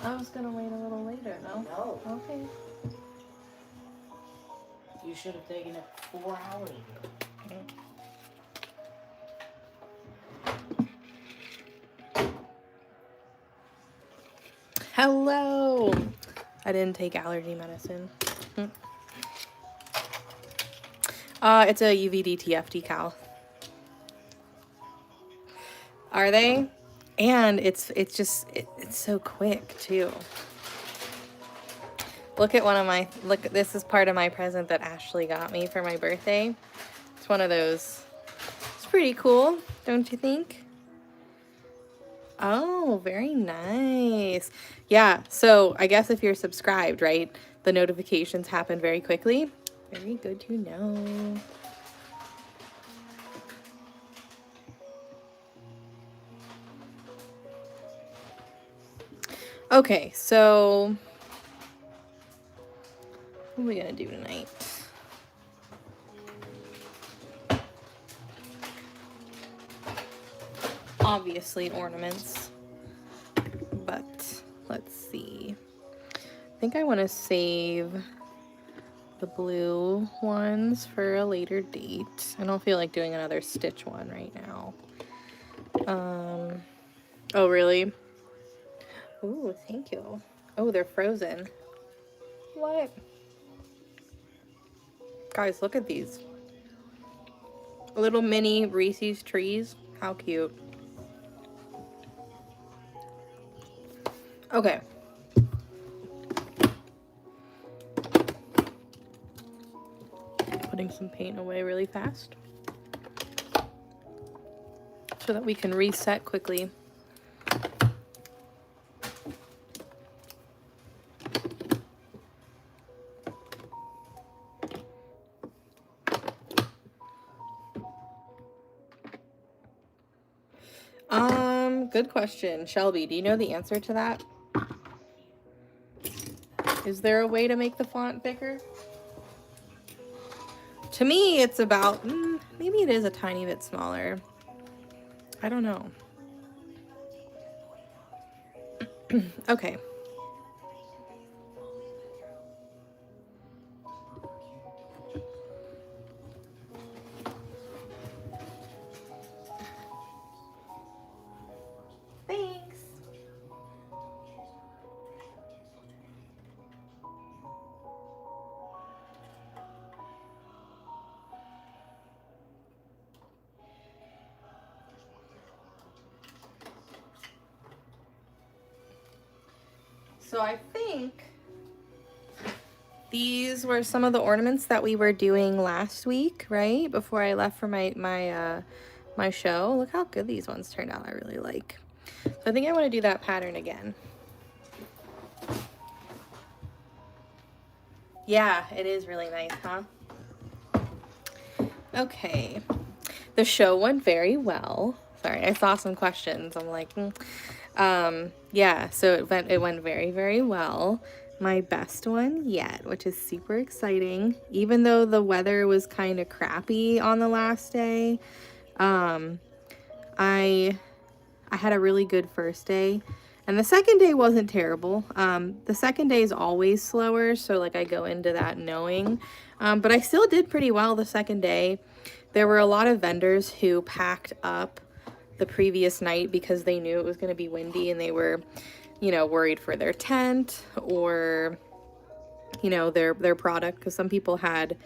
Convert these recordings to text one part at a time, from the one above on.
I was gonna wait a little later, no? No. Okay. You should have taken it 4 hours ago. Hello. I didn't take allergy medicine. It's a UV-DTF decal. Are they? And it's so quick too. Look at this is part of my present that Ashley got me for my birthday. It's one of those. It's pretty cool, don't you think? Oh, very nice. Yeah, so I guess if you're subscribed, right, the notifications happen very quickly. Very good to know. Okay, so what are we gonna do tonight? Obviously ornaments, but let's see. I think I want to save the blue ones for a later date. I don't feel like doing another stitch one right now. Oh really? Ooh, thank you. Oh, they're frozen. What? Guys, look at these. Little mini Reese's trees. How cute. Okay. Putting some paint away really fast so that we can reset quickly. Good question. Shelby, do you know the answer to that? Is there a way to make the font bigger? To me, it's about, maybe it is a tiny bit smaller. I don't know. Okay. Thanks. So I think these were some of the ornaments that we were doing last week, right? Before I left for my show. Look how good these ones turned out. I really like. So I think I want to do that pattern again. Yeah, it is really nice, huh? Okay. The show went very well. Sorry, I saw some questions. I'm like, yeah, so it went very, very well. My best one yet, which is super exciting. Even though the weather was kind of crappy on the last day, I had a really good first day. And the second day wasn't terrible. The second day is always slower, so like I go into that knowing. But I still did pretty well the second day. There were a lot of vendors who packed up the previous night because they knew it was going to be windy and they were, you know, worried for their tent or, you know, their product, because some people had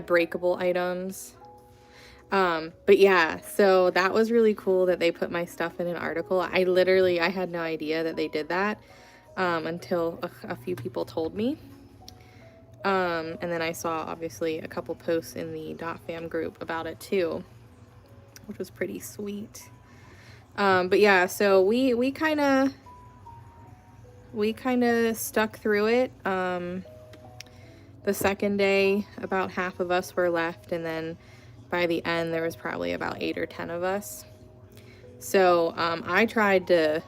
breakable items. But yeah, so that was really cool that they put my stuff in an article. I had no idea that they did that until a few people told me. And then I saw obviously a couple posts in the .fam group about it too, which was pretty sweet. But yeah, so we kind of stuck through it. The second day, about half of us were left, and then by the end there was probably about 8 or 10 of us. So I tried to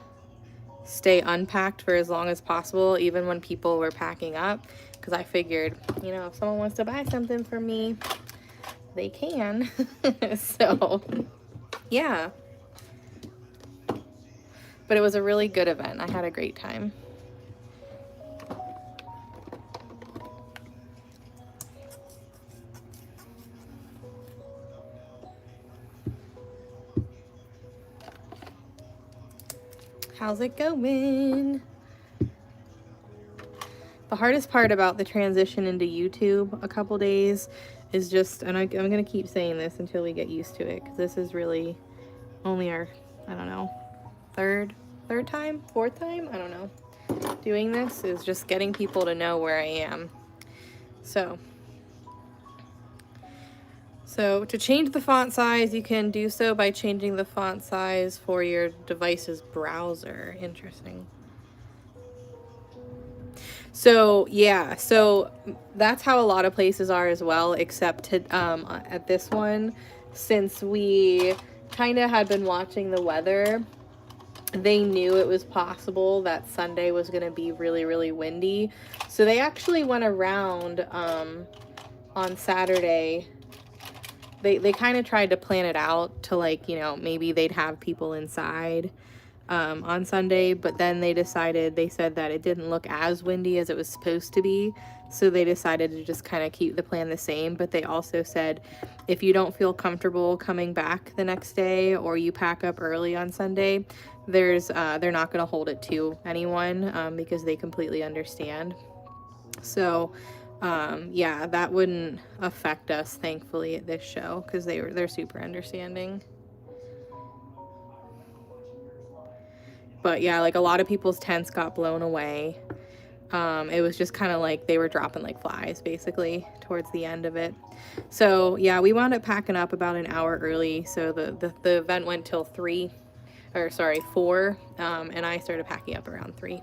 stay unpacked for as long as possible, even when people were packing up, because I figured, you know, if someone wants to buy something from me, they can. So yeah, but it was a really good event. I had a great time. How's it going? The hardest part about the transition into YouTube a couple days is just, and I'm going to keep saying this until we get used to it, because this is really only our, I don't know, third time, fourth time, I don't know, doing this, is just getting people to know where I am. So to change the font size, you can do so by changing the font size for your device's browser. Interesting. So yeah, so that's how a lot of places are as well, except to, at this one, since we kind of had been watching the weather, they knew it was possible that Sunday was going to be really, really windy. So they actually went around on Saturday. They kind of tried to plan it out to, like, you know, maybe they'd have people inside on Sunday, but then they said that it didn't look as windy as it was supposed to be, so they decided to just kind of keep the plan the same. But they also said, if you don't feel comfortable coming back the next day, or you pack up early on Sunday, they're not going to hold it to anyone, because they completely understand. So yeah, that wouldn't affect us, thankfully, at this show, because they're super understanding. But yeah, like, a lot of people's tents got blown away. It was just kind of like they were dropping like flies, basically, towards the end of it. So yeah, we wound up packing up about an hour early. So the event went till 4, and I started packing up around 3.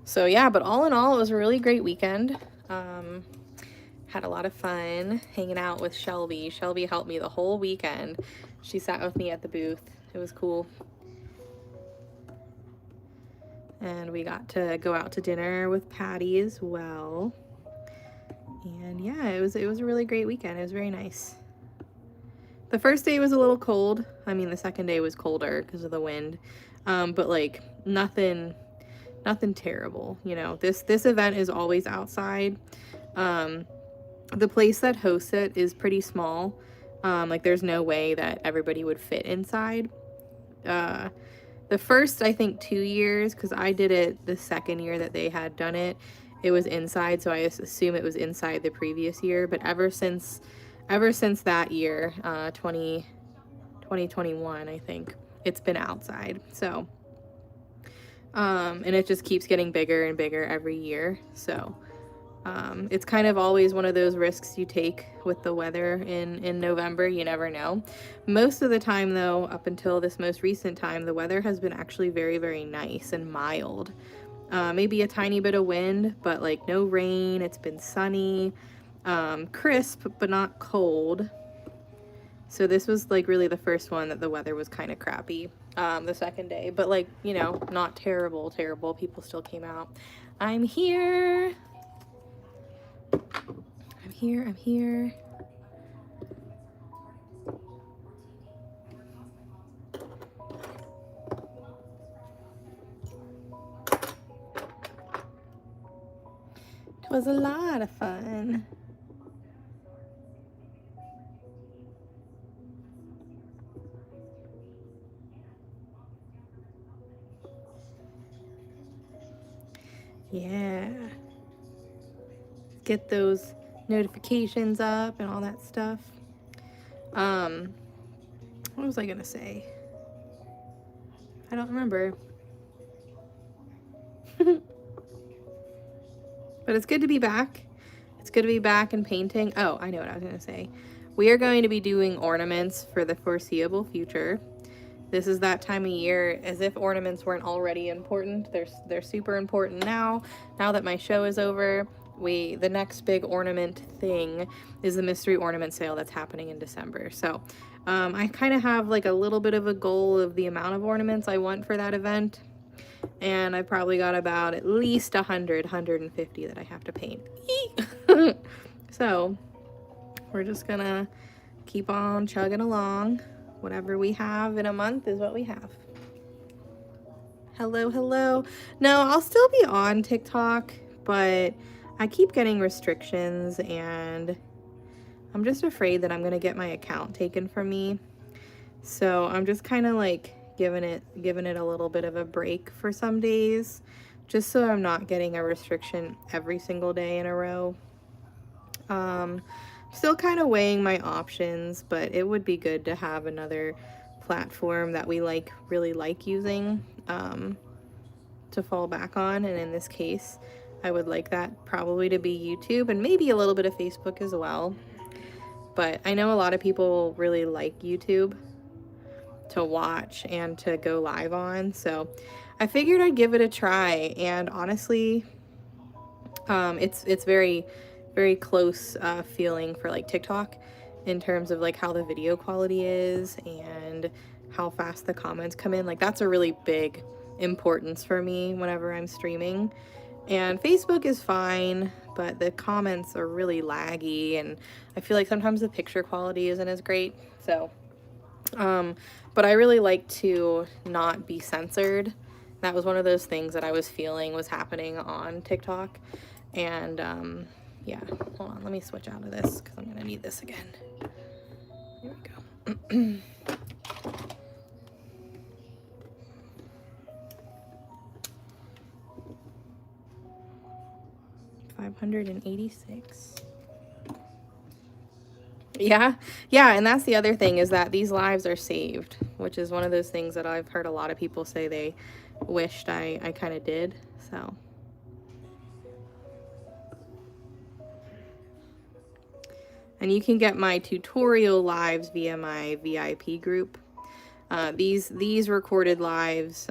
So yeah, but all in all, it was a really great weekend. Had a lot of fun hanging out with Shelby. Shelby helped me the whole weekend. She sat with me at the booth. It was cool. And we got to go out to dinner with Patty as well. And yeah, it was a really great weekend. It was very nice. The first day was a little cold. I mean, the second day was colder because of the wind. But like nothing terrible, you know. This event is always outside. The place that hosts it is pretty small. Like, there's no way that everybody would fit inside. The first, I think, 2 years, because I did it the second year that they had done it, it was inside, so I assume it was inside the previous year. But ever since that year, 2021, I think, it's been outside. So and it just keeps getting bigger and bigger every year. So it's kind of always one of those risks you take with the weather in November. You never know. Most of the time, though, up until this most recent time, the weather has been actually very, very nice and mild. Maybe a tiny bit of wind, but like no rain. It's been sunny, crisp, but not cold. So this was like really the first one that the weather was kind of crappy, the second day, but like, you know, not terrible. People still came out. I'm here. I'm here. It was a lot of fun. Yeah. Get those notifications up and all that stuff. What was I gonna say? I don't remember. But it's good to be back. It's good to be back and painting. Oh, I know what I was gonna say. We are going to be doing ornaments for the foreseeable future. This is that time of year, as if ornaments weren't already important. They're super important now. Now that my show is over, the next big ornament thing is the mystery ornament sale that's happening in December. So I kind of have like a little bit of a goal of the amount of ornaments I want for that event. And I probably got about at least 150 that I have to paint. So we're just gonna keep on chugging along. Whatever we have in a month is what we have. Hello. No, I'll still be on TikTok, but I keep getting restrictions, and I'm just afraid that I'm gonna get my account taken from me. So I'm just kind of like giving it a little bit of a break for some days, just so I'm not getting a restriction every single day in a row. Still kind of weighing my options, but it would be good to have another platform that we really like using, to fall back on. And in this case, I would like that probably to be YouTube and maybe a little bit of Facebook as well. But I know a lot of people really like YouTube to watch and to go live on, so I figured I'd give it a try. And honestly, it's very close feeling for like TikTok in terms of like how the video quality is and how fast the comments come in. Like that's a really big importance for me whenever I'm streaming. And Facebook is fine, but the comments are really laggy, and I feel like sometimes the picture quality isn't as great. So but I really like to not be censored. That was one of those things that I was feeling was happening on TikTok. And yeah, hold on, let me switch out of this because I'm gonna need this again. Here we go. 586. Yeah, and that's the other thing, is that these lives are saved, which is one of those things that I've heard a lot of people say they wished I kind of did. So and you can get my tutorial lives via my VIP group. These recorded lives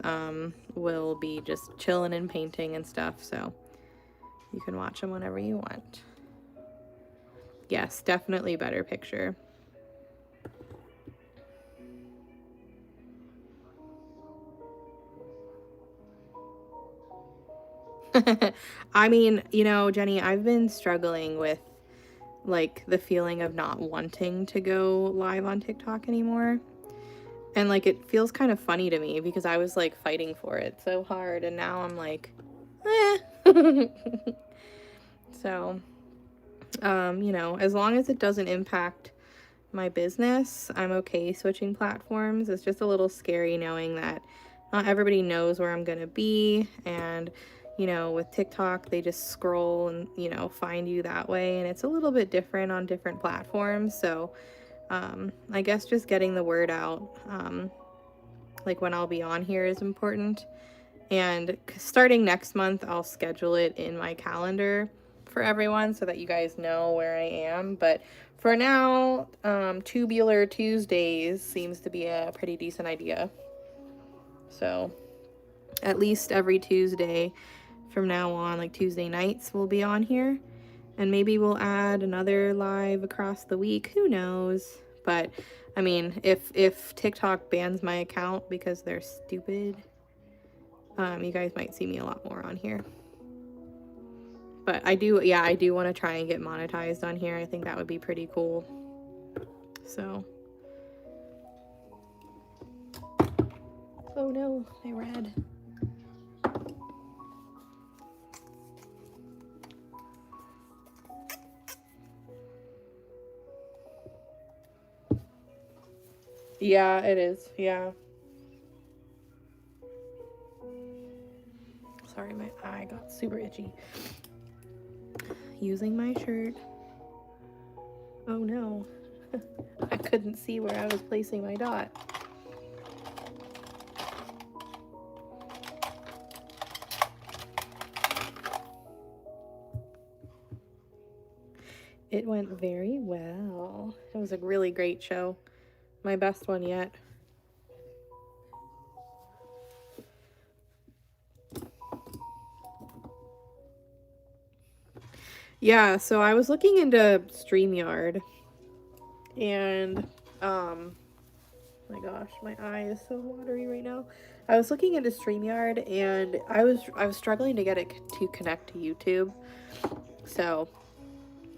will be just chilling and painting and stuff, so you can watch them whenever you want. Yes, definitely better picture. I mean, you know, Jenny, I've been struggling with like the feeling of not wanting to go live on TikTok anymore. And like it feels kind of funny to me because I was like fighting for it so hard, and now I'm like, eh. So, you know, as long as it doesn't impact my business, I'm okay switching platforms. It's just a little scary knowing that not everybody knows where I'm gonna be, and you know, with TikTok they just scroll and, you know, find you that way, and it's a little bit different on different platforms. So I guess just getting the word out, like when I'll be on here, is important. And starting next month, I'll schedule it in my calendar for everyone so that you guys know where I am. But for now, Tubular Tuesdays seems to be a pretty decent idea. So at least every Tuesday from now on, like Tuesday nights, we'll be on here. And maybe we'll add another live across the week. Who knows? But I mean, if TikTok bans my account because they're stupid, you guys might see me a lot more on here. But I do want to try and get monetized on here. I think that would be pretty cool. So. Oh no, they read. Yeah, it is. Yeah. Sorry, my eye got super itchy. Using my shirt. Oh no. I couldn't see where I was placing my dot. It went very well. It was a really great show. My best one yet. Yeah, so I was looking into StreamYard, and my gosh, my eye is so watery right now. I was looking into StreamYard, and I was struggling to get it to connect to YouTube. So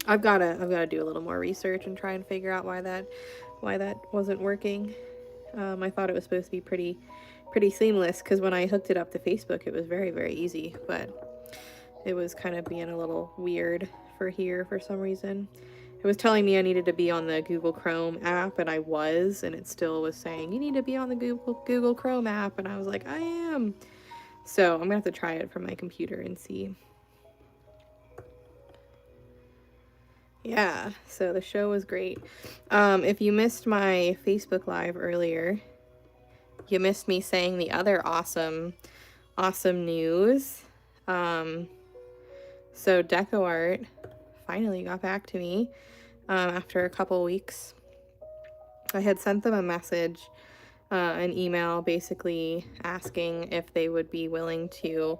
I've gotta do a little more research and try and figure out why that wasn't working. I thought it was supposed to be pretty seamless, because when I hooked it up to Facebook, it was very easy, but it was kind of being a little weird for here for some reason. it was telling me I needed to be on the Google Chrome app, and I was, and it still was saying, you need to be on the Google Chrome app, and I was like, I am. So I'm gonna have to try it from my computer and see. Yeah, so the show was great. If you missed my Facebook Live earlier, you missed me saying the other awesome news. So DecoArt finally got back to me after a couple weeks. I had sent them a message, an email, basically asking if they would be willing to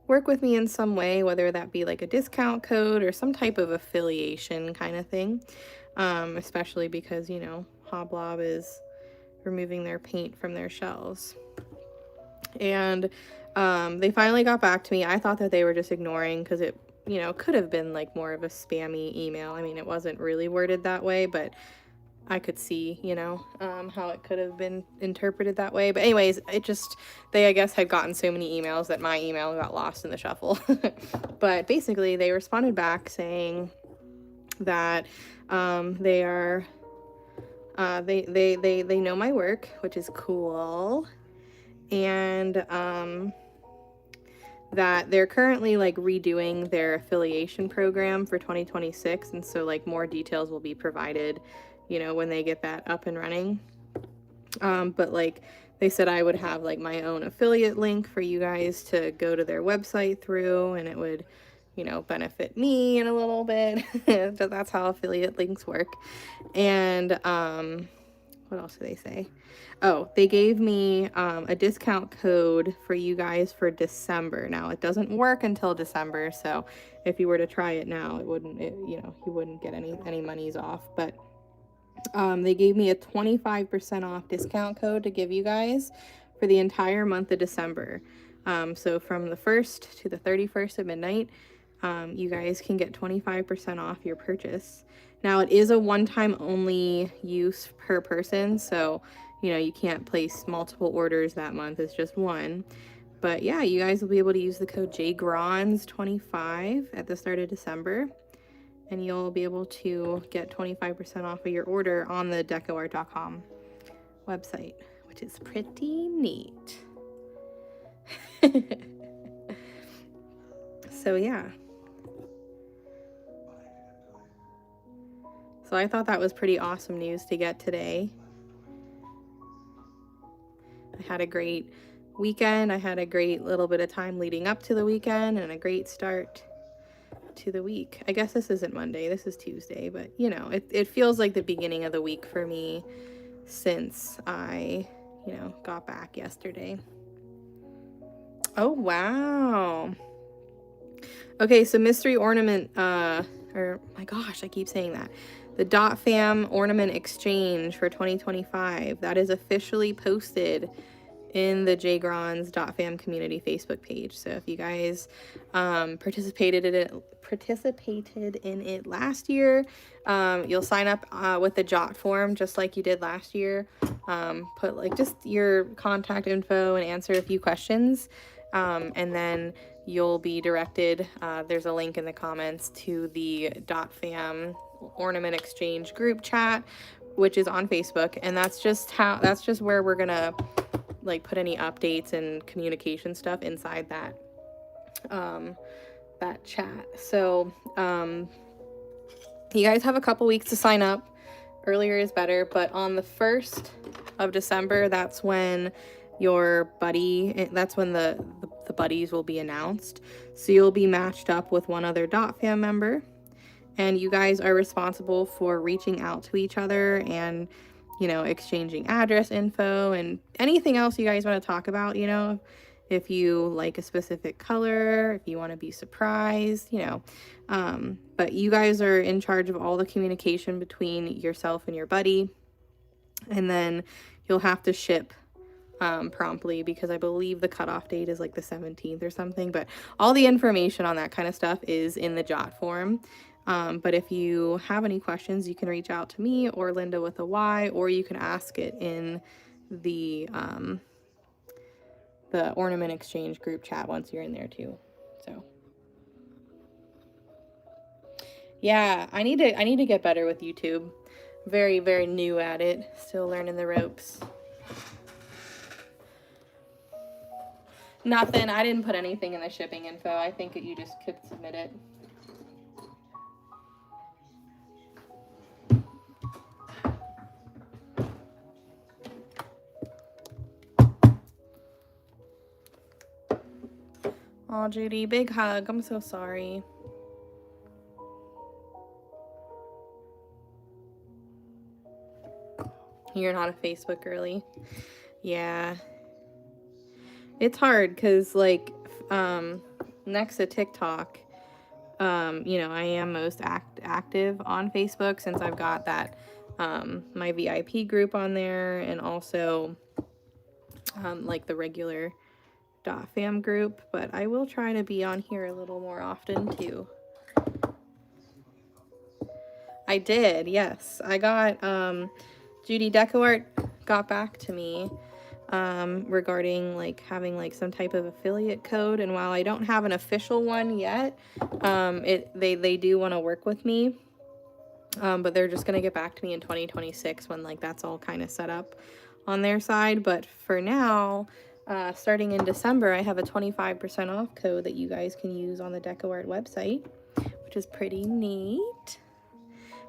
work with me in some way, whether that be like a discount code or some type of affiliation kind of thing, especially because, you know, Hoblob is removing their paint from their shelves. And they finally got back to me. I thought that they were just ignoring because it, you know, could have been like more of a spammy email. I mean, it wasn't really worded that way, but I could see, you know, how it could have been interpreted that way. But anyways, it just, they, I guess, had gotten so many emails that my email got lost in the shuffle. But basically, they responded back saying that they are, they know my work, which is cool. And that they're currently like redoing their affiliation program for 2026, and so like more details will be provided, you know, when they get that up and running. But like they said, I would have like my own affiliate link for you guys to go to their website through, and it would, you know, benefit me in a little bit. So that's how affiliate links work. And what else did they say? Oh, they gave me a discount code for you guys for December. Now, it doesn't work until December, so if you were to try it now, it wouldn't, you know, you wouldn't get any monies off. But they gave me a 25% off discount code to give you guys for the entire month of December. So from the 1st to the 31st at midnight, you guys can get 25% off your purchase. Now, it is a one-time only use per person, so, you know, you can't place multiple orders that month. It's just one. But yeah, you guys will be able to use the code JGrondz25 at the start of December, and you'll be able to get 25% off of your order on the DecoArt.com website, which is pretty neat. So yeah. So I thought that was pretty awesome news to get today. I had a great weekend. I had a great little bit of time leading up to the weekend and a great start to the week. I guess this isn't Monday, this is Tuesday, but you know, it feels like the beginning of the week for me since I, you know, got back yesterday. Oh, wow. Okay, so Mystery Ornament, or my gosh, I keep saying that. The Dot Fam Ornament Exchange for 2025, that is officially posted in the JGrondz Dot Fam community Facebook page. So if you guys participated in it last year, you'll sign up with the Jot form just like you did last year. Put like just your contact info and answer a few questions, and then you'll be directed, there's a link in the comments, to the Dot Fam Ornament Exchange group chat, which is on Facebook, and that's just where we're gonna like put any updates and communication stuff inside that that chat. So you guys have a couple weeks to sign up. Earlier is better, but on the 1st of December, that's when your buddy, that's when the buddies will be announced. So you'll be matched up with one other Dot Fam member, and you guys are responsible for reaching out to each other and, you know, exchanging address info and anything else you guys want to talk about, you know, if you like a specific color, if you want to be surprised, you know. But you guys are in charge of all the communication between yourself and your buddy, and then you'll have to ship promptly, because I believe the cutoff date is like the 17th or something. But all the information on that kind of stuff is in the Jot form. But if you have any questions, you can reach out to me or Linda with a Y, or you can ask it in the Ornament Exchange group chat once you're in there too. So Yeah, I need to get better with YouTube. Very, very new at it. Still learning the ropes. Nothing. I didn't put anything in the shipping info. I think that you just could submit it. Oh, Judy, big hug. I'm so sorry. You're not a Facebook girly. Yeah. It's hard because, like, next to TikTok, you know, I am most active on Facebook since I've got that, my VIP group on there, and also, like, the regular .fam group, but I will try to be on here a little more often, too. I did, yes. I got, Judy DecoArt got back to me regarding like having like some type of affiliate code, and while I don't have an official one yet, they do want to work with me, but they're just gonna get back to me in 2026 when like that's all kind of set up on their side. But for now, starting in December, I have a 25% off code that you guys can use on the DecoArt website, which is pretty neat.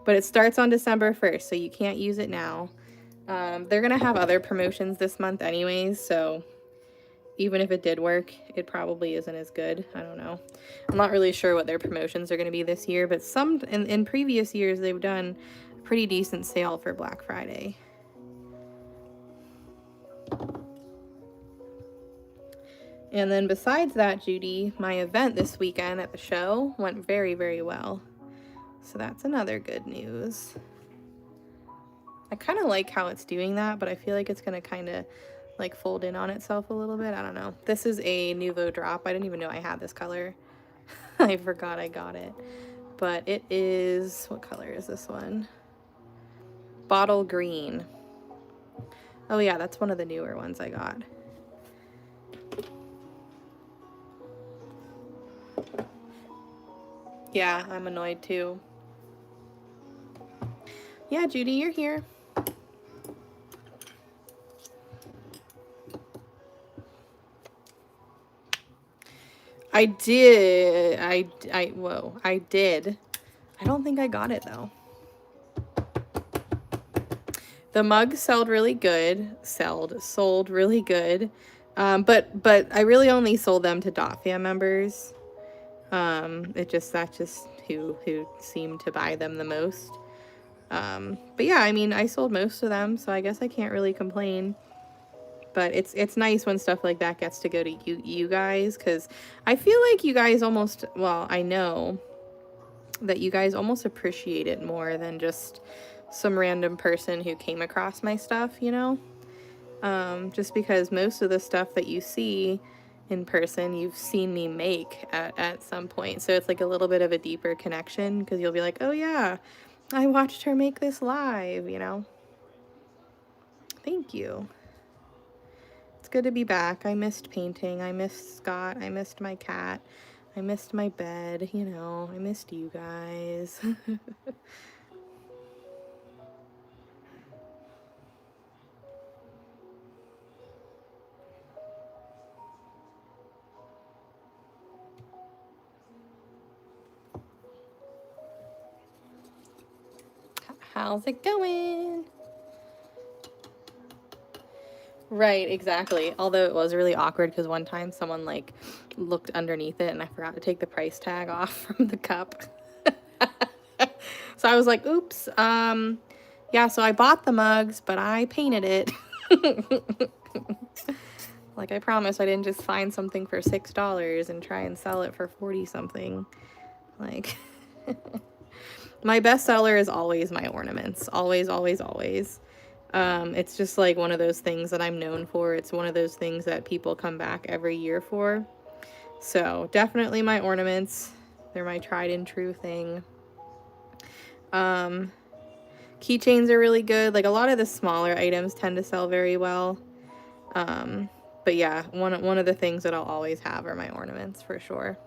But it starts on December 1st, so you can't use it now. They're gonna have other promotions this month anyways, so even if it did work, it probably isn't as good. I don't know. I'm not really sure what their promotions are gonna be this year, but some in previous years they've done a pretty decent sale for Black Friday. And then besides that, Judy, my event this weekend at the show went very, very well. So that's another good news. I kind of like how it's doing that, but I feel like it's going to kind of like fold in on itself a little bit. I don't know. This is a Nouveau drop. I didn't even know I had this color. I forgot I got it. But it is, what color is this one? Bottle green. Oh yeah, that's one of the newer ones I got. Yeah, I'm annoyed too. Yeah, Judy, you're here. I did. Whoa, I did. I don't think I got it though. The mugs sold really good. Sold really good. But I really only sold them to .fam members. That's just who seemed to buy them the most. But yeah, I mean, I sold most of them, so I guess I can't really complain. But it's nice when stuff like that gets to go to you guys, because I feel like you guys almost, well, I know that you guys almost appreciate it more than just some random person who came across my stuff, you know? Just because most of the stuff that you see in person, you've seen me make at some point. So it's like a little bit of a deeper connection, because you'll be like, oh yeah, I watched her make this live, you know? Thank you. It's good to be back. I missed painting. I missed Scott. I missed my cat. I missed my bed, you know. I missed you guys. How's it going? Right, exactly. Although it was really awkward because one time someone like looked underneath it and I forgot to take the price tag off from the cup. So I was like, oops. Yeah, so I bought the mugs, but I painted it. Like I promised, I didn't just find something for $6 and try and sell it for 40 something. Like my best seller is always my ornaments. Always, always, always. It's just like one of those things that I'm known for. It's one of those things that people come back every year for. So definitely my ornaments. They're my tried and true thing. Keychains are really good. Like a lot of the smaller items tend to sell very well. But yeah, one of the things that I'll always have are my ornaments for sure.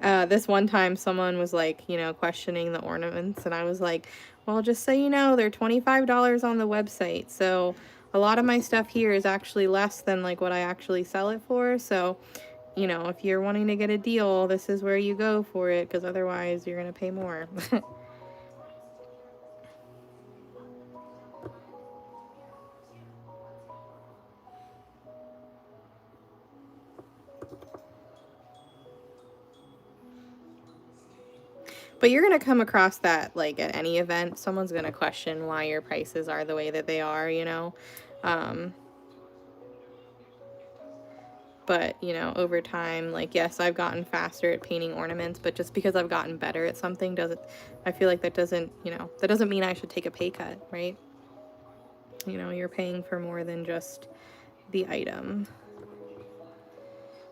This one time someone was like, you know, questioning the ornaments, and I was like, well, just so you know, they're $25 on the website. So a lot of my stuff here is actually less than like what I actually sell it for. So, you know, if you're wanting to get a deal, this is where you go for it, because otherwise you're going to pay more. But you're going to come across that, like, at any event. Someone's going to question why your prices are the way that they are, you know. But, you know, over time, like, yes, I've gotten faster at painting ornaments, but just because I've gotten better at something doesn't, I feel like that doesn't, you know, that doesn't mean I should take a pay cut, right? You know, you're paying for more than just the item.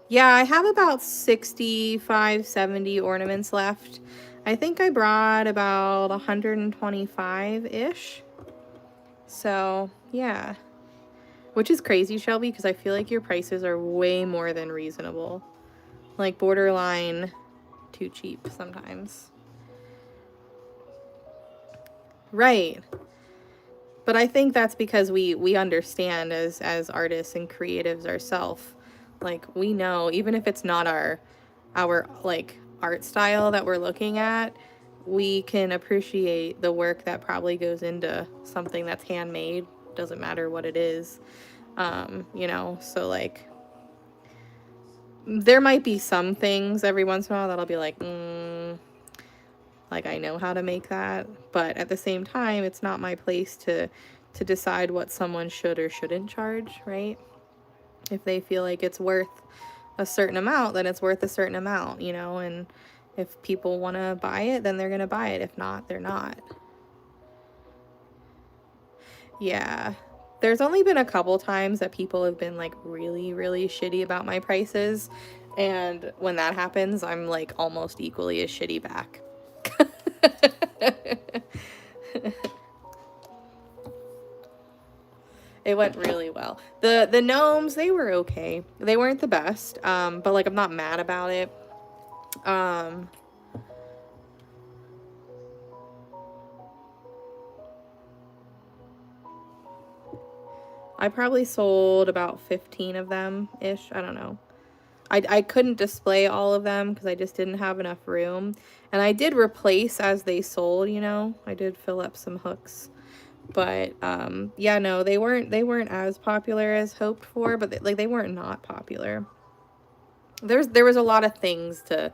Yeah, I have about 65, 70 ornaments left. I think I brought about 125-ish. So, yeah. Which is crazy, Shelby, because I feel like your prices are way more than reasonable. Like, borderline too cheap sometimes. Right. But I think that's because we understand as artists and creatives ourselves. Like, we know, even if it's not our like art style that we're looking at, we can appreciate the work that probably goes into something that's handmade. Doesn't matter what it is. You know, so like there might be some things every once in a while that I'll be like, like I know how to make that, but at the same time, it's not my place to decide what someone should or shouldn't charge, right? If they feel like it's worth a certain amount, then it's worth a certain amount, you know, and if people want to buy it, then they're going to buy it. If not, they're not. Yeah. There's only been a couple times that people have been like really, really shitty about my prices. And when that happens, I'm like almost equally as shitty back. It went really well. The gnomes, they were okay. They weren't the best, but like I'm not mad about it. I probably sold about 15 of them ish. I don't know. I couldn't display all of them because I just didn't have enough room. And I did replace as they sold, you know. I did fill up some hooks. But yeah, no, they weren't as popular as hoped for, but they weren't not popular. There was a lot of things to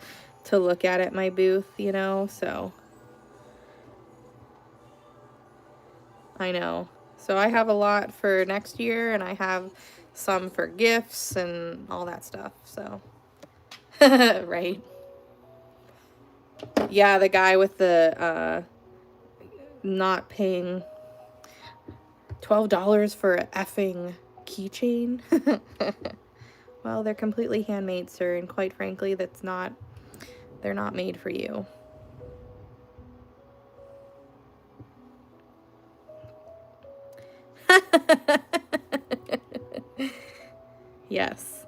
look at my booth, you know, so I know. So I have a lot for next year, and I have some for gifts and all that stuff, so. Right. Yeah, the guy with the not paying $12 for a effing keychain. Well, they're completely handmade, sir, and quite frankly, they're not made for you. Yes.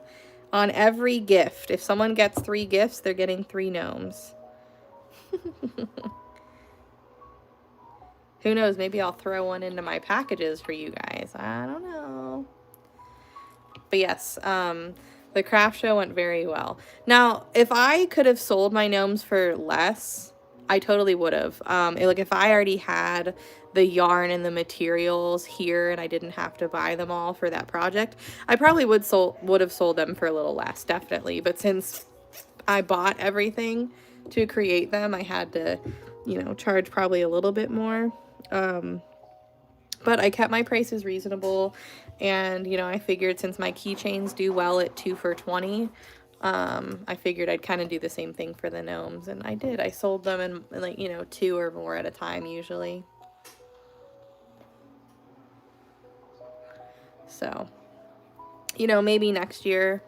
On every gift. If someone gets 3 gifts, they're getting 3 gnomes. Who knows? Maybe I'll throw one into my packages for you guys. I don't know. But yes, the craft show went very well. Now, if I could have sold my gnomes for less, I totally would have. Like if I already had the yarn and the materials here and I didn't have to buy them all for that project, I probably would have sold them for a little less, definitely. But since I bought everything to create them, I had to, you know, charge probably a little bit more. But I kept my prices reasonable, and, you know, I figured since my keychains do well at 2 for $20, I figured I'd kind of do the same thing for the gnomes, and I did. I sold them in like, you know, 2 or more at a time usually. So, you know, maybe next year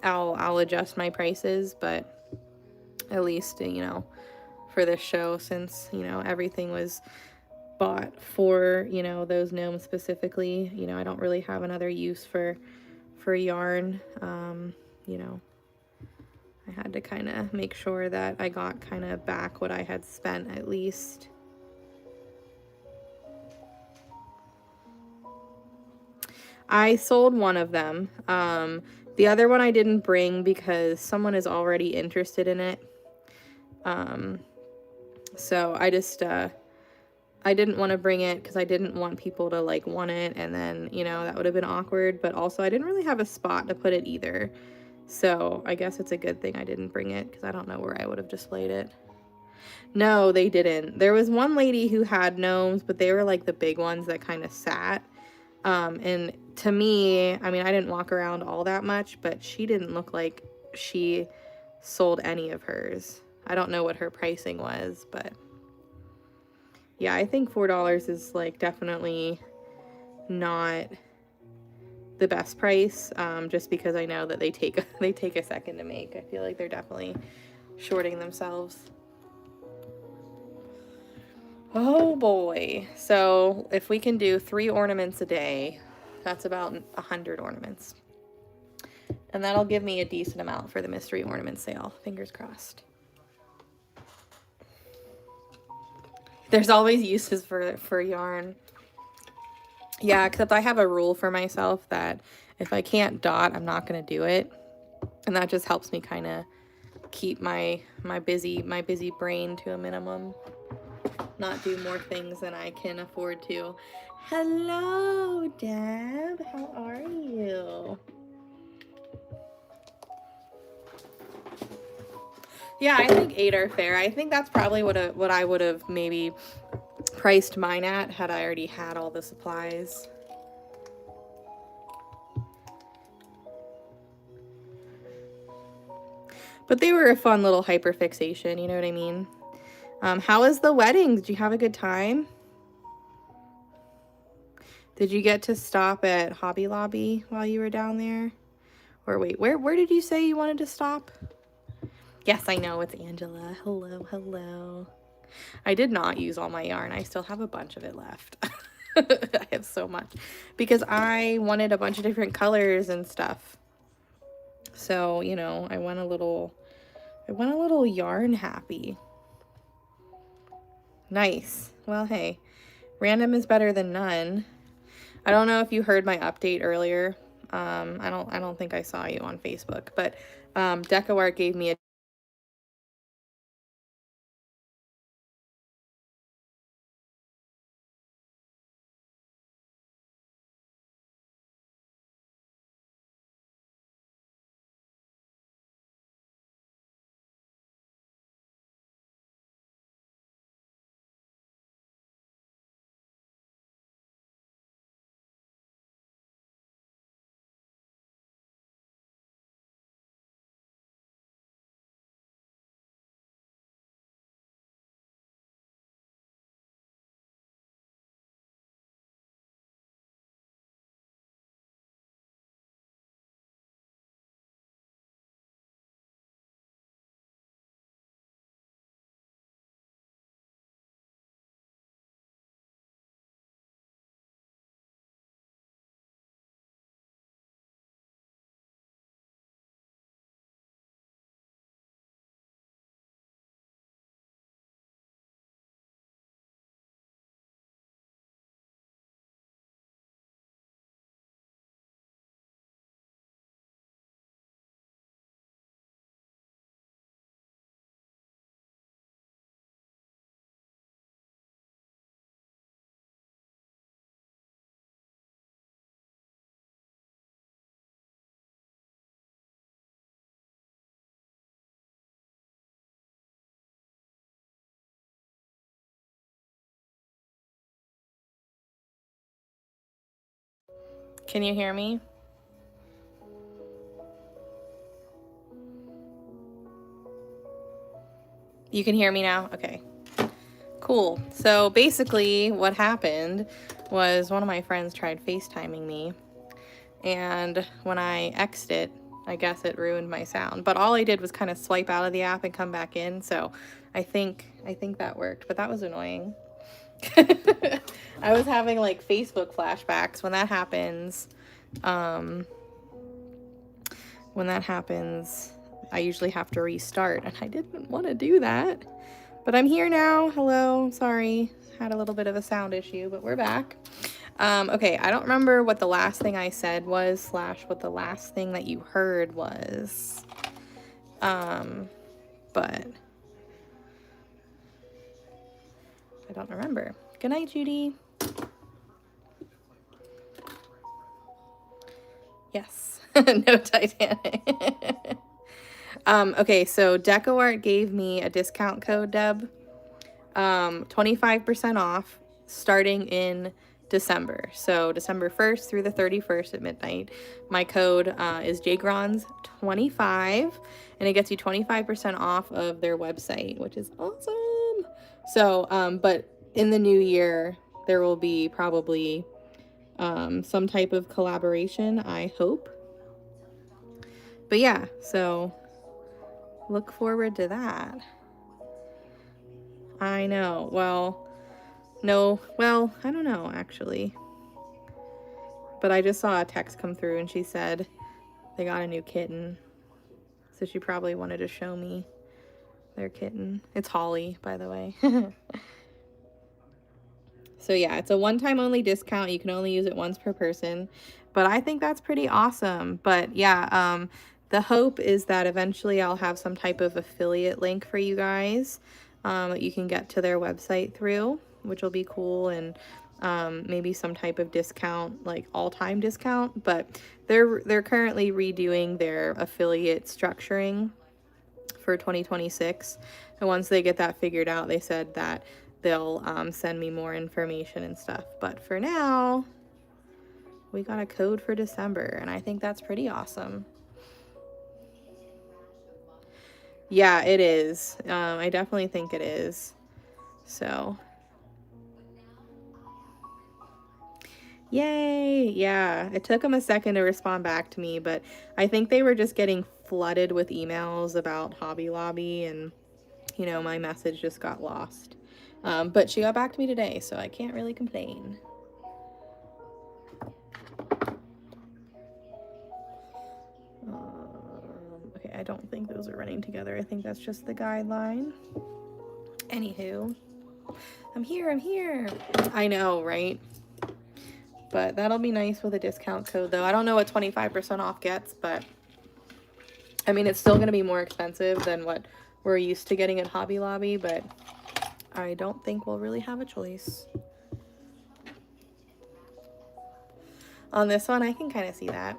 I'll adjust my prices, but at least, you know, for this show, since, you know, everything was bought for, you know, those gnomes specifically, you know, I don't really have another use for yarn. You know, had to kind of make sure that I got kind of back what I had spent at least. I sold one of them. The other one I didn't bring because someone is already interested in it. So I just, I didn't want to bring it because I didn't want people to like want it, and then, you know, that would have been awkward, but also I didn't really have a spot to put it either. So I guess it's a good thing I didn't bring it because I don't know where I would have displayed it. No, they didn't. There was one lady who had gnomes, but they were like the big ones that kind of sat. And to me, I mean, I didn't walk around all that much, but she didn't look like she sold any of hers. I don't know what her pricing was, but yeah, I think $4 is like definitely not the best price, just because I know that they take a second to make. I feel like they're definitely shorting themselves. Oh boy. So if we can do 3 ornaments a day, that's about 100 ornaments. And that'll give me a decent amount for the mystery ornament sale. Fingers crossed. There's always uses for yarn. Yeah, except I have a rule for myself that if I can't dot, I'm not going to do it. And that just helps me kind of keep my busy brain to a minimum. Not do more things than I can afford to. Hello, Deb. How are you? Yeah, I think 8 are fair. I think that's probably what I would have maybe priced mine at had I already had all the supplies. But they were a fun little hyperfixation, you know what I mean? How was the wedding? Did you have a good time? Did you get to stop at Hobby Lobby while you were down there? Or wait, where did you say you wanted to stop? Yes, I know, it's Angela. Hello, hello. I did not use all my yarn. I still have a bunch of it left. I have so much because I wanted a bunch of different colors and stuff. So, you know, I went a little yarn happy. Nice. Well, hey, random is better than none. I don't know if you heard my update earlier. I don't think I saw you on Facebook, but DecoArt gave me a Can you hear me? You can hear me now? Okay. Cool. So basically what happened was one of my friends tried FaceTiming me, and when I X'd it, I guess it ruined my sound. But all I did was kind of swipe out of the app and come back in, so I think that worked, but that was annoying. I was having like Facebook flashbacks when that happens. I usually have to restart, and I didn't want to do that. But I'm here now. Hello, sorry. Had a little bit of a sound issue, but we're back. Okay, I don't remember what the last thing I said was, / what the last thing that you heard was. But I don't remember. Good night, Judy. Yes. No Titanic. Okay, so DecoArt gave me a discount code, Deb. 25% off starting in December. So December 1st through the 31st at midnight. My code is JGrondz25, and it gets you 25% off of their website, which is awesome. So, but in the new year, there will be probably some type of collaboration, I hope. But yeah, so look forward to that. I know. Well, no. Well, I don't know, actually. But I just saw a text come through, and she said they got a new kitten. So she probably wanted to show me their kitten. It's Holly, by the way. So yeah, it's a one-time only discount. You can only use it once per person. But I think that's pretty awesome. But yeah, the hope is that eventually I'll have some type of affiliate link for you guys that you can get to their website through, which will be cool, and maybe some type of discount, like all-time discount. But they're currently redoing their affiliate structuring for 2026, and once they get that figured out, they said that they'll send me more information and stuff. But for now, we got a code for December, and I think that's pretty awesome. Yeah, it is. I definitely think it is. So, yay! Yeah, it took them a second to respond back to me, but I think they were just getting flooded with emails about Hobby Lobby, and you know, my message just got lost. But she got back to me today, so I can't really complain. Okay, I don't think those are running together. I think that's just the guideline. Anywho, I'm here. I know, right? But that'll be nice with a discount code, though. I don't know what 25% off gets, but I mean, it's still going to be more expensive than what we're used to getting at Hobby Lobby, but I don't think we'll really have a choice. On this one, I can kind of see that.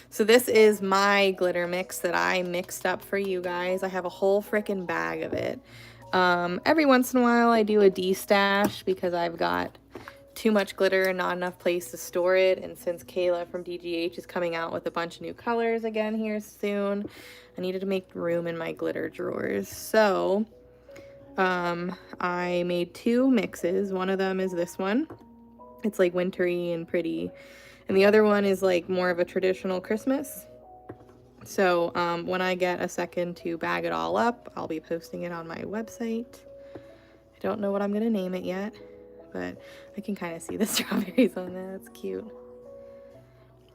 So this is my glitter mix that I mixed up for you guys. I have a whole freaking bag of it. Every once in a while, I do a de-stash because I've got too much glitter and not enough place to store it. And since Kayla from DGH is coming out with a bunch of new colors again here soon, I needed to make room in my glitter drawers. So I made 2 mixes. One of them is this one. It's like wintry and pretty. And the other one is like more of a traditional Christmas. So when I get a second to bag it all up, I'll be posting it on my website. I don't know what I'm going to name it yet, but I can kind of see the strawberries on there. That's cute.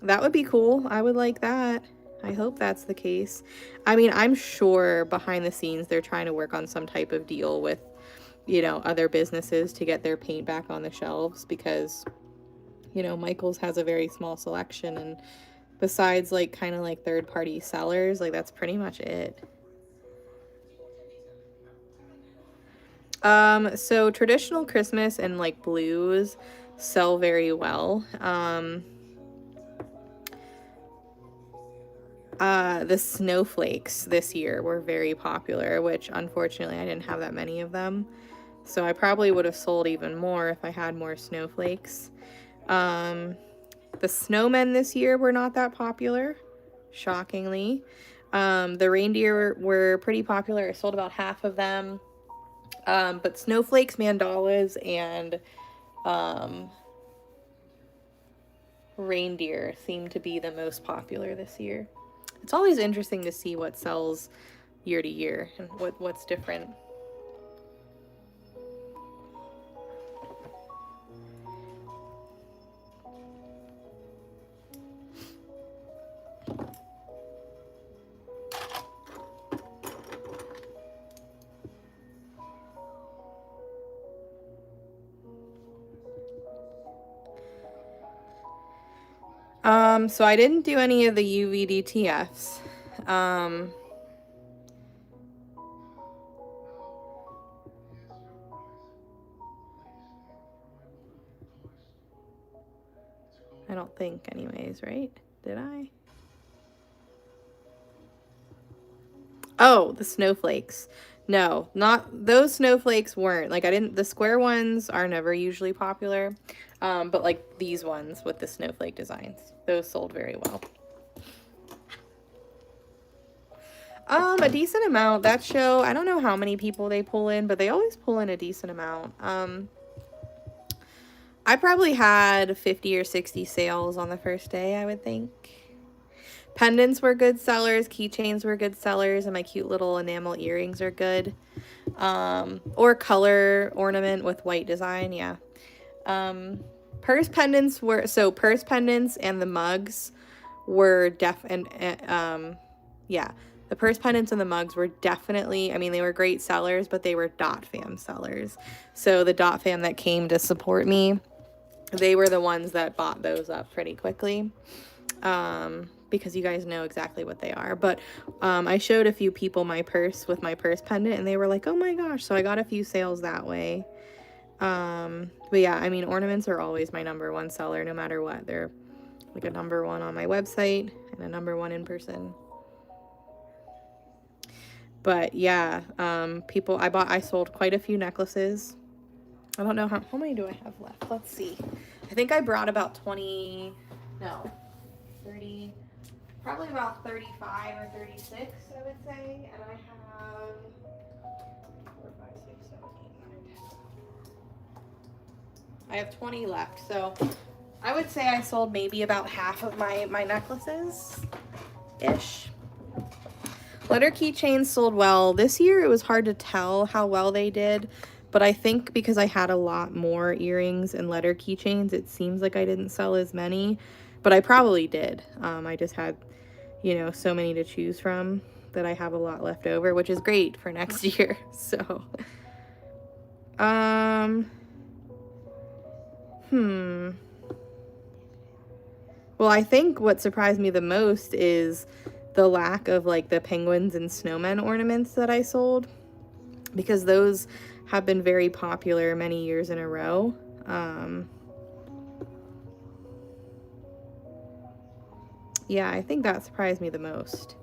That would be cool. I would like that. I hope that's the case. I mean, I'm sure behind the scenes they're trying to work on some type of deal with, you know, other businesses to get their paint back on the shelves, because, you know, Michael's has a very small selection, and besides like kind of like third-party sellers, like that's pretty much it. So traditional Christmas and like blues sell very well. The snowflakes this year were very popular, which unfortunately I didn't have that many of them. So I probably would have sold even more if I had more snowflakes. The snowmen this year were not that popular, shockingly. The reindeer were pretty popular. I sold about half of them. But snowflakes, mandalas, and reindeer seem to be the most popular this year. It's always interesting to see what sells year to year and what's different. So I didn't do any of the UVDTFs. I don't think anyways, right? Did I? Oh, the snowflakes. No, not those snowflakes weren't. Like I didn't, the square ones are never usually popular. But like these ones with the snowflake designs, those sold very well. A decent amount. That show, I don't know how many people they pull in, but they always pull in a decent amount. I probably had 50 or 60 sales on the first day, I would think. Pendants were good sellers, keychains were good sellers, and my cute little enamel earrings are good. Or color ornament with white design, yeah. Purse pendants and the mugs were yeah. The purse pendants and the mugs were definitely, I mean, they were great sellers, but they were Dot Fam sellers. So the Dot Fam that came to support me, they were the ones that bought those up pretty quickly. Because you guys know exactly what they are. But I showed a few people my purse with my purse pendant, and they were like, oh my gosh. So I got a few sales that way. But yeah, I mean, ornaments are always my number 1 seller, no matter what. They're like a #1 on my website and a #1 in person. But yeah, I sold quite a few necklaces. I don't know how many do I have left? Let's see. I think I brought about 30, probably about 35 or 36, I would say. And I have 4, 5, 6, 7, 8, 9, 10. I have 20 left. So I would say I sold maybe about half of my necklaces-ish. Letter keychains sold well. This year it was hard to tell how well they did, but I think because I had a lot more earrings and letter keychains, it seems like I didn't sell as many, but I probably did. I just had, so many to choose from that I have a lot left over, which is great for next year. So, well, I think what surprised me the most is the lack of like the penguins and snowmen ornaments that I sold, because those have been very popular many years in a row. Yeah, I think that surprised me the most,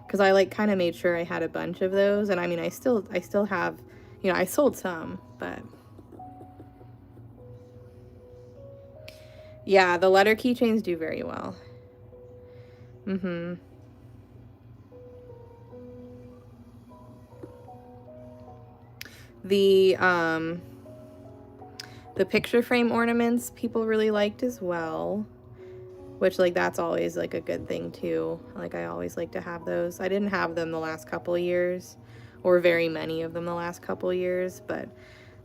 because I like kind of made sure I had a bunch of those. And I mean, I still have, I sold some, but yeah, the letter keychains do very well. The picture frame ornaments people really liked as well, which like that's always like a good thing too. Like I always like to have those. I didn't have them the last couple of years, or very many of them the last couple of years, but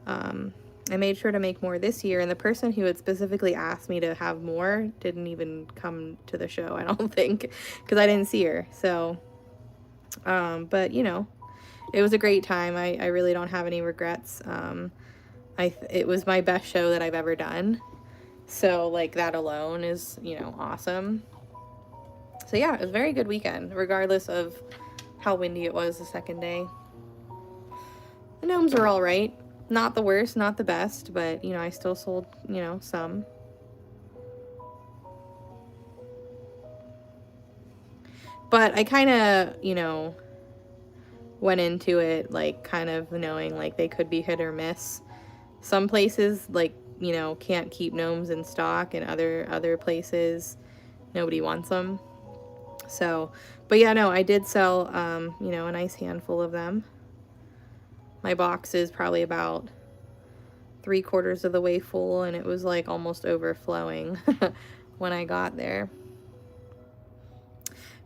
I made sure to make more this year, and the person who had specifically asked me to have more didn't even come to the show, I don't think, because I didn't see her. So but it was a great time. I really don't have any regrets. It was my best show that I've ever done. So like that alone is, awesome. So yeah, it was a very good weekend, regardless of how windy it was the second day. The gnomes were all right. Not the worst, not the best, but I still sold, some. But I kind of, went into it like kind of knowing like they could be hit or miss. Some places like, can't keep gnomes in stock, and other places nobody wants them. So, but yeah, no, I did sell, a nice handful of them. My box is probably about 3/4 of the way full, and it was like almost overflowing when I got there.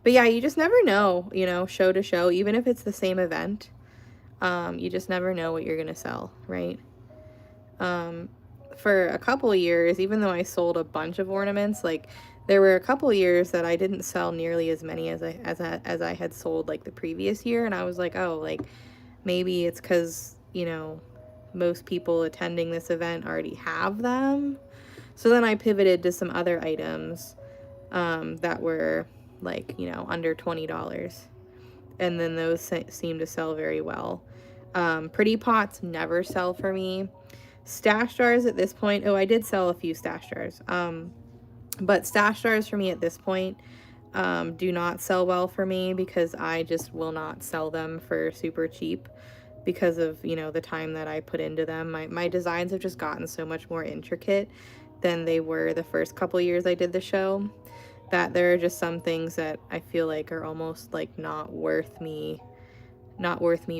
But yeah, you just never know, show to show, even if it's the same event. You just never know what you're gonna sell, right? For a couple of years, even though I sold a bunch of ornaments, like there were a couple of years that I didn't sell nearly as many as I had sold like the previous year, and I was like, oh, like maybe it's because most people attending this event already have them. So then I pivoted to some other items that were like, you know, under $20. And then those seem to sell very well. Pretty pots never sell for me. Stash jars at this point, oh, I did sell a few stash jars. But stash jars for me at this point do not sell well for me because I just will not sell them for super cheap because of, you know, the time that I put into them. My designs have just gotten so much more intricate than they were the first couple years I did the show, that there are just some things that I feel like are almost like not worth me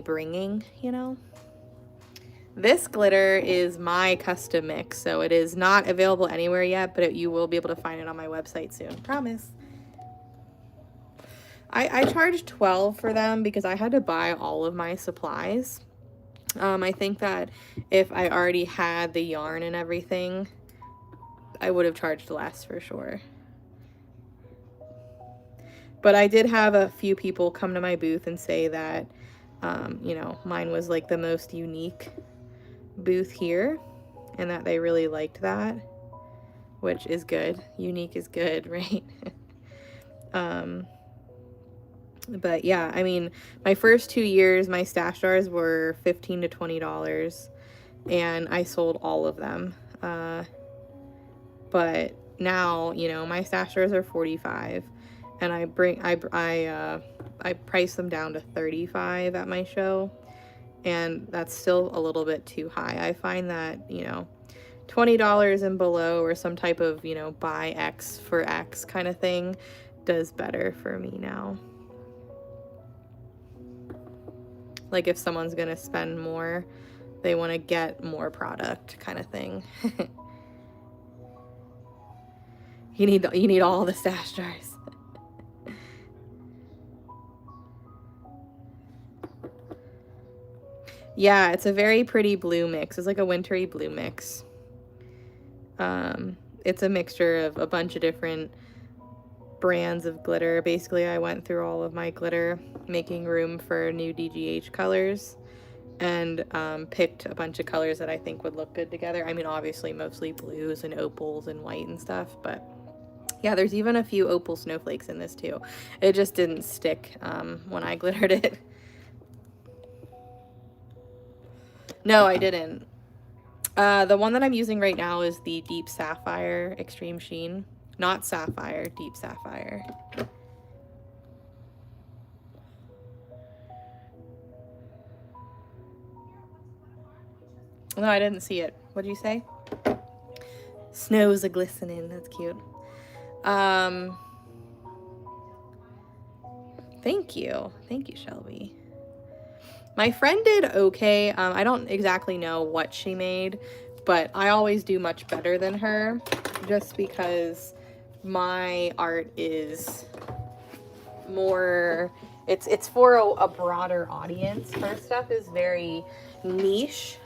bringing, you know. This glitter is my custom mix, so it is not available anywhere yet, but you will be able to find it on my website soon, promise. I charged $12 for them because I had to buy all of my supplies. I think that if I already had the yarn and everything, I would have charged less for sure. But I did have a few people come to my booth and say that, you know, mine was like the most unique booth here, and that they really liked that, which is good. Unique is good, right? But yeah, I mean, my first 2 years, my stash jars were $15 to $20, and I sold all of them. But now, you know, my stash jars are $45, and I price them down to $35 at my show, and that's still a little bit too high. I find that, you know, $20 and below, or some type of, you know, buy X for X kind of thing does better for me now. Like if someone's gonna spend more, they want to get more product kind of thing. You need all the stash jars. Yeah, it's a very pretty blue mix. It's like a wintry blue mix. It's a mixture of a bunch of different brands of glitter. Basically, I went through all of my glitter, making room for new DGH colors, and picked a bunch of colors that I think would look good together. I mean, obviously mostly blues and opals and white and stuff, but yeah, there's even a few opal snowflakes in this too. It just didn't stick when I glittered it. No, I didn't. The one that I'm using right now is the Deep Sapphire Extreme Sheen. Not Sapphire, Deep Sapphire. No, I didn't see it. What'd you say? Snow's a glistening. That's cute. Thank you. Thank you, Shelby. My friend did okay. I don't exactly know what she made, but I always do much better than her just because my art is more, it's for a broader audience. Her stuff is very niche.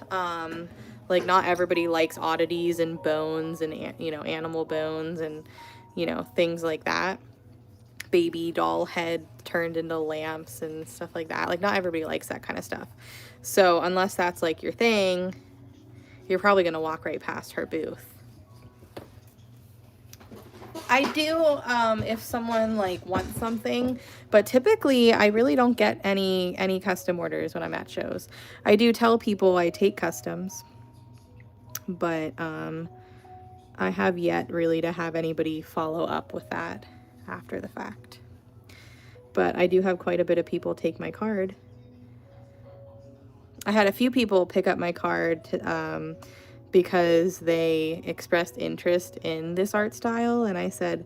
Like not everybody likes oddities and bones and, you know, animal bones and, you know, things like that. Baby doll head turned into lamps and stuff like that. Like not everybody likes that kind of stuff. So unless that's like your thing, you're probably gonna walk right past her booth. I do if someone like wants something, but typically I really don't get any custom orders when I'm at shows. I do tell people I take customs, but I have yet really to have anybody follow up with that after the fact. But I do have quite a bit of people take my card. I had a few people pick up my card to, because they expressed interest in this art style, and I said,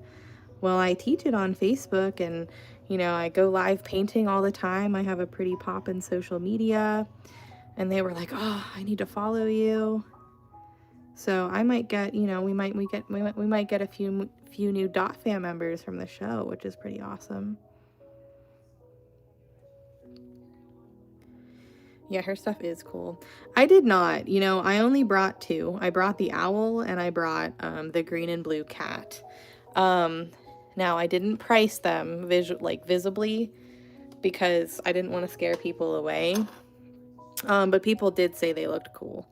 well, I teach it on Facebook, and you know, I go live painting all the time. I have a pretty pop in social media. And they were like, oh, I need to follow you. So I might get, you know, we might get a few new Dot Fam members from the show, which is pretty awesome. Yeah, her stuff is cool. I did not, you know, I only brought two. I brought the owl and I brought the green and blue cat. Now I didn't price them visibly because I didn't want to scare people away. But people did say they looked cool.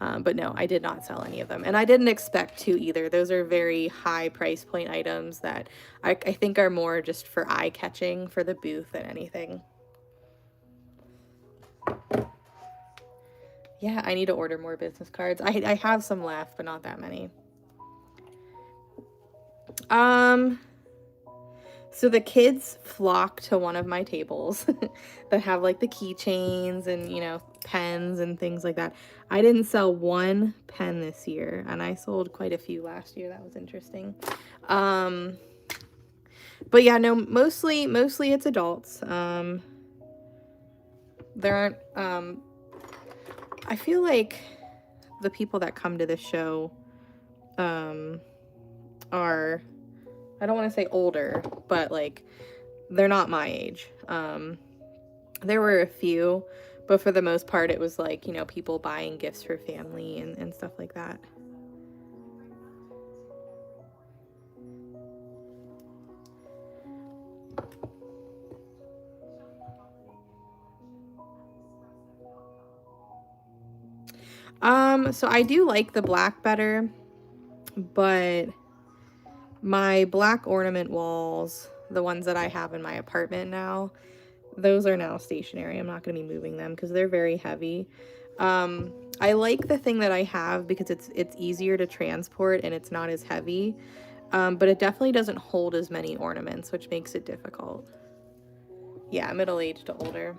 But no, I did not sell any of them. And I didn't expect to either. Those are very high price point items that I think are more just for eye catching for the booth than anything. Yeah, I need to order more business cards. I have some left, but not that many. So the kids flock to one of my tables that have like the keychains and, you know, pens and things like that. I didn't sell one pen this year, and I sold quite a few last year. That was interesting. But yeah, no, mostly it's adults. There aren't, I feel like the people that come to this show, are, I don't want to say older, but like, they're not my age. There were a few, but for the most part, it was like, you know, people buying gifts for family and stuff like that. So I do like the black better, but my black ornament walls, the ones that I have in my apartment now, those are now stationary. I'm not going to be moving them because they're very heavy. I like the thing that I have because it's easier to transport and it's not as heavy, but it definitely doesn't hold as many ornaments, which makes it difficult. Yeah, middle-aged to older.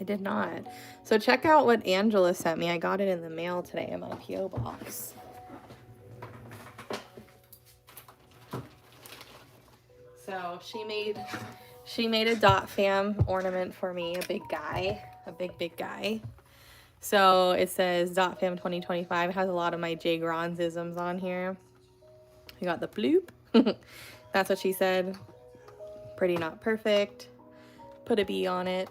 I did not. So check out what Angela sent me. I got it in the mail today in my P.O. box. So she made a dot fam ornament for me, a big guy, a big guy. So it says dot fam 2025. It has a lot of my JGrondz-isms on here. We got the bloop. That's what she said. Pretty not perfect. Put a B on it.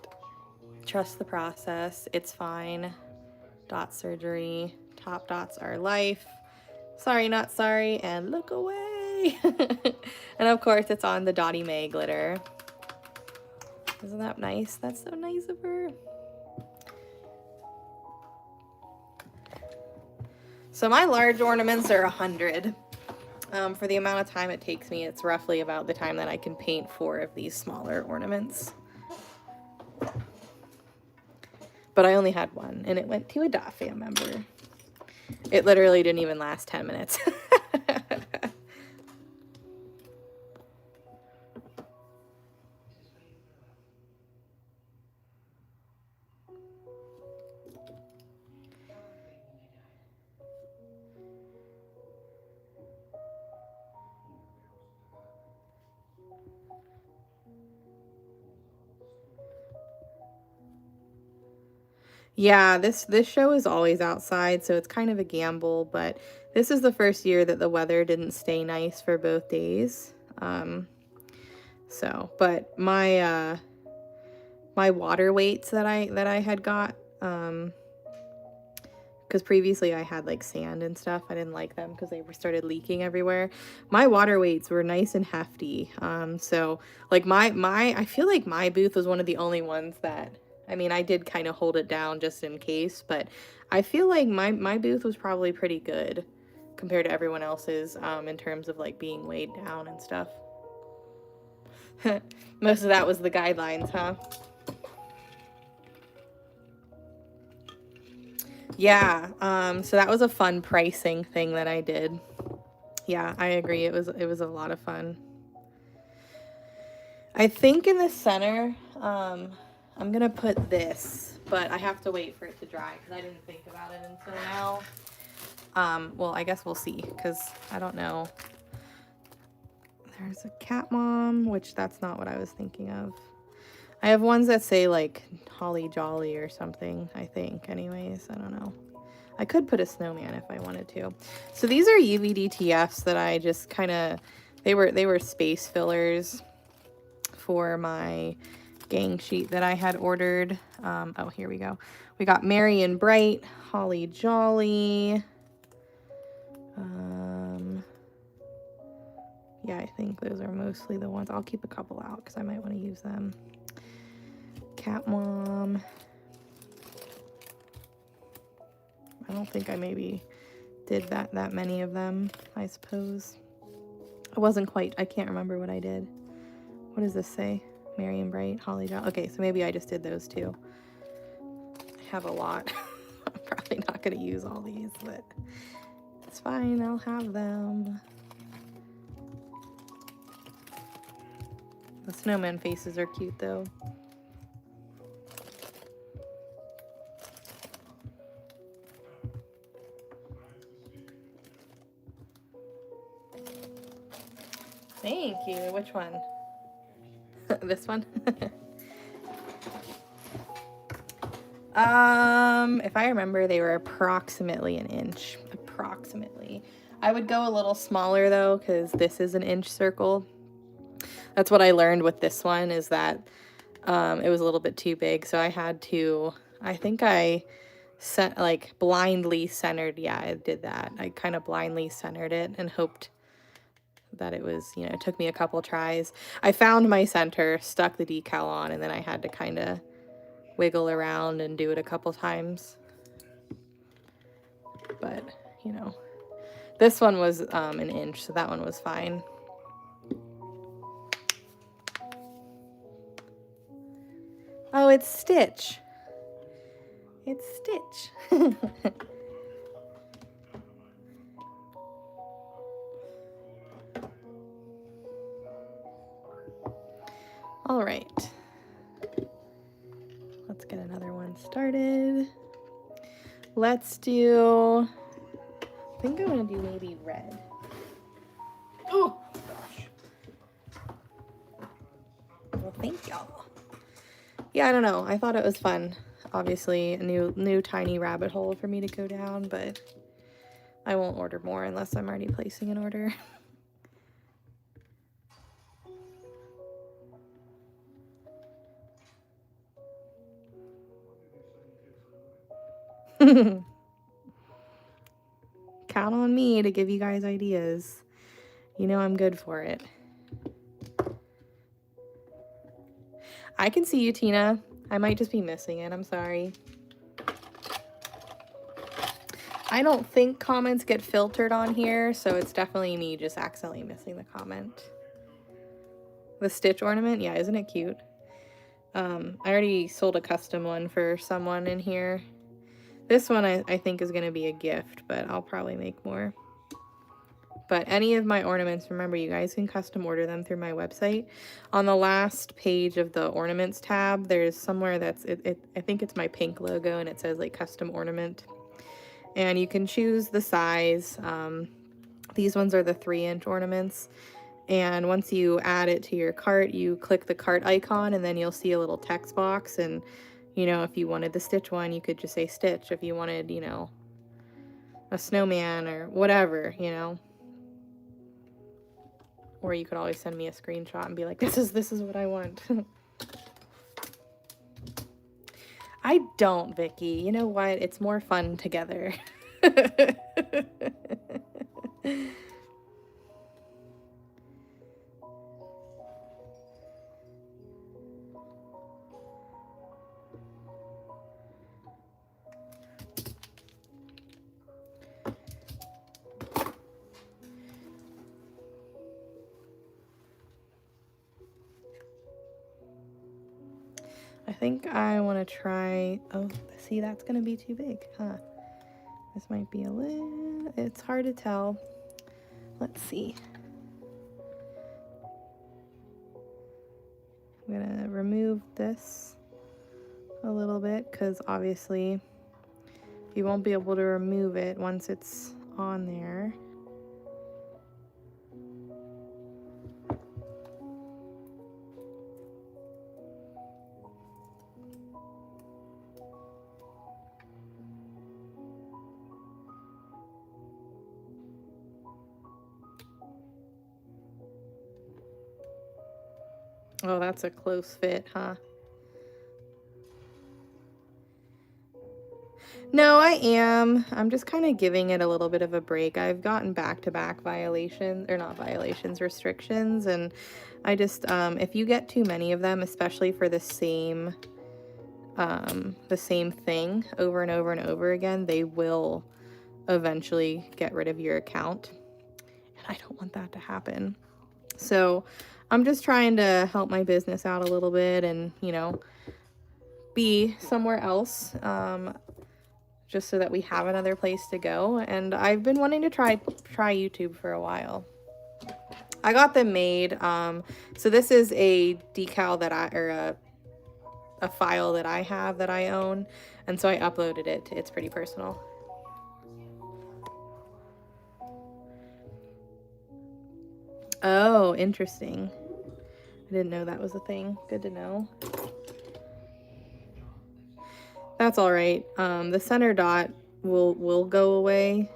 Trust the process. It's fine. Dot surgery. Top dots are life. Sorry, not sorry. And look away. And of course, it's on the Dottie Mae glitter. Isn't that nice? That's so nice of her. So my large ornaments are 100. For the amount of time it takes me, it's roughly about the time that I can paint 4 of these smaller ornaments. But I only had one, and it went to a dot fam member. It literally didn't even last 10 minutes. Yeah, this show is always outside, so it's kind of a gamble, but this is the first year that the weather didn't stay nice for both days. But my my water weights that I had got, because previously I had like sand and stuff. I didn't like them because they started leaking everywhere. My water weights were nice and hefty. So like I feel like my booth was one of the only ones that, I mean, I did kind of hold it down just in case, but I feel like my booth was probably pretty good compared to everyone else's, in terms of like being weighed down and stuff. Most of that was the guidelines, huh? Yeah, so that was a fun pricing thing that I did. Yeah, I agree. It was a lot of fun. I think in the center, I'm gonna put this, but I have to wait for it to dry because I didn't think about it until now. Well, I guess we'll see because I don't know. There's a cat mom, which that's not what I was thinking of. I have ones that say like Holly Jolly or something, I think. Anyways, I don't know. I could put a snowman if I wanted to. So these are UVDTFs that I just kind of, they were space fillers for my gang sheet that I had ordered. Oh, here we go. We got Merry and Bright, Holly Jolly. Yeah, I think those are mostly the ones. I'll keep a couple out because I might want to use them. Cat Mom. I don't think I maybe did that many of them, I suppose. I wasn't quite, I can't remember what I did. What does this say? Merry and Bright, Holly Jolly. Okay, so maybe I just did those two. I have a lot. I'm probably not going to use all these, but it's fine, I'll have them. The snowman faces are cute though. Thank you. Which one? This one? If I remember, they were approximately an inch. Approximately. I would go a little smaller though, because this is an inch circle. That's what I learned with this one, is that it was a little bit too big, so I had to, I think I blindly centered. Yeah, I did that. I kind of blindly centered it and hoped that it was, you know, it took me a couple tries. I found my center, stuck the decal on, and then I had to kind of wiggle around and do it a couple times. But, you know, this one was an inch, so that one was fine. Oh, it's Stitch. It's Stitch. All right. Let's get another one started. Let's do, I think I'm gonna do maybe red. Oh gosh. Well, thank y'all. Yeah, I don't know. I thought it was fun. Obviously, a new tiny rabbit hole for me to go down, but I won't order more unless I'm already placing an order. Count on me to give you guys ideas. You know I'm good for it. I can see you, Tina. I might just be missing it. I'm sorry. I don't think comments get filtered on here, so it's definitely me just accidentally missing the comment. The Stitch ornament? Yeah, isn't it cute? I already sold a custom one for someone in here. This one I think is going to be a gift, but I'll probably make more. But any of my ornaments, remember, you guys can custom order them through my website. On the last page of the ornaments tab, there's somewhere that's, I think it's my pink logo, and it says like custom ornament. And you can choose the size. These ones are the 3-inch ornaments. And once you add it to your cart, you click the cart icon, and then you'll see a little text box. And, you know, if you wanted the Stitch one, you could just say Stitch. If you wanted, you know, a snowman or whatever, you know. Or you could always send me a screenshot and be like, this is what I want. I don't, Vicky. You know what? It's more fun together. I think I want to try, oh, see, that's going to be too big, huh? This might be a little, it's hard to tell. Let's see. I'm going to remove this a little bit, because obviously you won't be able to remove it once it's on there. Oh, that's a close fit, huh? No, I am. I'm just kind of giving it a little bit of a break. I've gotten back-to-back violations, or not violations, restrictions, and I just, if you get too many of them, especially for the same the same thing over and over and over again, they will eventually get rid of your account. And I don't want that to happen. So I'm just trying to help my business out a little bit and, you know, be somewhere else, just so that we have another place to go. And I've been wanting to try YouTube for a while. I got them made. So this is a decal that a file that I have that I own, and so I uploaded it. It's pretty personal. Oh, interesting. I didn't know that was a thing. Good to know. That's all right. The center dot will go away.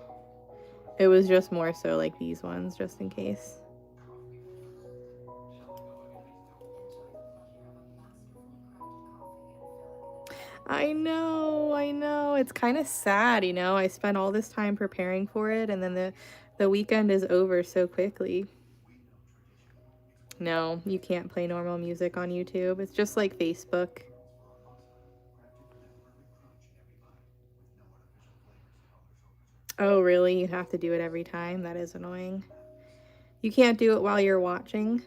It was just more so like these ones, just in case. I know. It's kind of sad, you know. I spent all this time preparing for it, and then the weekend is over so quickly. No, you can't play normal music on YouTube. It's just like Facebook. Oh, really? You have to do it every time? That is annoying. You can't do it while you're watching?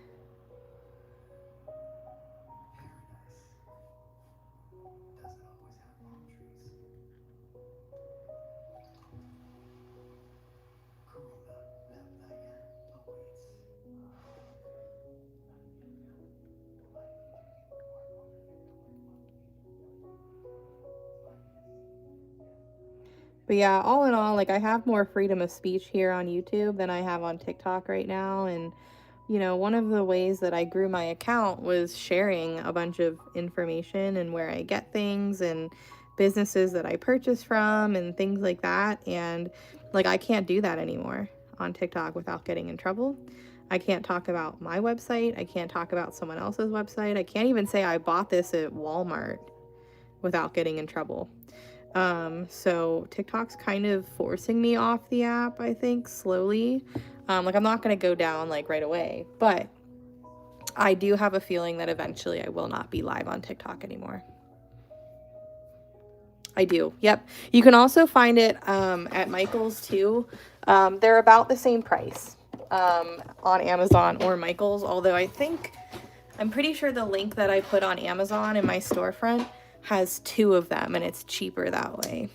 But yeah, all in all, like I have more freedom of speech here on YouTube than I have on TikTok right now. And, you know, one of the ways that I grew my account was sharing a bunch of information and where I get things and businesses that I purchase from and things like that. And like, I can't do that anymore on TikTok without getting in trouble. I can't talk about my website. I can't talk about someone else's website. I can't even say I bought this at Walmart without getting in trouble. So TikTok's kind of forcing me off the app, I think, slowly. Like I'm not going to go down like right away, but I do have a feeling that eventually I will not be live on TikTok anymore. I do. Yep. You can also find it, at Michael's too. They're about the same price, on Amazon or Michael's, although I'm pretty sure the link that I put on Amazon in my storefront has 2 of them, and it's cheaper that way.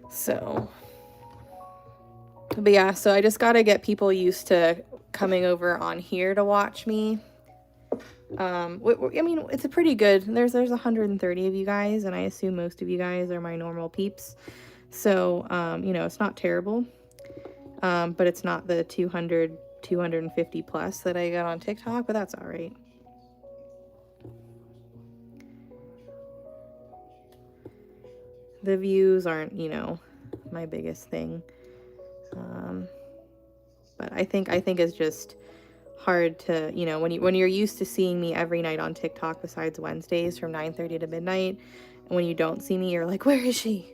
So, but yeah, so I just gotta get people used to coming over on here to watch me. I mean, it's a pretty good, there's 130 of you guys, and I assume most of you guys are my normal peeps. So, you know, it's not terrible. But it's not the 250 plus that I got on TikTok, but that's all right. The views aren't, you know, my biggest thing. But I think it's just hard to, you know, when you're used to seeing me every night on TikTok besides Wednesdays from 9:30 to midnight, and when you don't see me, you're like, where is she?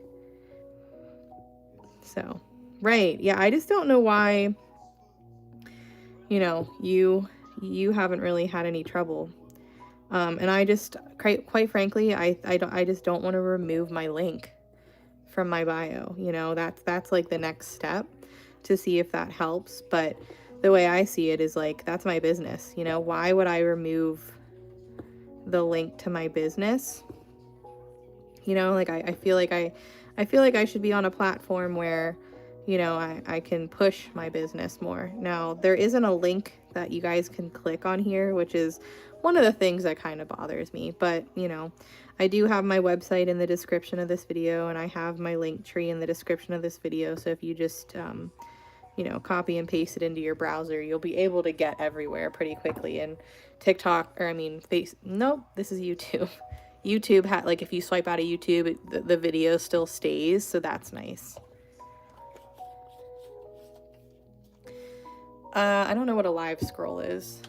So, right. Yeah, I just don't know why, you know, you haven't really had any trouble. And I just, quite frankly, I just don't want to remove my link from my bio. You know, that's like the next step to see if that helps. But the way I see it is like, that's my business. You know, why would I remove the link to my business? You know, like I feel like I should be on a platform where, you know, I can push my business more. Now, there isn't a link that you guys can click on here, which is one of the things that kind of bothers me. But, you know, I do have my website in the description of this video, and I have my Linktree in the description of this video. So if you just, you know, copy and paste it into your browser, you'll be able to get everywhere pretty quickly. And TikTok, or I mean, nope, this is YouTube. YouTube had, like, if you swipe out of YouTube, the video still stays, so that's nice. I don't know what a live scroll is.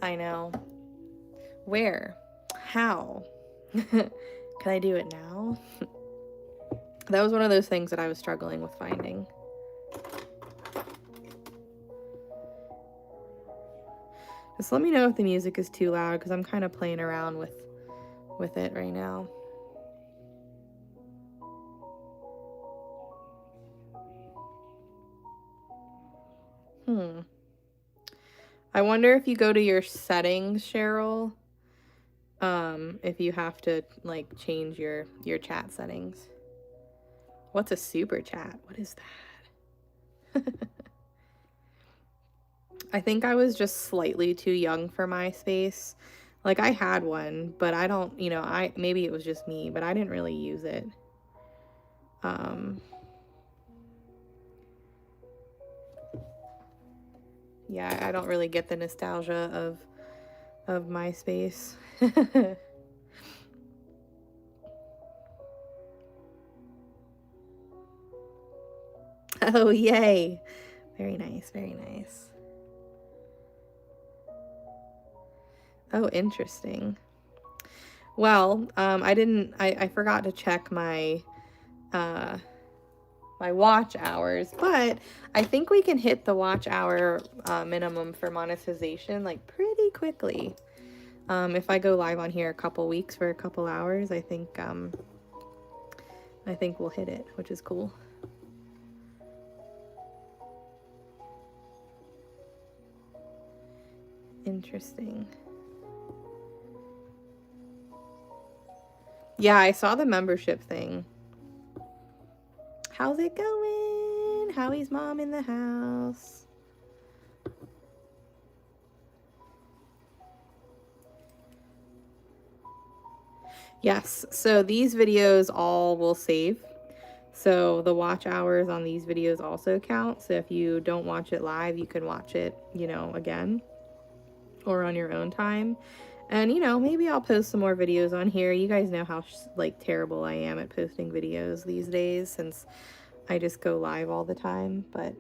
I know. Where? How? Can I do it now? That was one of those things that I was struggling with finding. Just let me know if the music is too loud because I'm kind of playing around with it right now. I wonder if you go to your settings, Cheryl, if you have to like change your chat settings. What's a super chat? What is that? I think I was just slightly too young for MySpace. Like I had one, but I don't, you know, maybe it was just me, but I didn't really use it. Yeah, I don't really get the nostalgia of MySpace. Oh, yay. Very nice, very nice. Oh, interesting. Well, I forgot to check my my watch hours, but I think we can hit the watch hour minimum for monetization like pretty quickly. If I go live on here a couple weeks for a couple hours, I think we'll hit it, which is cool. Interesting. Yeah, I saw the membership thing. How's it going? Howie's mom in the house. Yes, so these videos all will save. So the watch hours on these videos also count. So if you don't watch it live, you can watch it, you know, again or on your own time. And, you know, maybe I'll post some more videos on here. You guys know how, like, terrible I am at posting videos these days since I just go live all the time. But,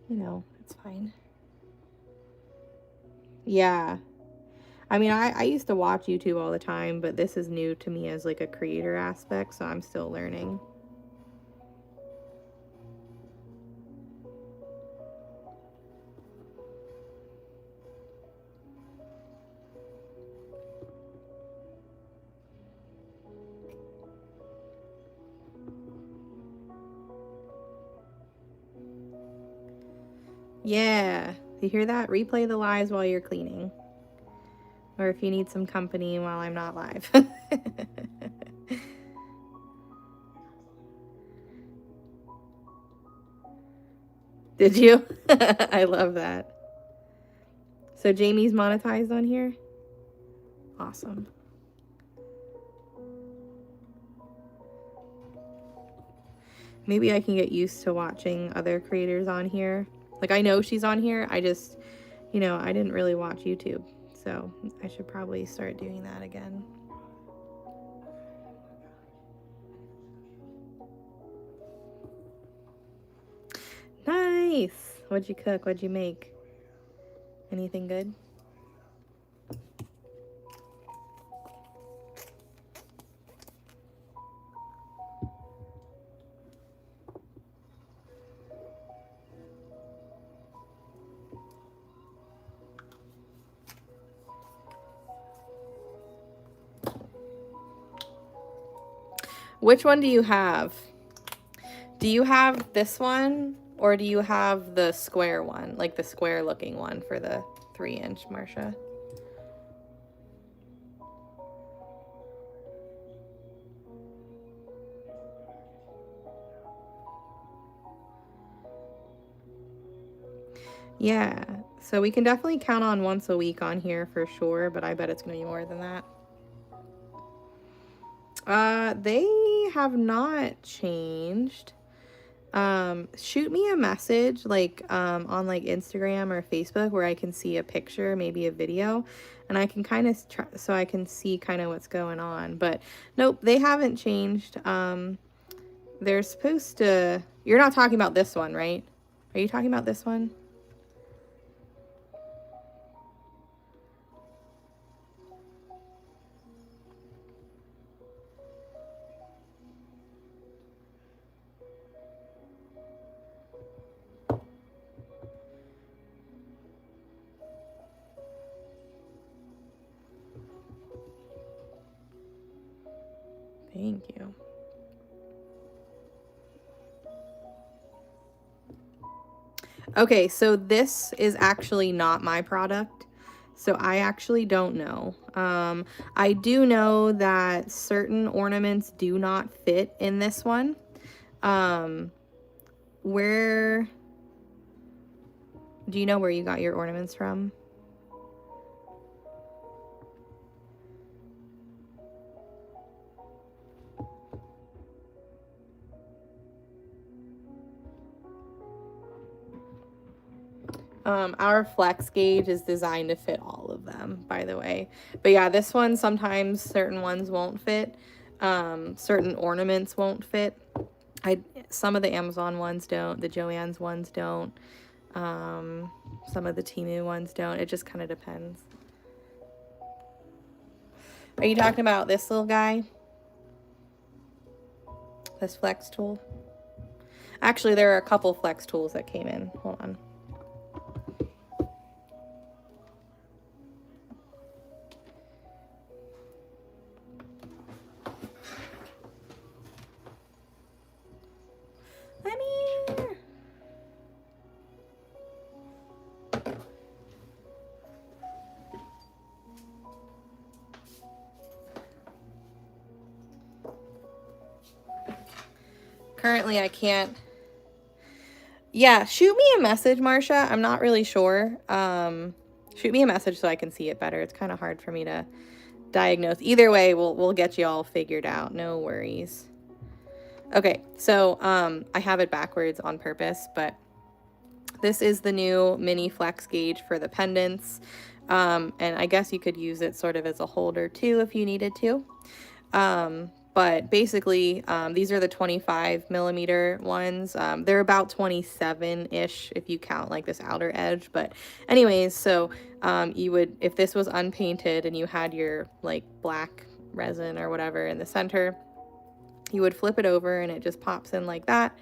you know, it's fine. Yeah. I mean, I used to watch YouTube all the time, but this is new to me as, like, a creator aspect, so I'm still learning. Yeah. You hear that? Replay the lives while you're cleaning. Or if you need some company while I'm not live. Did you? I love that. So Jamie's monetized on here? Awesome. Maybe I can get used to watching other creators on here. Like, I know she's on here. I just, you know, I didn't really watch YouTube. So I should probably start doing that again. Nice. What'd you cook? What'd you make? Anything good? Which one do you have? Do you have this one or do you have the square one? Like the square looking one for the 3-inch, Marsha? Yeah, so we can definitely count on once a week on here for sure, but I bet it's gonna be more than that. They have not changed. Shoot me a message like on like Instagram or Facebook where I can see a picture, maybe a video, and I can kind of try so I can see kind of what's going on. But nope, they haven't changed. They're supposed to. You're not talking about this one, right? Are you talking about this one? Thank you. Okay, so this is actually not my product. So I actually don't know. I do know that certain ornaments do not fit in this one. Where do you know where you got your ornaments from? Our flex gauge is designed to fit all of them, by the way. But yeah, this one, sometimes certain ones won't fit. Certain ornaments won't fit. Some of the Amazon ones don't. The Joann's ones don't. Some of the Temu ones don't. It just kind of depends. Are you talking about this little guy? This flex tool? Actually, there are a couple flex tools that came in. Hold on. Come here. Currently, I can't. Yeah, shoot me a message, Marcia. I'm not really sure. Shoot me a message so I can see it better. It's kind of hard for me to diagnose. Either way, we'll get you all figured out. No worries. Okay, so I have it backwards on purpose, but this is the new mini flex gauge for the pendants. And I guess you could use it sort of as a holder too if you needed to. But basically, these are the 25 millimeter ones. They're about 27-ish if you count like this outer edge. But anyways, so you would, if this was unpainted and you had your like black resin or whatever in the center, you would flip it over and it just pops in like that.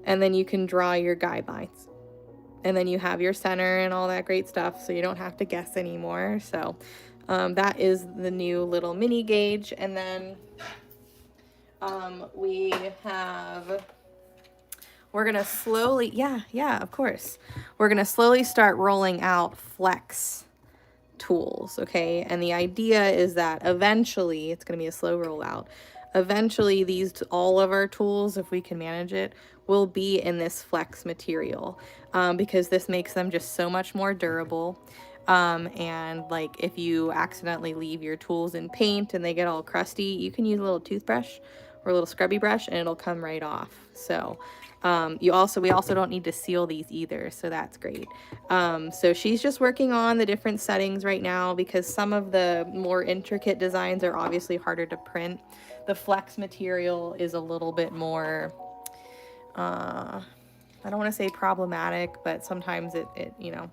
And then you can draw your guidelines. And then you have your center and all that great stuff, so you don't have to guess anymore. So that is the new little mini gauge. And then we're gonna slowly, yeah, of course. We're gonna slowly start rolling out flex tools, okay? And the idea is that eventually, it's gonna be a slow rollout. Eventually, all of our tools, if we can manage it, will be in this flex material, because this makes them just so much more durable. And like if you accidentally leave your tools in paint and they get all crusty, you can use a little toothbrush or a little scrubby brush and it'll come right off. So we also don't need to seal these either, so that's great. So she's just working on the different settings right now because some of the more intricate designs are obviously harder to print. The flex material is a little bit more, I don't want to say problematic, but sometimes it you know.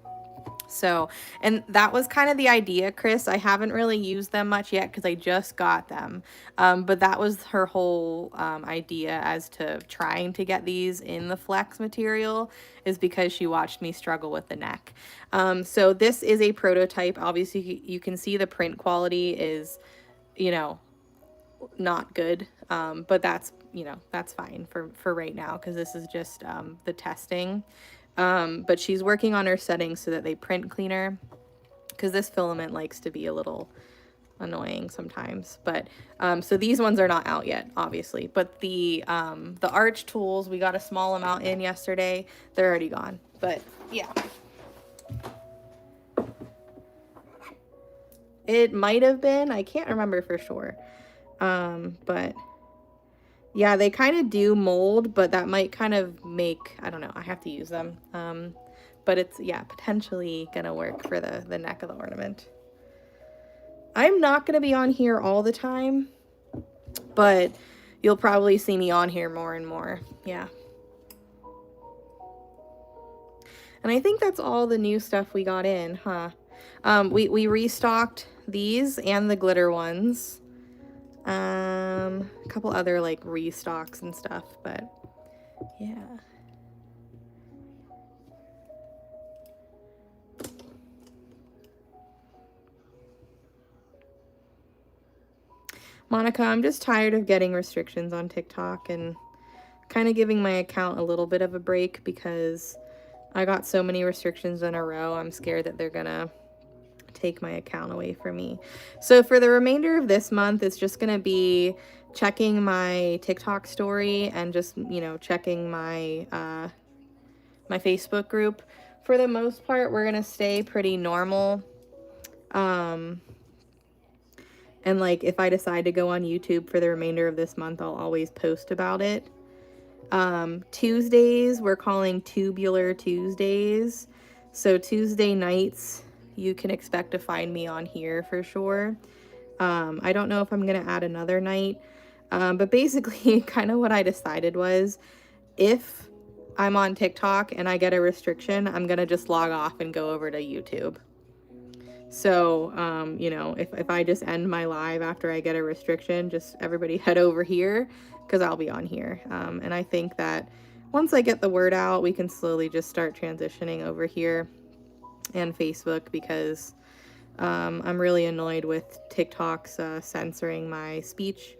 So, and that was kind of the idea, Chris. I haven't really used them much yet because I just got them. But that was her whole idea as to trying to get these in the flex material, is because she watched me struggle with the neck. So this is a prototype. Obviously, you can see the print quality is, you know, not good. But that's, you know, that's fine for right now because this is just the testing. But she's working on her settings so that they print cleaner, because this filament likes to be a little annoying sometimes. But so these ones are not out yet, obviously, but the arch tools, we got a small amount in yesterday. They're already gone, but yeah, it might have been, I can't remember for sure. But yeah, they kind of do mold, but that might kind of make, I don't know, I have to use them. But it's, yeah, potentially gonna work for the neck of the ornament. I'm not gonna be on here all the time, but you'll probably see me on here more and more. Yeah. And I think that's all the new stuff we got in, huh? We restocked these and the glitter ones. A couple other like restocks and stuff, but yeah. Monica, I'm just tired of getting restrictions on TikTok and kind of giving my account a little bit of a break because I got so many restrictions in a row. I'm scared that they're gonna take my account away from me. So for the remainder of this month, it's just gonna be checking my TikTok story and just, you know, checking my my Facebook group. For the most part, we're gonna stay pretty normal. And like if I decide to go on YouTube for the remainder of this month, I'll always post about it. Tuesdays, we're calling Tubular Tuesdays. So Tuesday nights, you can expect to find me on here for sure. I don't know if I'm going to add another night. But basically kind of what I decided was if I'm on TikTok and I get a restriction, I'm going to just log off and go over to YouTube. So, you know, if I just end my live after I get a restriction, just everybody head over here because I'll be on here. And I think that once I get the word out, we can slowly just start transitioning over here and Facebook because I'm really annoyed with TikTok's censoring my speech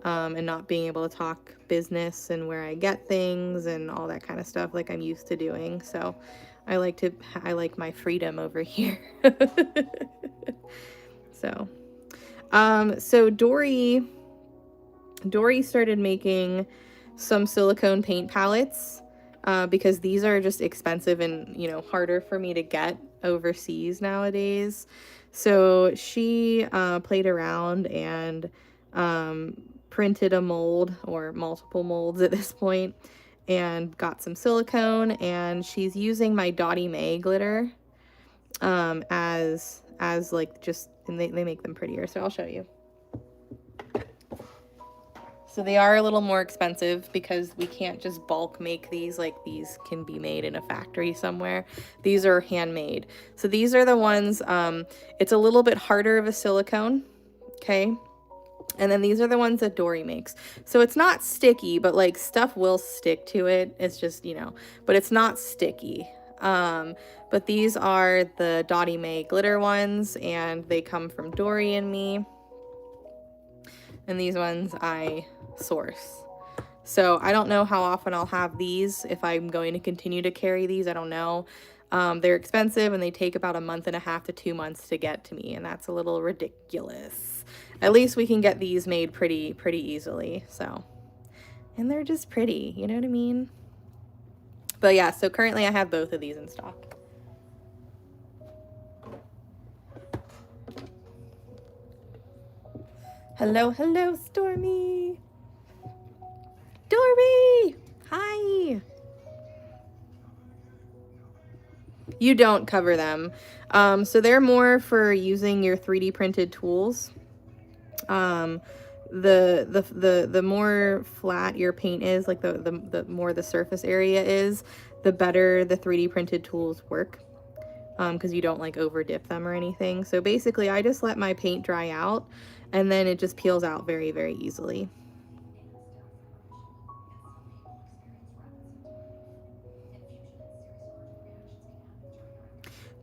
and not being able to talk business and where I get things and all that kind of stuff like I'm used to doing. So I like my freedom over here. So Dory started making some silicone paint palettes because these are just expensive and, you know, harder for me to get overseas nowadays. So she played around and printed a mold or multiple molds at this point and got some silicone, and she's using my Dottie May glitter as like just, and they make them prettier, so I'll show you. So they are a little more expensive because we can't just bulk make these like these can be made in a factory somewhere. These are handmade. So these are the ones, it's a little bit harder of a silicone, okay? And then these are the ones that Dory makes. So it's not sticky, but like stuff will stick to it. It's just, you know, but it's not sticky. But these are the Dottie May glitter ones, and they come from Dory and me. And these ones I source. So I don't know how often I'll have these, if I'm going to continue to carry these, I don't know. They're expensive and they take about a month and a half to 2 months to get to me, and that's a little ridiculous. At least we can get these made pretty easily, so. And they're just pretty, you know what I mean? But yeah, so currently I have both of these in stock. Hello, hello, Stormy. Dory! Hi! You don't cover them. So they're more for using your 3D printed tools. The more flat your paint is, like the more the surface area is, the better the 3D printed tools work. Because you don't like over dip them or anything. So basically I just let my paint dry out and then it just peels out very easily.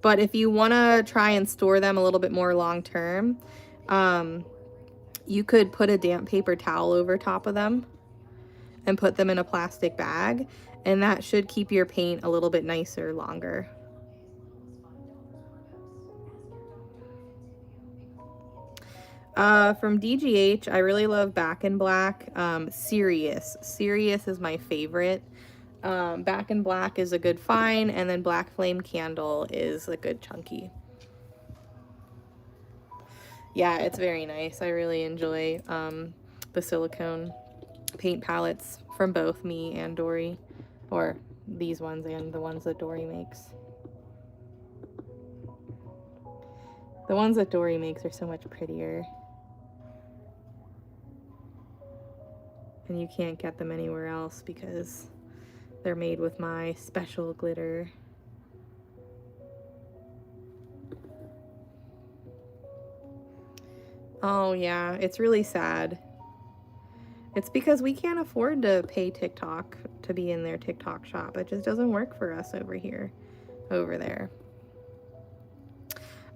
But if you want to try and store them a little bit more long term, you could put a damp paper towel over top of them and put them in a plastic bag, and that should keep your paint a little bit nicer longer. From DGH, I really love Back in Black. Sirius is my favorite. Back in Black is a good fine, and then Black Flame Candle is a good chunky. Yeah, it's very nice. I really enjoy the silicone paint palettes from both me and Dory, or these ones and the ones that Dory makes. The ones that Dory makes are so much prettier. And you can't get them anywhere else because they're made with my special glitter. Oh yeah, it's really sad. It's because we can't afford to pay TikTok to be in their TikTok shop. It just doesn't work for us over here, over there.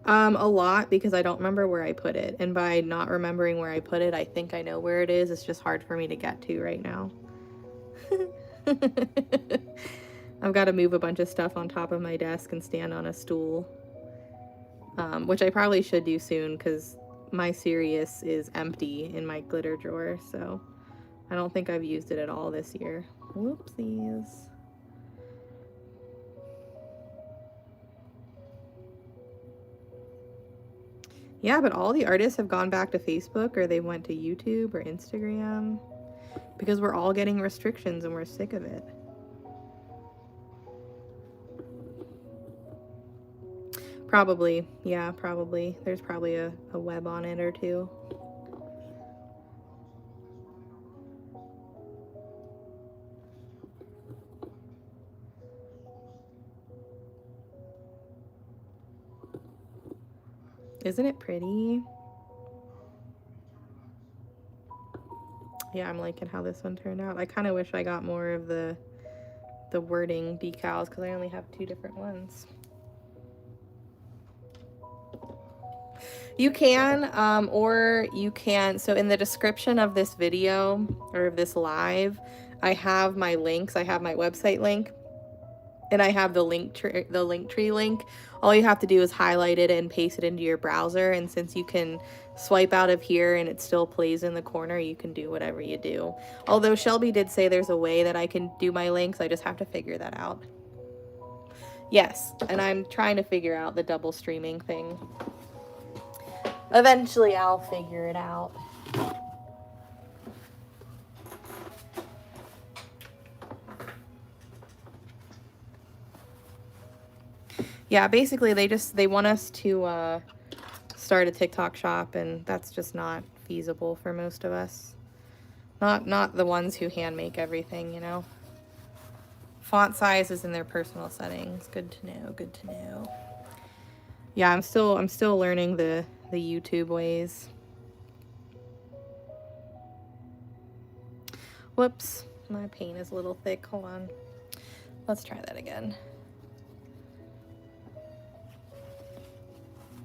A lot, because I don't remember where I put it. And by not remembering where I put it, I think I know where it is. It's just hard for me to get to right now. I've got to move a bunch of stuff on top of my desk and stand on a stool. Which I probably should do soon, because my Sirius is empty in my glitter drawer. So I don't think I've used it at all this year. Whoopsies. Yeah, but all the artists have gone back to Facebook, or they went to YouTube or Instagram, because we're all getting restrictions and we're sick of it. Probably. Yeah, probably. There's probably a web on it or two. Isn't it pretty? Yeah, I'm liking how this one turned out. I kind of wish I got more of the wording decals, because I only have 2 different ones. You can, or you can, so in the description of this video, or of this live, I have my links. I have my website link, and I have the Linktree link. All you have to do is highlight it and paste it into your browser, and since you can swipe out of here and it still plays in the corner, you can do whatever you do. Although Shelby did say there's a way that I can do my links, I just have to figure that out. Yes, and I'm trying to figure out the double streaming thing. Eventually I'll figure it out. Yeah, basically they want us to start a TikTok shop, and that's just not feasible for most of us. Not the ones who hand make everything, you know. Font size is in their personal settings. Good to know, good to know. Yeah, I'm still learning the YouTube ways. Whoops, my paint is a little thick. Hold on. Let's try that again.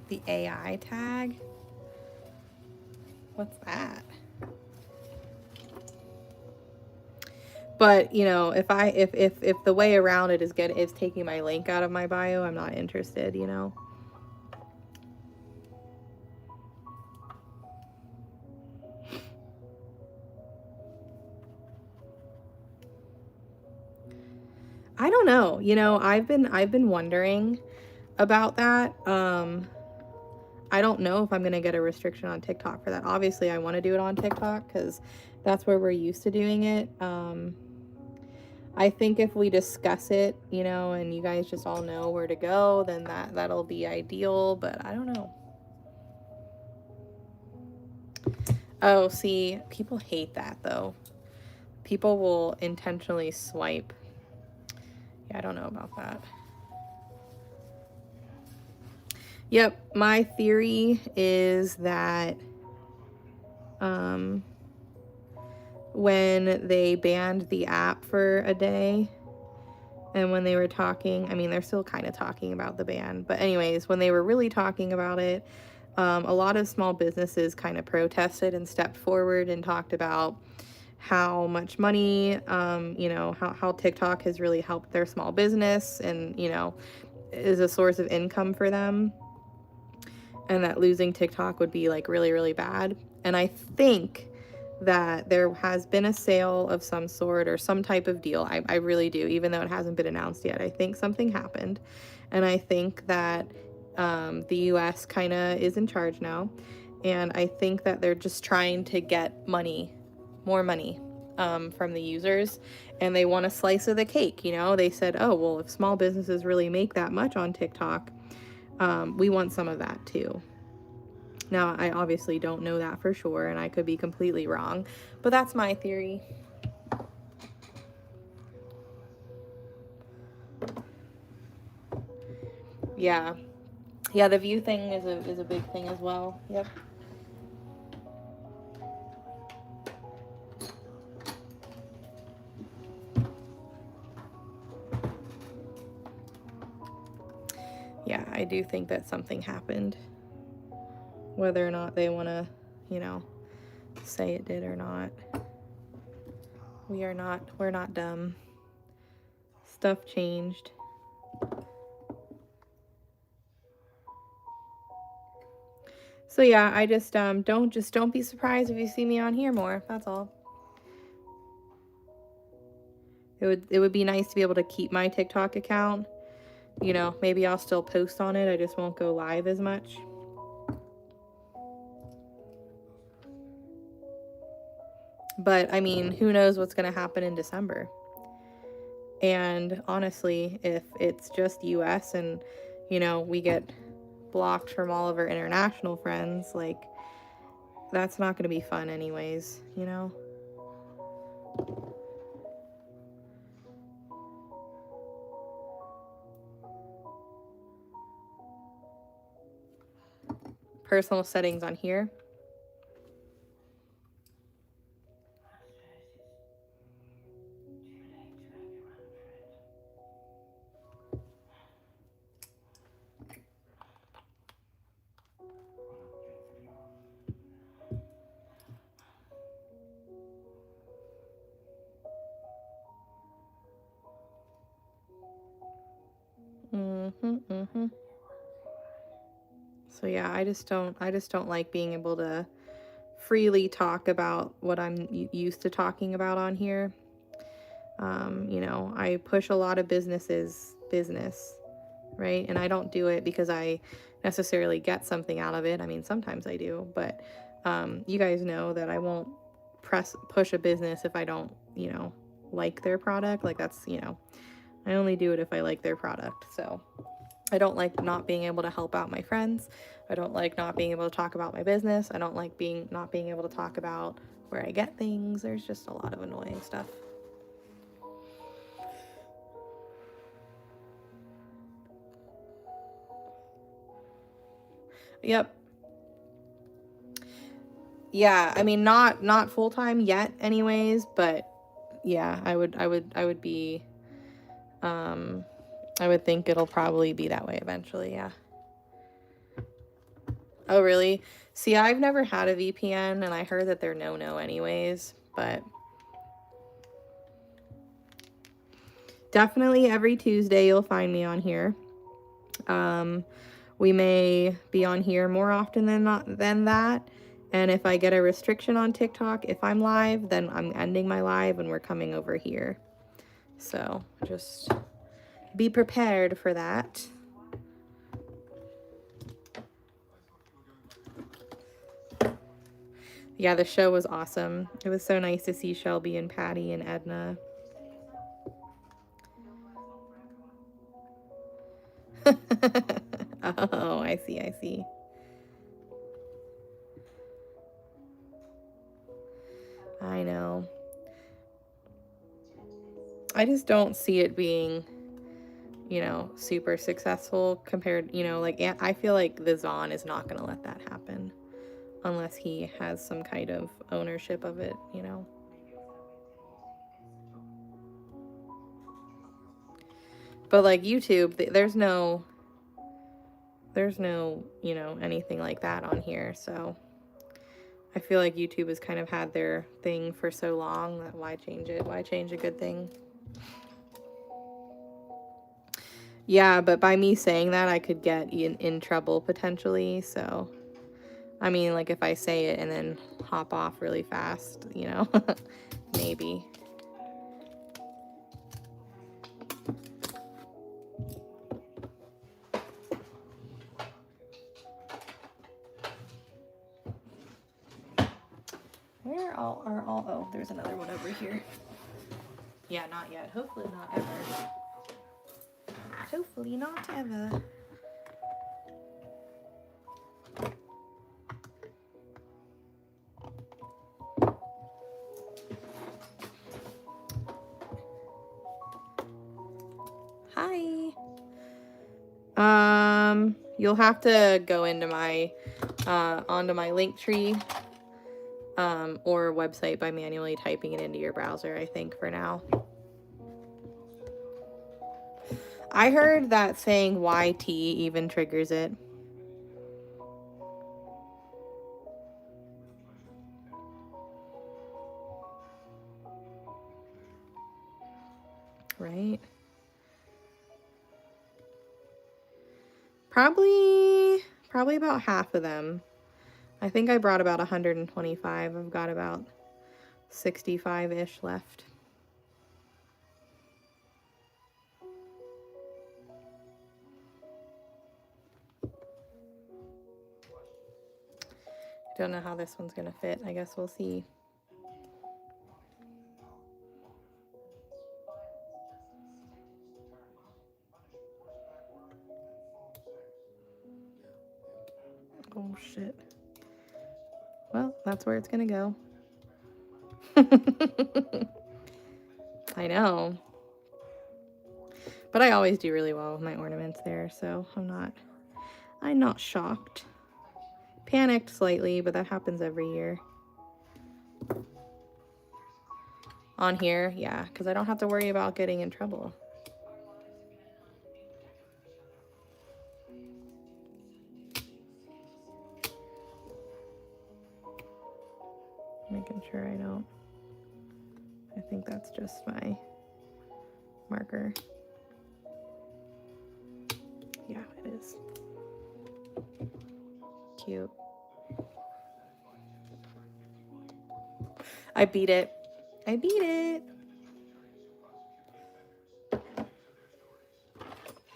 The AI tag? What's that? But, you know, if the way around it is taking my link out of my bio, I'm not interested, you know. I don't know. You know, I've been wondering about that. I don't know if I'm going to get a restriction on TikTok for that. Obviously, I want to do it on TikTok because that's where we're used to doing it. I think if we discuss it, you know, and you guys just all know where to go, then that'll be ideal, but I don't know. Oh, see, people hate that though. People will intentionally swipe. Yeah, I don't know about that. Yep, my theory is that when they banned the app for a day, and when they were talking, I mean, they're still kind of talking about the ban, but anyways, when they were really talking about it, a lot of small businesses kind of protested and stepped forward and talked about how much money, you know, how TikTok has really helped their small business and, you know, is a source of income for them, and that losing TikTok would be like really, really bad. And I think that there has been a sale of some sort or some type of deal. I really do, even though it hasn't been announced yet. I think something happened, and I think that the US kind of is in charge now, and I think that they're just trying to get money, more money from the users, and they want a slice of the cake. You know, they said, oh, well, if small businesses really make that much on TikTok, we want some of that too. Now, I obviously don't know that for sure, and I could be completely wrong, but that's my theory. Yeah. Yeah, the view thing is a big thing as well. Yep. yeah, I do think that something happened. Whether or not they want to, you know, say it did or not. We're not dumb. Stuff changed. So yeah, I just don't be surprised if you see me on here more. That's all. It would be nice to be able to keep my TikTok account. You know, maybe I'll still post on it. I just won't go live as much. But I mean, who knows what's going to happen in December? And honestly, if it's just US and, you know, we get blocked from all of our international friends, like, that's not going to be fun anyways, you know? Personal settings on here. So yeah, I just don't like being able to freely talk about what I'm used to talking about on here. You know, I push a lot of business, right? And I don't do it because I necessarily get something out of it. I mean, sometimes I do, but you guys know that I won't push a business if I don't, you know, like their product. Like, that's, you know, I only do it if I like their product. So I don't like not being able to help out my friends. I don't like not being able to talk about my business. I don't like not being able to talk about where I get things. There's just a lot of annoying stuff. Yep. Yeah, I mean, not full-time yet anyways, but yeah, I would be I would think it'll probably be that way eventually, yeah. Oh, really? See, I've never had a VPN, and I heard that they're no anyways, but definitely every Tuesday you'll find me on here. We may be on here more often than that. And if I get a restriction on TikTok, if I'm live, then I'm ending my live and we're coming over here. So just be prepared for that. Yeah, the show was awesome. It was so nice to see Shelby and Patty and Edna. Oh, I see. I know. I just don't see it being, you know, super successful compared, you know, like, I feel like the Zon is not going to let that happen unless he has some kind of ownership of it, you know. But like YouTube, there's no, you know, anything like that on here. So I feel like YouTube has kind of had their thing for so long that why change it? Why change a good thing? Yeah, but by me saying that, I could get in trouble potentially. So, I mean, like, if I say it and then hop off really fast, you know, maybe. Where are all, oh, there's another one over here. Yeah, not yet. Hopefully not ever. Hopefully not ever. Hi. You'll have to go into my, onto my Linktree, or website by manually typing it into your browser, I think, for now. I heard that saying YT even triggers it. Right? Probably about half of them. I think I brought about 125. I've got about 65-ish left. Don't know how this one's gonna fit. I guess we'll see. Oh shit. Well, that's where it's gonna go. I know. But I always do really well with my ornaments there, so I'm not shocked. Panicked slightly, but that happens every year. On here, yeah, because I don't have to worry about getting in trouble. Making sure I don't. I think that's just my marker. Yeah, it is. Cute. I beat it. I beat it.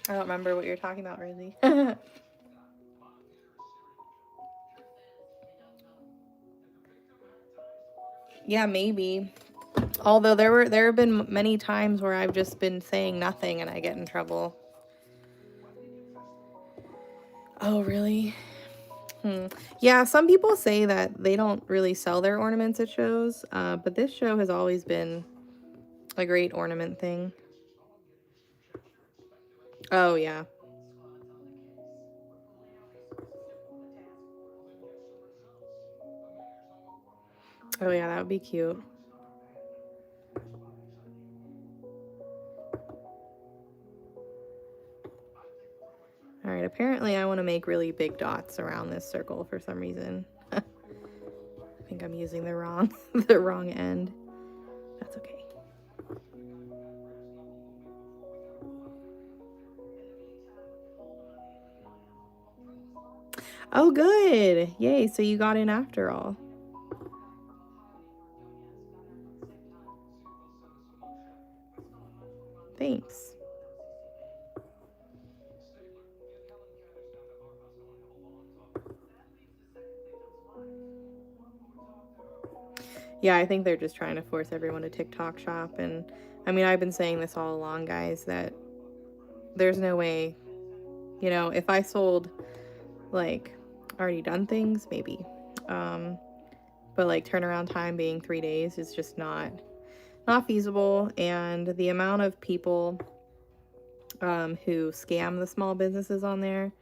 I don't remember what you're talking about, really. Yeah, maybe. Although there have been many times where I've just been saying nothing and I get in trouble. Oh, really? Yeah, some people say that they don't really sell their ornaments at shows, but this show has always been a great ornament thing. Oh, yeah. Oh, yeah, that would be cute. All right, apparently I want to make really big dots around this circle for some reason. I think I'm using the wrong end. That's okay. Oh, good. Yay, so you got in after all. Thanks. Yeah, I think they're just trying to force everyone to TikTok shop. And I mean, I've been saying this all along, guys, that there's no way, you know, if I sold like already done things, maybe. But like turnaround time being 3 days is just not feasible. And the amount of people who scam the small businesses on there,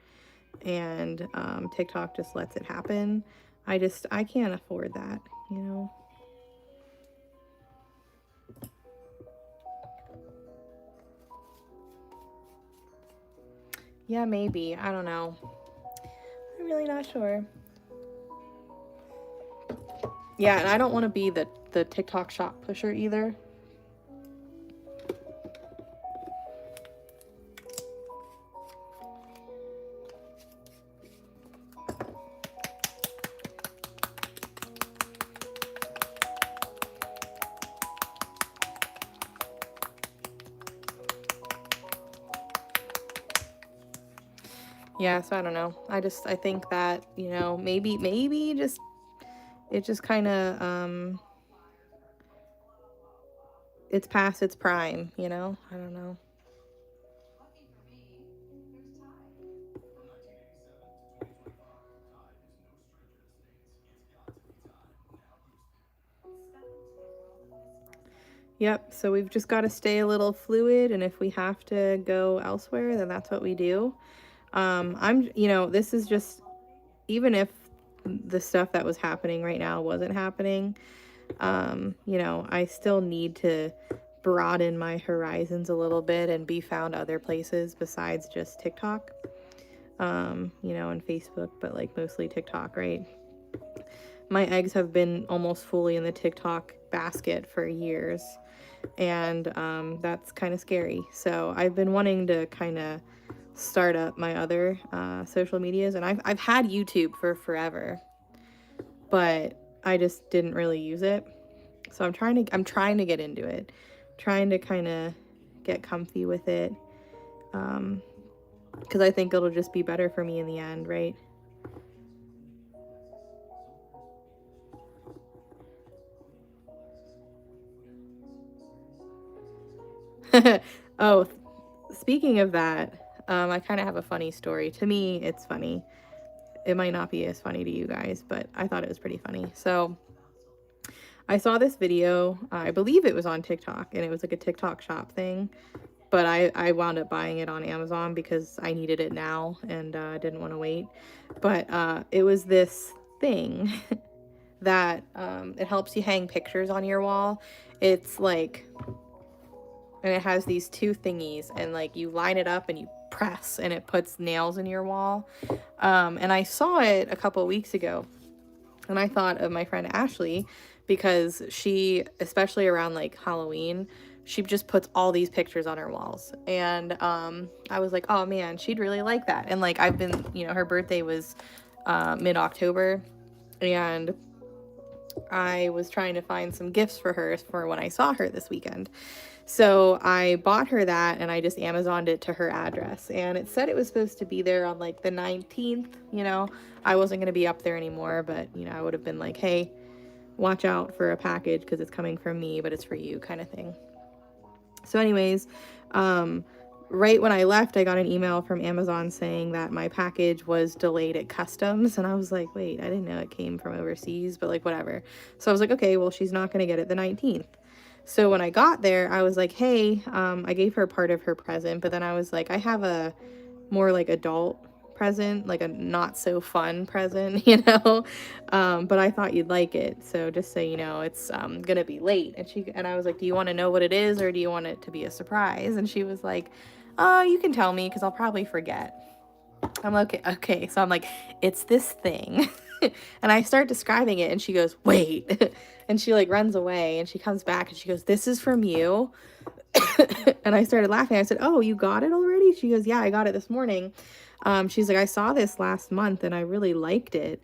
and TikTok just lets it happen. I can't afford that, you know. Yeah, maybe. I don't know. I'm really not sure. Yeah, and I don't want to be the TikTok shop pusher either. Yeah, so I don't know. I think that, you know, maybe just it just kind of it's past its prime, you know? I don't know. Yep, so we've just got to stay a little fluid, and if we have to go elsewhere, then that's what we do. You know, this is just, even if the stuff that was happening right now wasn't happening, you know, I still need to broaden my horizons a little bit and be found other places besides just TikTok, you know, and Facebook, but like mostly TikTok, right? My eggs have been almost fully in the TikTok basket for years, and that's kind of scary. So I've been wanting to kind of start up my other social medias, and I've had YouTube for forever, but I just didn't really use it. So I'm trying to get into it, trying to kind of get comfy with it, because I think it'll just be better for me in the end, right? Oh, speaking of that, I kind of have a funny story. To me, it's funny. It might not be as funny to you guys, but I thought it was pretty funny. So I saw this video, I believe it was on TikTok, and it was like a TikTok shop thing, but I wound up buying it on Amazon because I needed it now and didn't want to wait. But it was this thing that it helps you hang pictures on your wall. It's like, and it has these two thingies, and like you line it up and you press and it puts nails in your wall. And I saw it a couple weeks ago, and I thought of my friend Ashley, because she, especially around like Halloween, she just puts all these pictures on her walls. And I was like, oh man, she'd really like that. And like I've been, you know, her birthday was mid-October, and I was trying to find some gifts for her for when I saw her this weekend. So I bought her that, and I just Amazoned it to her address, and it said it was supposed to be there on like the 19th. You know, I wasn't going to be up there anymore, but you know, I would have been like, hey, watch out for a package because it's coming from me, but it's for you, kind of thing. So anyways, right when I left, I got an email from Amazon saying that my package was delayed at customs, and I was like, wait, I didn't know it came from overseas, but like whatever. So I was like, okay, well, she's not going to get it the 19th. So when I got there, I was like, hey, I gave her part of her present, but then I was like, I have a more like adult present, like a not so fun present, you know, but I thought you'd like it, so just so you know, it's gonna be late. And I was like, do you want to know what it is, or do you want it to be a surprise? And she was like, oh, you can tell me because I'll probably forget. I'm okay. So I'm like, it's this thing. And I start describing it, and she goes, wait. And she like runs away, and she comes back, and she goes, this is from you. And I started laughing. I said, oh, you got it already? She goes, yeah, I got it this morning. She's like, I saw this last month and I really liked it,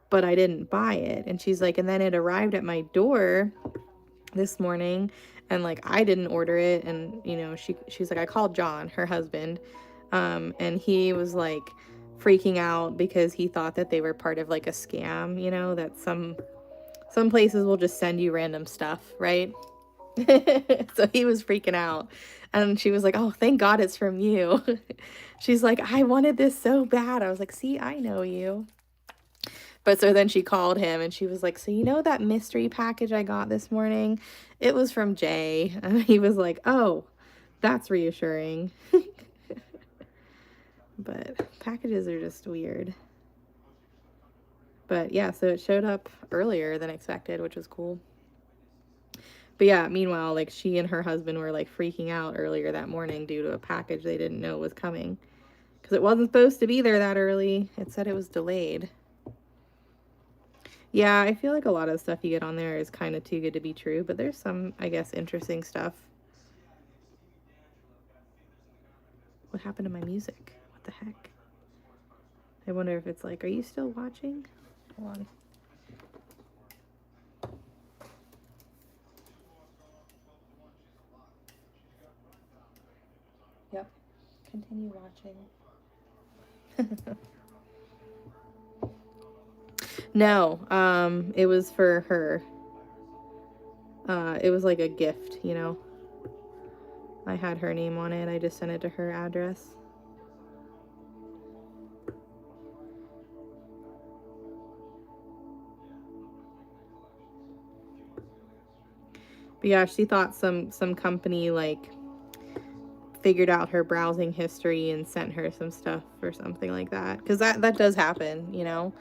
but I didn't buy it. And she's like, and then it arrived at my door this morning, and like I didn't order it. And you know, she's like, I called John, her husband, and he was like freaking out because he thought that they were part of like a scam, you know, that some places will just send you random stuff, right? So he was freaking out, and she was like, oh, thank God it's from you. She's like, I wanted this so bad. I was like, see, I know you. But so then she called him, and she was like, so you know that mystery package I got this morning? It was from Jay. And he was like, oh, that's reassuring. But packages are just weird. But yeah, so it showed up earlier than expected, which was cool. But yeah, meanwhile, like she and her husband were like freaking out earlier that morning due to a package they didn't know was coming. Because it wasn't supposed to be there that early. It said it was delayed. Yeah, I feel like a lot of the stuff you get on there is kind of too good to be true, but there's some, I guess, interesting stuff. What happened to my music? What the heck? I wonder if it's like, are you still watching? Hold on. Yep. Continue watching. No, it was for her. It was like a gift, you know. I had her name on it. I just sent it to her address. But yeah, she thought some company like figured out her browsing history and sent her some stuff or something like that. Because that does happen, you know.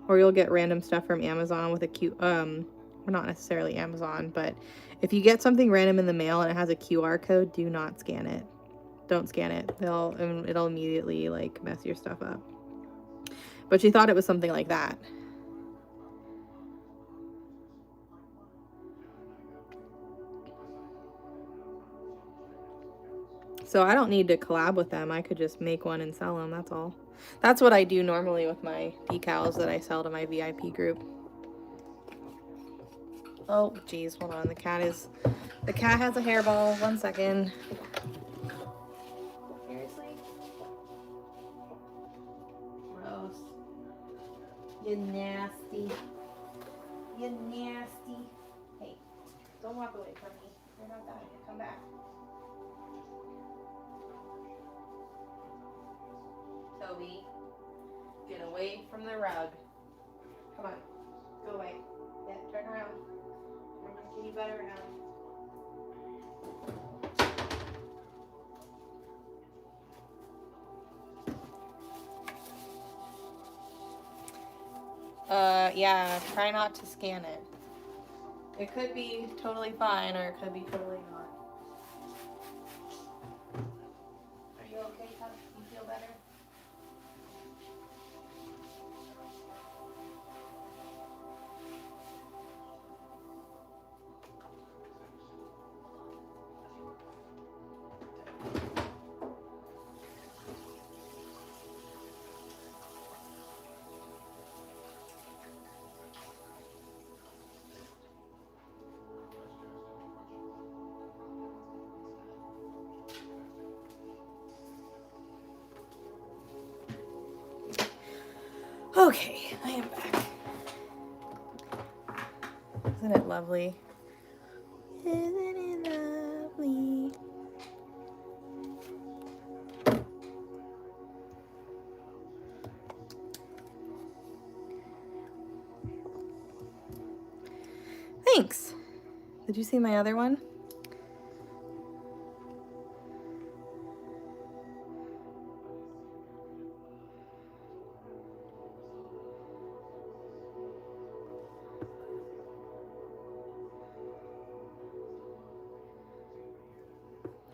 Or you'll get random stuff from Amazon with a well, not necessarily Amazon, but if you get something random in the mail and it has a QR code, do not scan it. Don't scan it. It'll immediately like mess your stuff up. But she thought it was something like that. So I don't need to collab with them. I could just make one and sell them, that's all. That's what I do normally with my decals that I sell to my VIP group. Oh, geez, hold on. The cat has a hairball. 1 second. Seriously? Gross. You nasty. You nasty. Hey, don't walk away from me. You're not done. Come back. Toby, get away from the rug. Come on, go away. Yeah, turn around. I'm gonna give you better now. Yeah, try not to scan it. It could be totally fine, or it could be totally not. Are you okay, Tuck? You feel better? Okay, I am back. Isn't it lovely? Isn't it lovely? Thanks. Did you see my other one?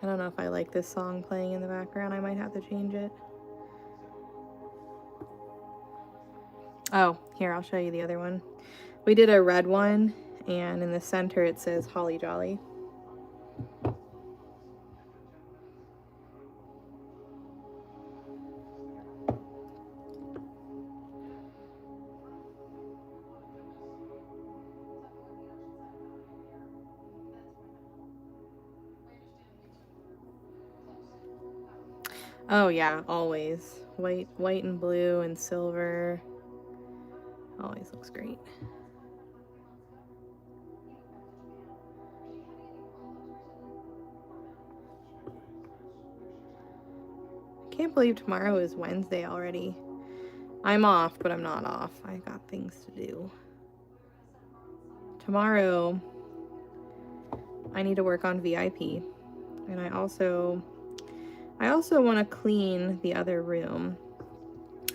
I don't know if I like this song playing in the background. I might have to change it. Oh, here, I'll show you the other one. We did a red one, and in the center it says Holly Jolly. Oh yeah, always. White and blue and silver. Always looks great. Can't believe tomorrow is Wednesday already. I'm off, but I'm not off. I got things to do. Tomorrow, I need to work on VIP. And I also want to clean the other room.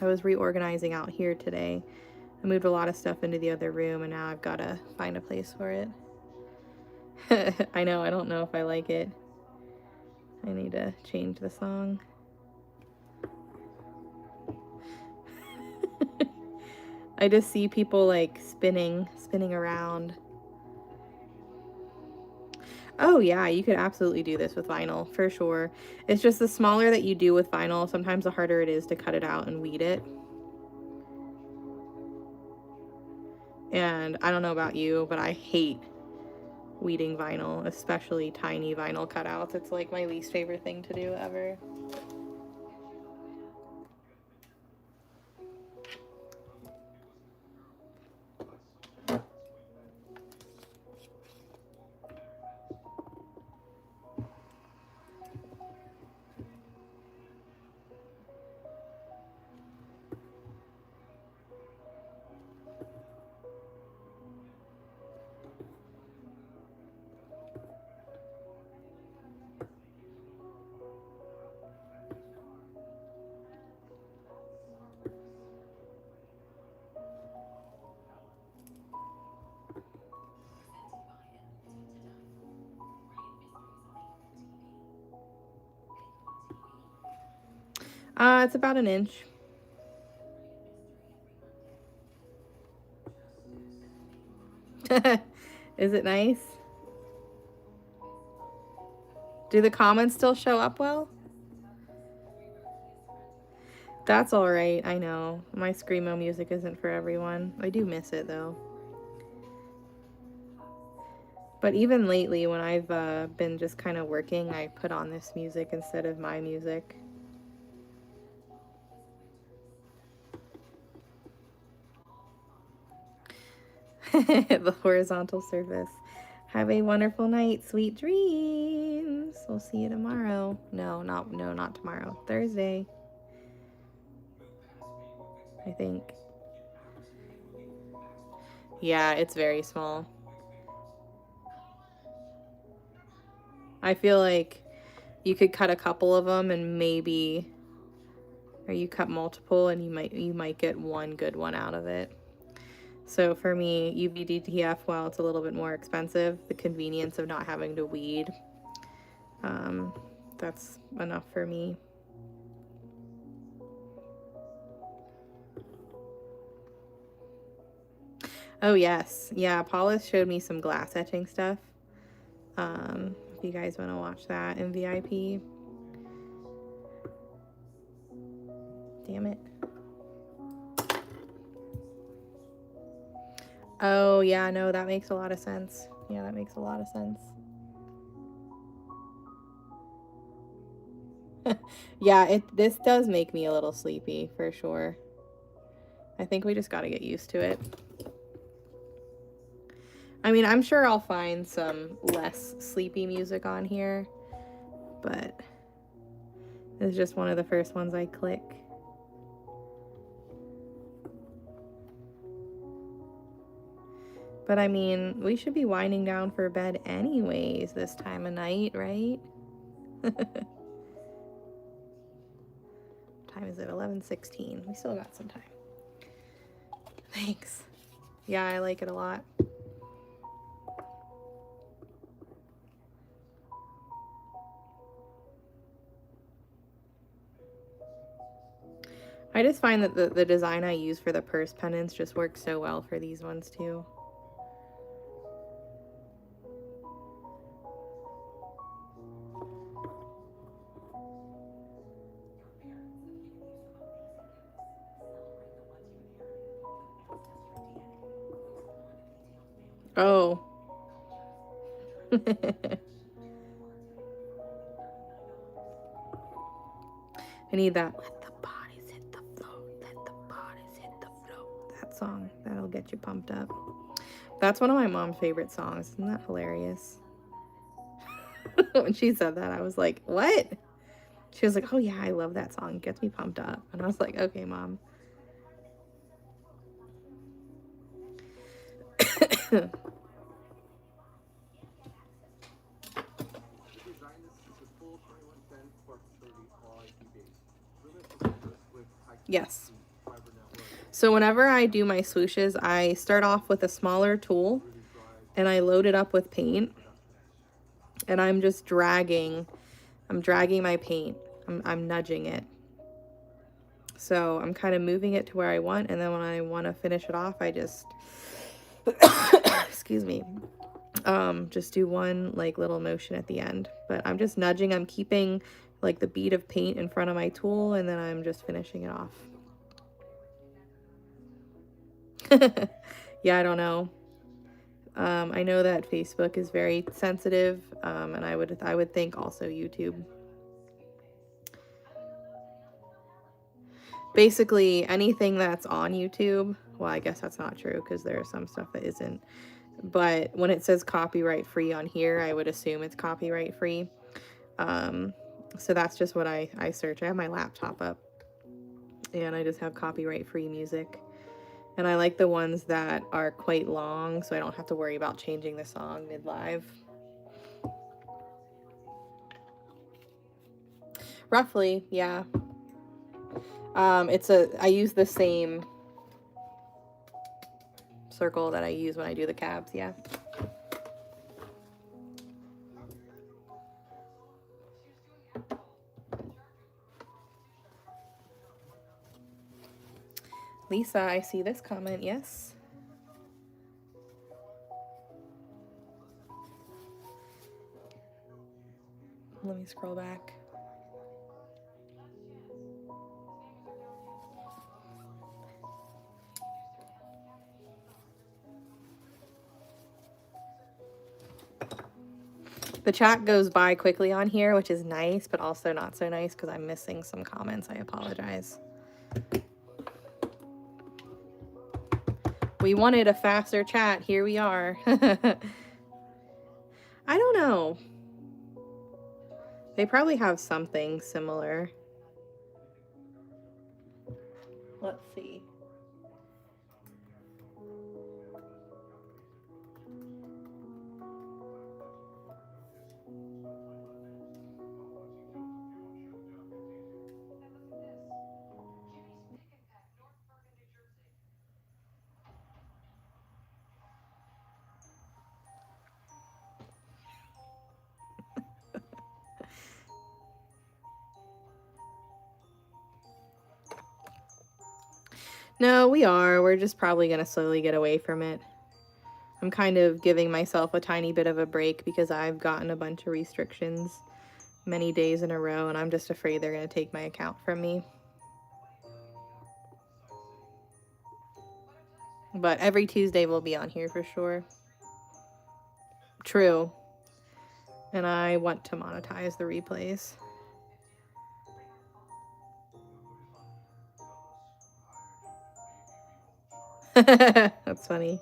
I was reorganizing out here today. I moved a lot of stuff into the other room, and now I've got to find a place for it. I know, I don't know if I like it. I need to change the song. I just see people like spinning around. Oh yeah, you could absolutely do this with vinyl, for sure. It's just the smaller that you do with vinyl, sometimes the harder it is to cut it out and weed it. And I don't know about you, but I hate weeding vinyl, especially tiny vinyl cutouts. It's like my least favorite thing to do ever. It's about an inch. Is it nice? Do the comments still show up well? That's all right. I know. My screamo music isn't for everyone. I do miss it though. But even lately when I've been just kind of working, I put on this music instead of my music. The horizontal surface. Have a wonderful night. Sweet dreams. We'll see you tomorrow. No, not tomorrow. Thursday. I think. Yeah, it's very small. I feel like you could cut a couple of them and maybe, or you cut multiple and you might get one good one out of it. So for me, UVDTF, while it's a little bit more expensive, the convenience of not having to weed, that's enough for me. Oh yes, yeah, Paula showed me some glass etching stuff. If you guys want to watch that in VIP. Damn it. Oh yeah, no, that makes a lot of sense. Yeah, that makes a lot of sense. Yeah, this does make me a little sleepy for sure. I think we just got to get used to it. I mean, I'm sure I'll find some less sleepy music on here, but it's just one of the first ones I click. But I mean, we should be winding down for bed anyways this time of night, right? Time is it? 11:16. We still got some time. Thanks. Yeah, I like it a lot. I just find that the design I use for the purse pendants just works so well for these ones too. Oh. I need that. Let the bodies hit the floor. Let the bodies hit the floor. That song. That'll get you pumped up. That's one of my mom's favorite songs. Isn't that hilarious? When she said that, I was like, what? She was like, oh yeah, I love that song. It gets me pumped up. And I was like, okay, Mom. Yes. So whenever I do my swooshes, I start off with a smaller tool and I load it up with paint. And I'm just dragging my paint. I'm nudging it. So I'm kind of moving it to where I want, and then when I want to finish it off, I just excuse me, just do one like little motion at the end. But I'm just nudging. I'm keeping like the bead of paint in front of my tool, and then I'm just finishing it off. Yeah, I don't know. I know that Facebook is very sensitive, and I would think also YouTube. Basically, anything that's on YouTube, well, I guess that's not true because there is some stuff that isn't. But when it says copyright free on here, I would assume it's copyright free. So that's just what I search. I have my laptop up and I just have copyright free music. And I like the ones that are quite long, so I don't have to worry about changing the song mid-live. Roughly, yeah. I use the same circle that I use when I do the cabs, yeah. Lisa, I see this comment, yes. Let me scroll back. The chat goes by quickly on here, which is nice, but also not so nice because I'm missing some comments. I apologize. We wanted a faster chat. Here we are. I don't know. They probably have something similar. Let's see. No, we are. We're just probably going to slowly get away from it. I'm kind of giving myself a tiny bit of a break because I've gotten a bunch of restrictions many days in a row, and I'm just afraid they're going to take my account from me. But every Tuesday we'll be on here for sure. True. And I want to monetize the replays. That's funny.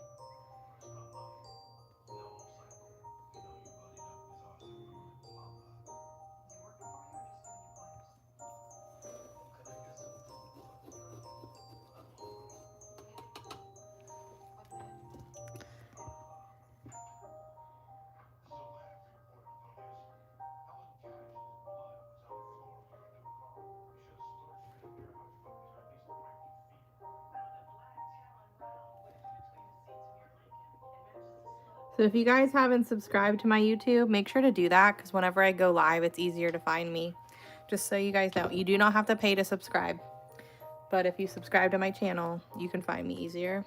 So if you guys haven't subscribed to my YouTube, make sure to do that because whenever I go live, it's easier to find me. Just so you guys know, you do not have to pay to subscribe. But if you subscribe to my channel, you can find me easier.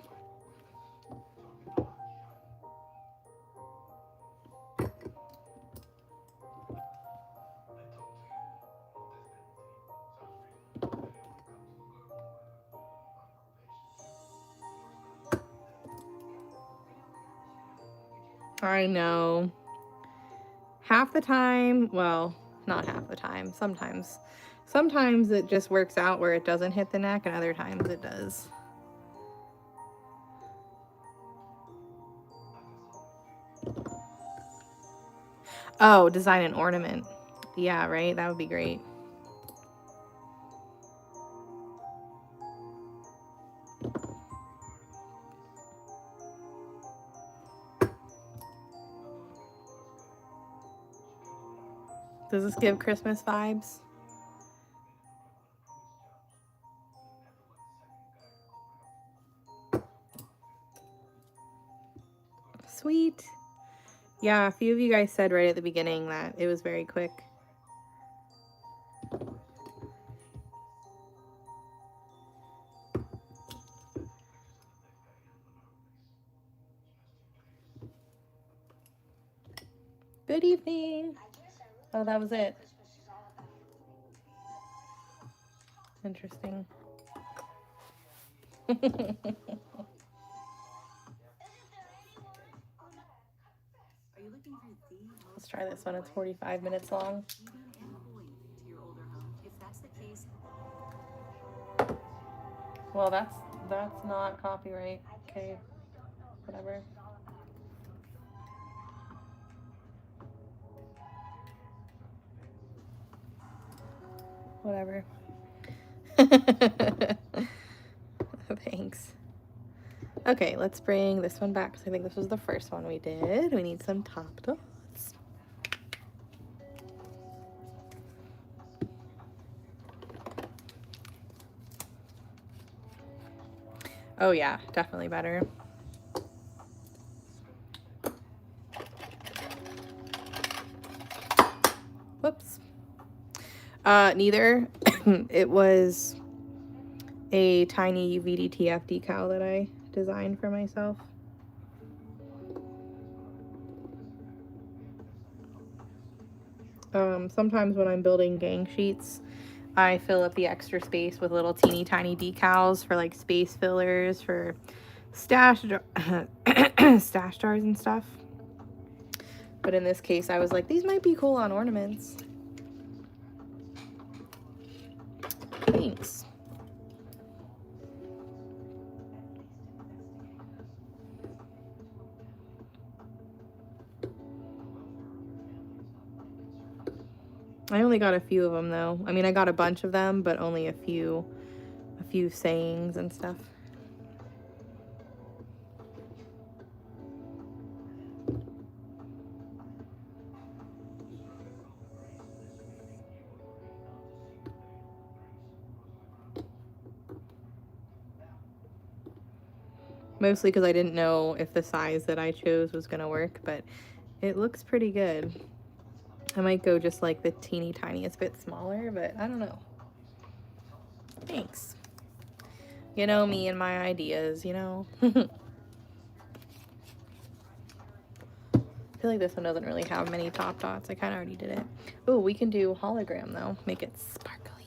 I know. Half the time, well, not half the time, sometimes. Sometimes it just works out where it doesn't hit the neck, and other times it does. Oh, design an ornament. Yeah, right? That would be great. Does this give Christmas vibes? Sweet. Yeah, a few of you guys said right at the beginning that it was very quick. Good evening. Oh, that was it. Interesting. Let's try this one. It's 45 minutes long. Well, that's not copyright. Okay, whatever. Whatever. Thanks. Okay, let's bring this one back because I think this was the first one we did. We need some top dots. Oh yeah, definitely better. Whoops. Neither. It was a tiny VDTF decal that I designed for myself. Sometimes when I'm building gang sheets, I fill up the extra space with little teeny tiny decals for like space fillers for stash stash jars and stuff. But in this case, I was like, these might be cool on ornaments. Thanks. I only got a few of them though. I mean, I got a bunch of them, but only a few sayings and stuff. Mostly because I didn't know if the size that I chose was gonna work, but it looks pretty good. I might go just like the teeny tiniest bit smaller, but I don't know. Thanks. You know me and my ideas, you know? I feel like this one doesn't really have many top dots. I kind of already did it. Oh, we can do hologram though. Make it sparkly.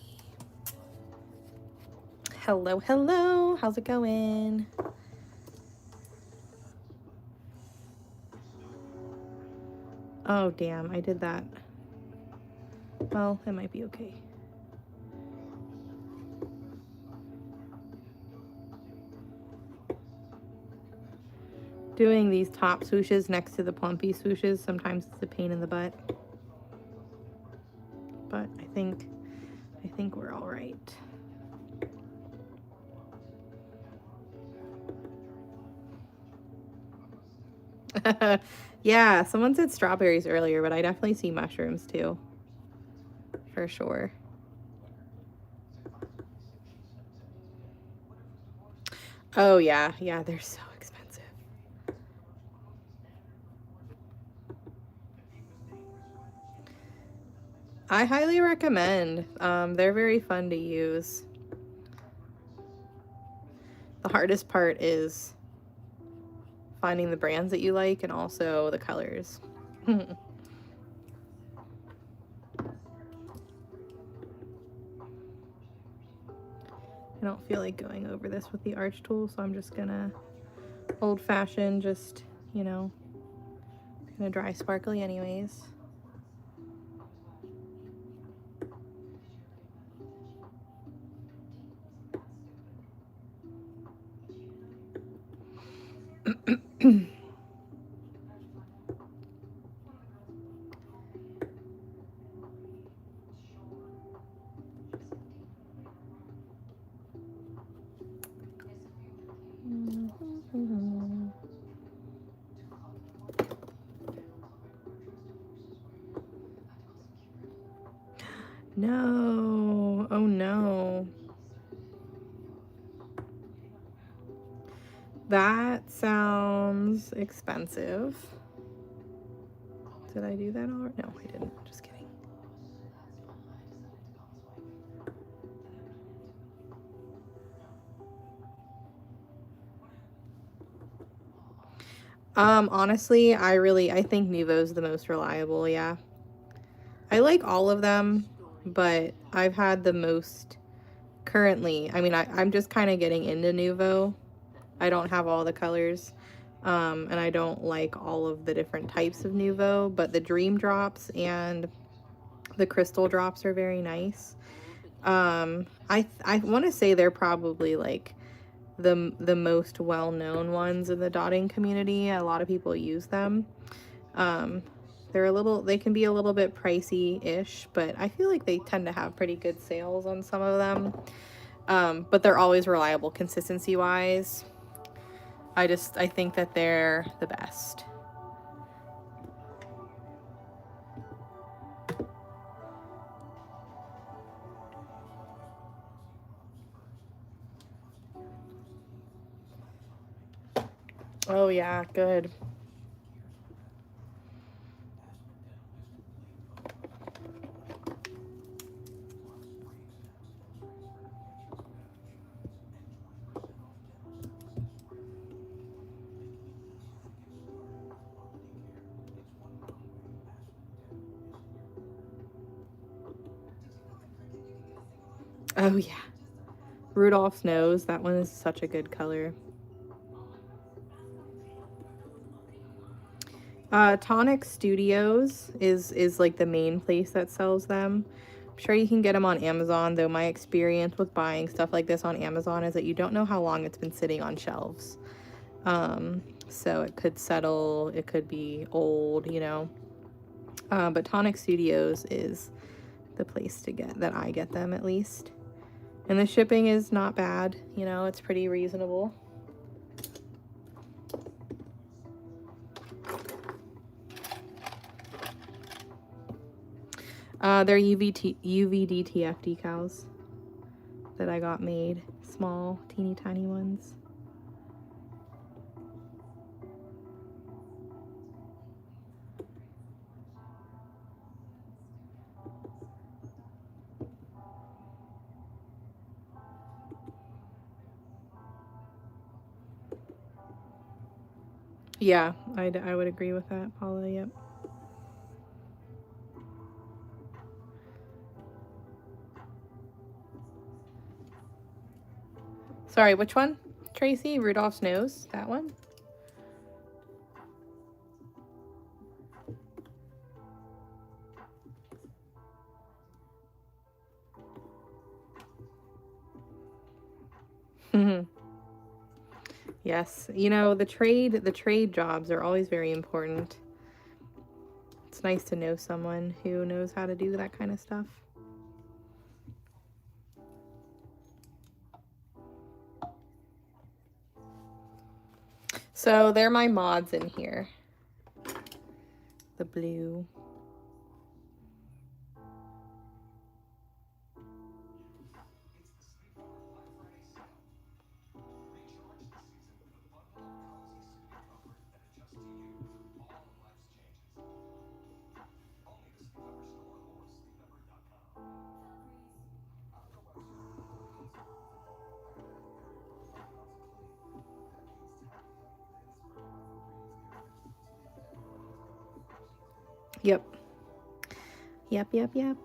Hello, hello. How's it going? Oh, damn. I did that. Well, it might be okay. Doing these top swooshes next to the plumpy swooshes, sometimes it's a pain in the butt. But I think we're all right. Yeah, someone said strawberries earlier, but I definitely see mushrooms too. For sure. Oh yeah, yeah, they're so expensive. I highly recommend. They're very fun to use. The hardest part is finding the brands that you like and also the colors. I don't feel like going over this with the arch tool, so I'm just gonna old-fashioned, just, you know, gonna dry sparkly anyways. No, oh no. That sounds expensive. Did I do that already? No, I didn't. Just kidding. Honestly, I think Nuvo's the most reliable, yeah. I like all of them, but I've had the most currently. I mean, I'm just kind of getting into Nuvo. I don't have all the colors, and I don't like all of the different types of Nuvo, but the Dream Drops and the Crystal Drops are very nice. I want to say they're probably like the most well-known ones in the dotting community. A lot of people use them. They can be a little bit pricey-ish, but I feel like they tend to have pretty good sales on some of them. But they're always reliable consistency-wise. I think that they're the best. Oh yeah, good. Oh yeah. Rudolph's Nose. That one is such a good color. Tonic Studios is like the main place that sells them. I'm sure you can get them on Amazon, though my experience with buying stuff like this on Amazon is that you don't know how long it's been sitting on shelves. So it could settle, it could be old, you know. But Tonic Studios is the place to get, that I get them at least. And the shipping is not bad, you know, it's pretty reasonable. They're UVDTF decals that I got made. Small, teeny tiny ones. Yeah, I would agree with that, Paula, yep. Sorry, which one? Tracy? Rudolph's Nose? That one? Yes, you know, the trade jobs are always very important. It's nice to know someone who knows how to do that kind of stuff. So they're my mods in here. The blue. Yep. Yep.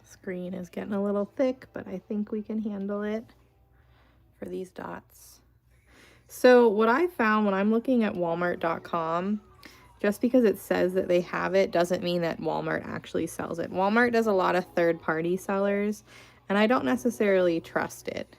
Screen is getting a little thick, but I think we can handle it for these dots. So what I found when I'm looking at Walmart.com, just because it says that they have it doesn't mean that Walmart actually sells it. Walmart does a lot of third-party sellers, and I don't necessarily trust it.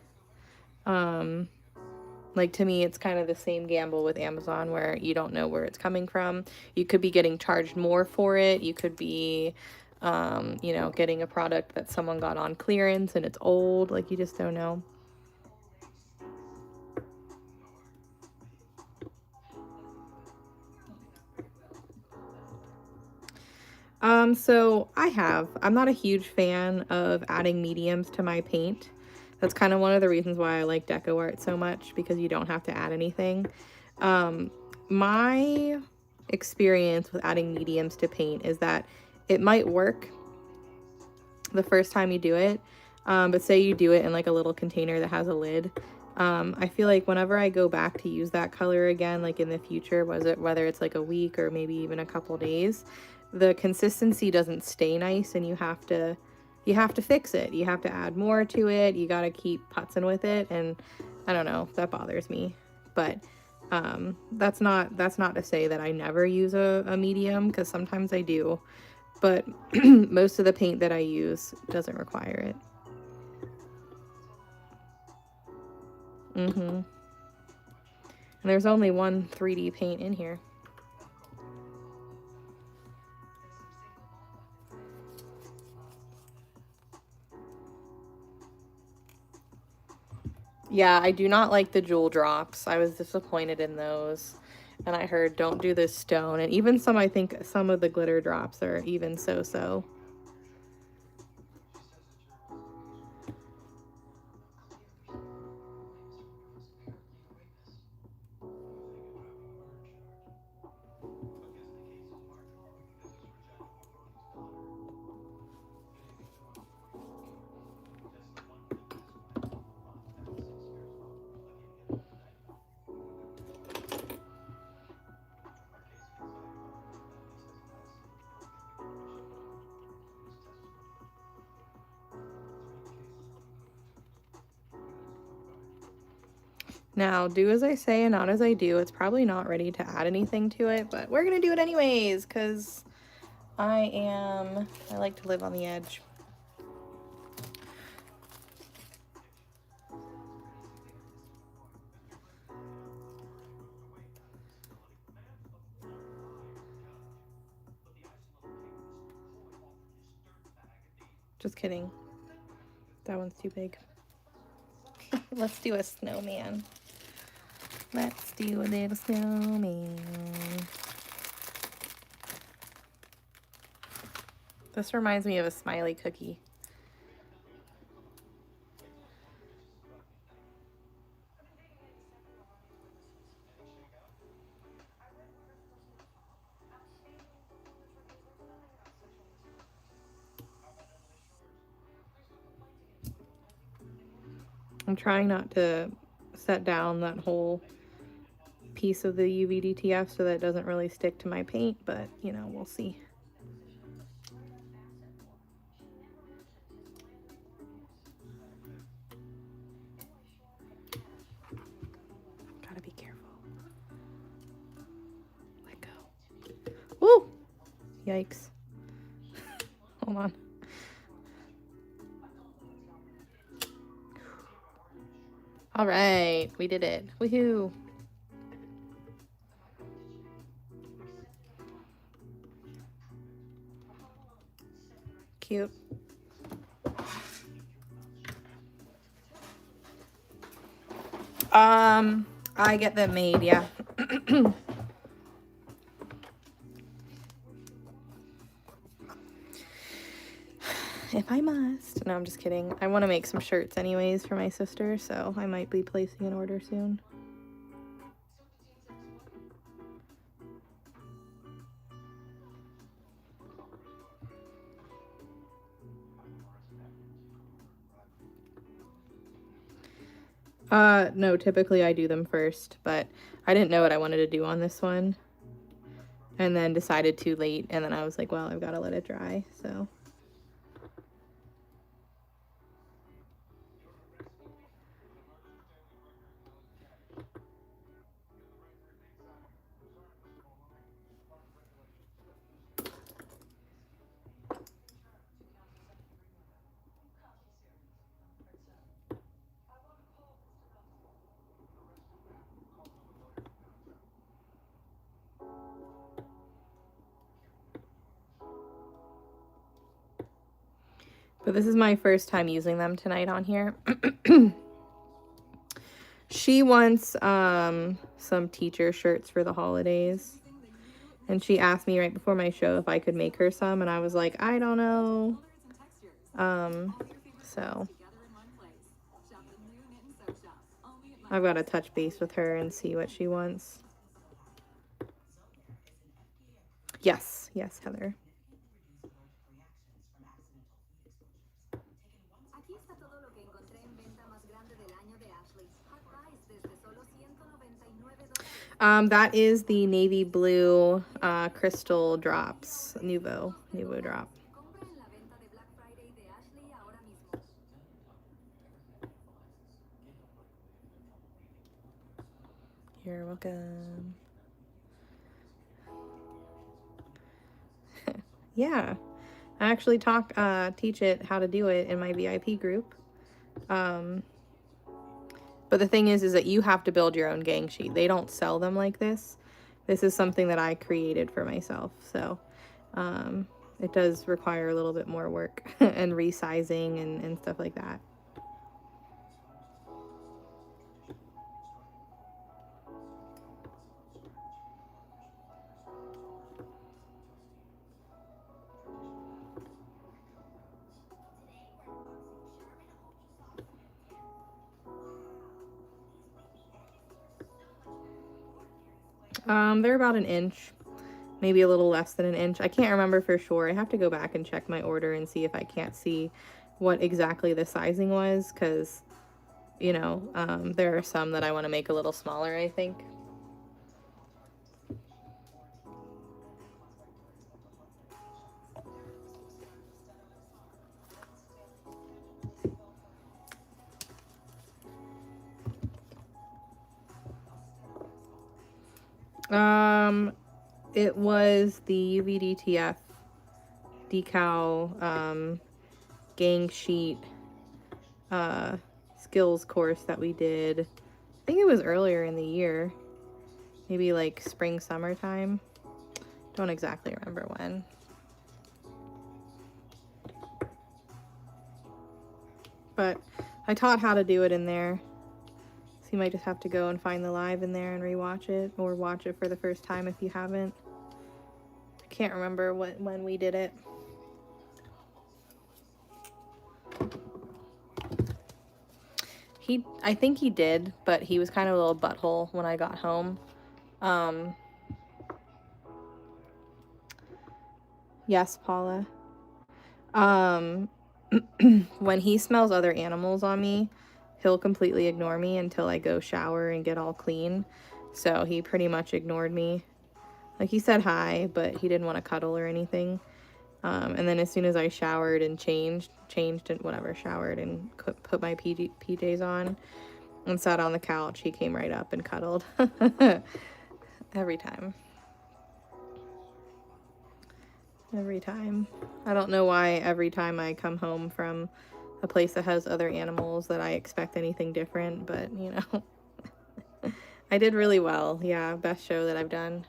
Like, to me, it's kind of the same gamble with Amazon where you don't know where it's coming from. You could be getting charged more for it. You could be, you know, getting a product that someone got on clearance and it's old. Like, you just don't know. So I'm not a huge fan of adding mediums to my paint. That's kind of one of the reasons why I like DecoArt so much, because you don't have to add anything. My experience with adding mediums to paint is that it might work the first time you do it, but say you do it in like a little container that has a lid. I feel like whenever I go back to use that color again, like in the future, whether it's like a week or maybe even a couple days, the consistency doesn't stay nice, and you have to fix it. You have to add more to it. You got to keep putzing with it, and I don't know, that bothers me. But that's not to say that I never use a medium, because sometimes I do, but most of the paint that I use doesn't require it. And there's only one 3D paint in here. Yeah, I do not like the jewel drops. I was disappointed in those. And I heard don't do this stone. And even I think some of the glitter drops are even so-so. Now, do as I say and not as I do. It's probably not ready to add anything to it, but we're gonna do it anyways, because I like to live on the edge. Just kidding. That one's too big. Let's do a snowman. Let's do a little snowman. This reminds me of a smiley cookie. I'm trying not to set down that whole piece of the UV-DTF so that it doesn't really stick to my paint, but you know, we'll see. Gotta be careful. Let go. Woo! Yikes. Hold on. All right, we did it. Woohoo! Cute. I get them made, yeah. If I must. No, I'm just kidding. I want to make some shirts anyways for my sister, so I might be placing an order soon. No, typically I do them first, but I didn't know what I wanted to do on this one. And then decided too late, and then I was like, well, I've got to let it dry, so. But this is my first time using them tonight on here. She wants some teacher shirts for the holidays. And she asked me right before my show if I could make her some, and I was like, I don't know. So I've got to touch base with her and see what she wants. Yes, yes, Heather. That is the navy blue crystal drops, Nuvo drop. You're welcome. Yeah, I actually teach it how to do it in my VIP group. But the thing is that you have to build your own gang sheet. They don't sell them like this. This is something that I created for myself. So it does require a little bit more work and resizing and stuff like that. They're about an inch, maybe a little less than an inch. I can't remember for sure. I have to go back and check my order and see if I can't see what exactly the sizing was, because, you know, there are some that I want to make a little smaller, I think. It was the UVDTF decal gang sheet skills course that we did. I think it was earlier in the year, maybe like spring, summertime. Don't exactly remember when. But I taught how to do it in there. So you might just have to go and find the live in there and rewatch it, or watch it for the first time if you haven't. I can't remember when we did it. I think he did, but he was kind of a little butthole when I got home. Yes, Paula. When he smells other animals on me, he'll completely ignore me until I go shower and get all clean. So he pretty much ignored me. Like, he said hi, but he didn't want to cuddle or anything. And then as soon as I showered and changed and whatever, showered and put my PJs on and sat on the couch, he came right up and cuddled. Every time. Every time. I don't know why every time I come home from a place that has other animals that I expect anything different, but you know. I did really well. Yeah, best show that I've done.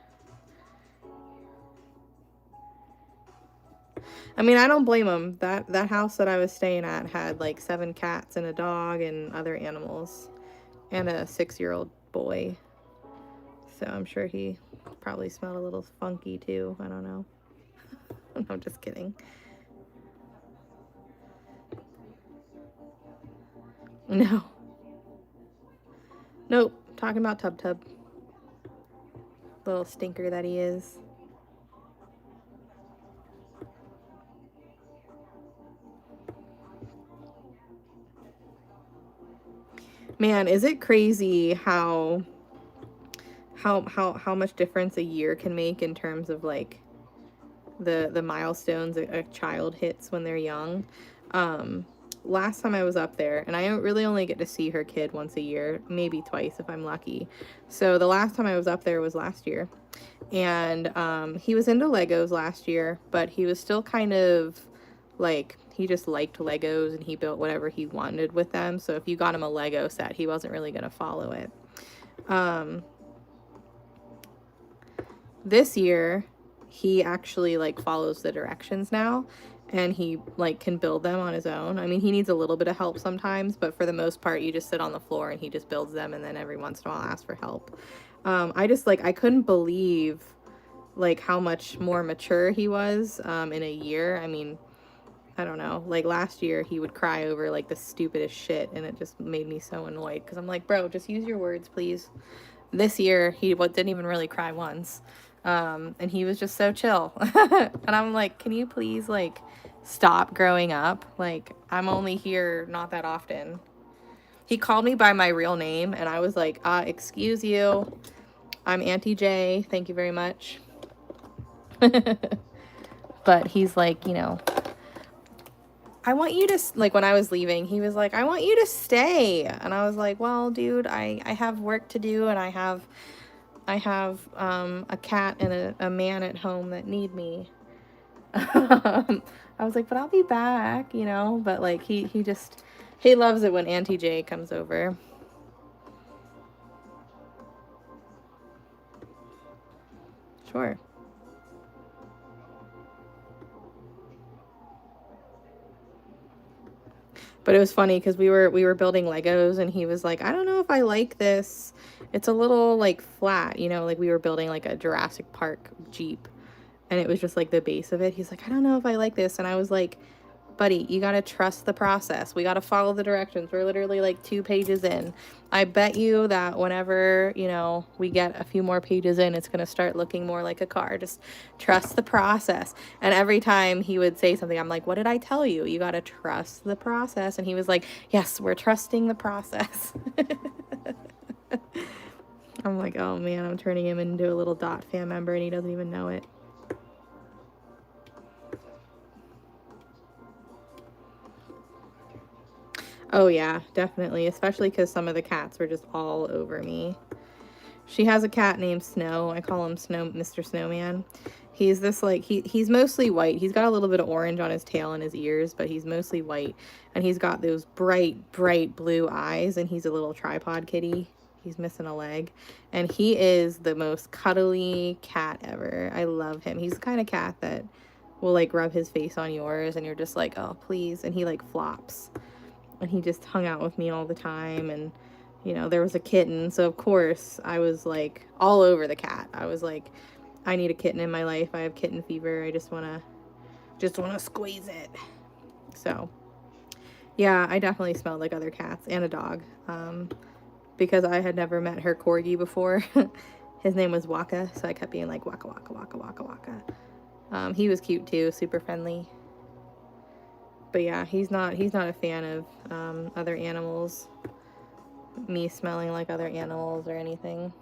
I mean, I don't blame him. That house that I was staying at had like 7 cats and a dog and other animals and a 6-year-old boy. So I'm sure he probably smelled a little funky too. I don't know. I'm just kidding. No. Nope. Talking about Tub. Little stinker that he is. Man, is it crazy how much difference a year can make in terms of like the milestones a child hits when they're young. Last time I was up there, and I really only get to see her kid once a year, maybe twice if I'm lucky. So the last time I was up there was last year. And he was into Legos last year, but he was still kind of like, he just liked Legos and he built whatever he wanted with them. So if you got him a Lego set, he wasn't really going to follow it. This year, he actually like follows the directions now, and he like can build them on his own. I mean, he needs a little bit of help sometimes, but for the most part, you just sit on the floor and he just builds them, and then every once in a while ask for help. I just like, I couldn't believe like how much more mature he was in a year. I mean, I don't know, like last year he would cry over like the stupidest shit, and it just made me so annoyed because I'm like, bro, just use your words, please. This year he didn't even really cry once. And he was just so chill. And I'm like, can you please like stop growing up? Like, I'm only here not that often. He called me by my real name, and I was like, excuse you, I'm Auntie J, thank you very much. But he's like, you know, I want you to, like, when I was leaving, he was like, I want you to stay. And I was like, well, dude, I have work to do, and I have a cat and a man at home that need me. I was like, but I'll be back, you know. But like, he loves it when Auntie J comes over. Sure. But it was funny because we were building Legos, and he was like, I don't know if I like this. It's a little like flat, you know, like we were building like a Jurassic Park Jeep, and it was just like the base of it. He's like, I don't know if I like this. And I was like, buddy, you gotta trust the process. We gotta follow the directions. We're literally like 2 pages in. I bet you that whenever, you know, we get a few more pages in, it's gonna start looking more like a car. Just trust the process. And every time he would say something, I'm like, what did I tell you? You gotta trust the process. And he was like, yes, we're trusting the process. I'm like, oh man, I'm turning him into a little Dot fan member, and he doesn't even know it. Oh yeah, definitely, especially because some of the cats were just all over me. She has a cat named Snow. I call him Mr. Snowman. He's this like he's mostly white. He's got a little bit of orange on his tail and his ears, but he's mostly white. And he's got those bright blue eyes, and he's a little tripod kitty. He's missing a leg. And he is the most cuddly cat ever. I love him. He's the kind of cat that will like rub his face on yours and you're just like, "Oh, please." And he like flops. And he just hung out with me all the time. And there was a kitten, so of course I was like all over the cat. I was like, I need a kitten in my life. I have kitten fever. I just want to squeeze it. So yeah, I definitely smelled like other cats and a dog, because I had never met her corgi before. His name was Waka, so I kept being like, Waka, Waka, Waka, Waka, Waka. He was cute too, super friendly. But yeah, he's not a fan of other animals, me smelling like other animals or anything.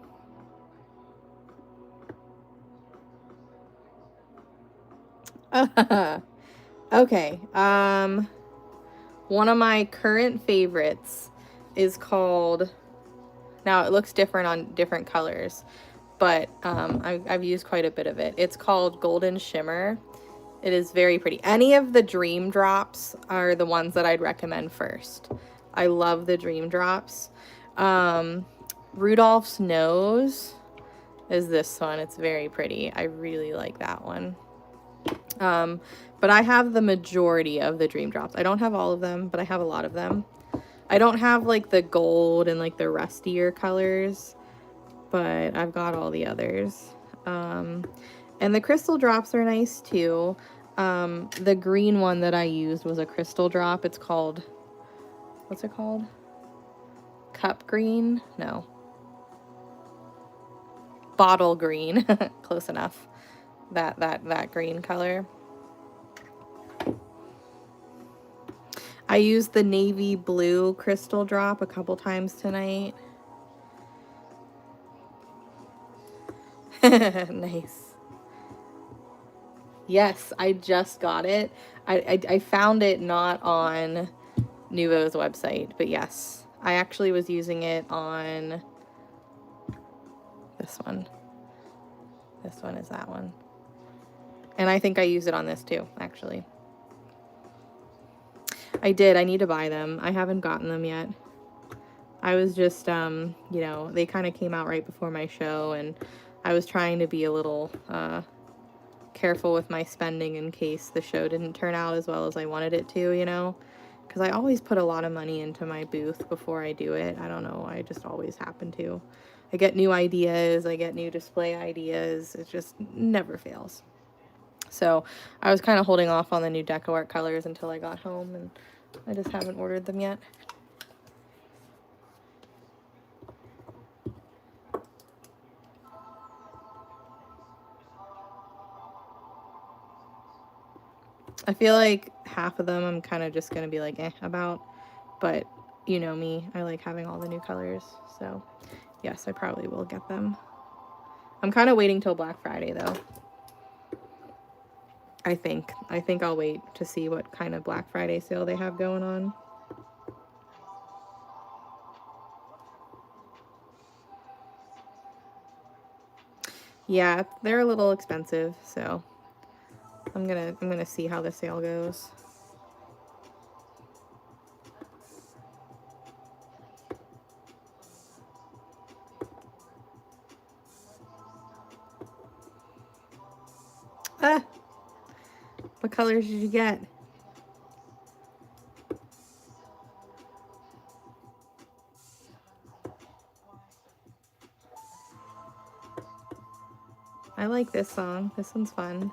Okay. One of my current favorites is called, now it looks different on different colors, but I've used quite a bit of it. It's called Golden Shimmer. It is very pretty. Any of the Dream Drops are the ones that I'd recommend first. I love the Dream Drops. Rudolph's Nose is this one. It's very pretty. I really like that one. But I have the majority of the Dream Drops. I don't have all of them, but I have a lot of them. I don't have like the gold and like the rustier colors, but I've got all the others. And the crystal drops are nice too. The green one that I used was a crystal drop. It's called, what's it called? Cup green? No. Bottle green. Close enough. That green color. I used the navy blue crystal drop a couple times tonight. Nice. Yes, I just got it. I found it not on Nuvo's website, but yes, I actually was using it on this one. This one is that one. And I think I use it on this too, actually. I did. I need to buy them. I haven't gotten them yet. I was just, they kind of came out right before my show, and I was trying to be a little careful with my spending in case the show didn't turn out as well as I wanted it to, because I always put a lot of money into my booth before I do it. I don't know. I just always happen to. I get new ideas. I get new display ideas. It just never fails. So I was kind of holding off on the new DecoArt colors until I got home, and I just haven't ordered them yet. I feel like half of them I'm kind of just going to be like, about. But you know me, I like having all the new colors. So yes, I probably will get them. I'm kind of waiting till Black Friday though. I think I'll wait to see what kind of Black Friday sale they have going on. Yeah, they're a little expensive, so I'm gonna see how the sale goes. Ah, what colors did you get? I like this song. This one's fun.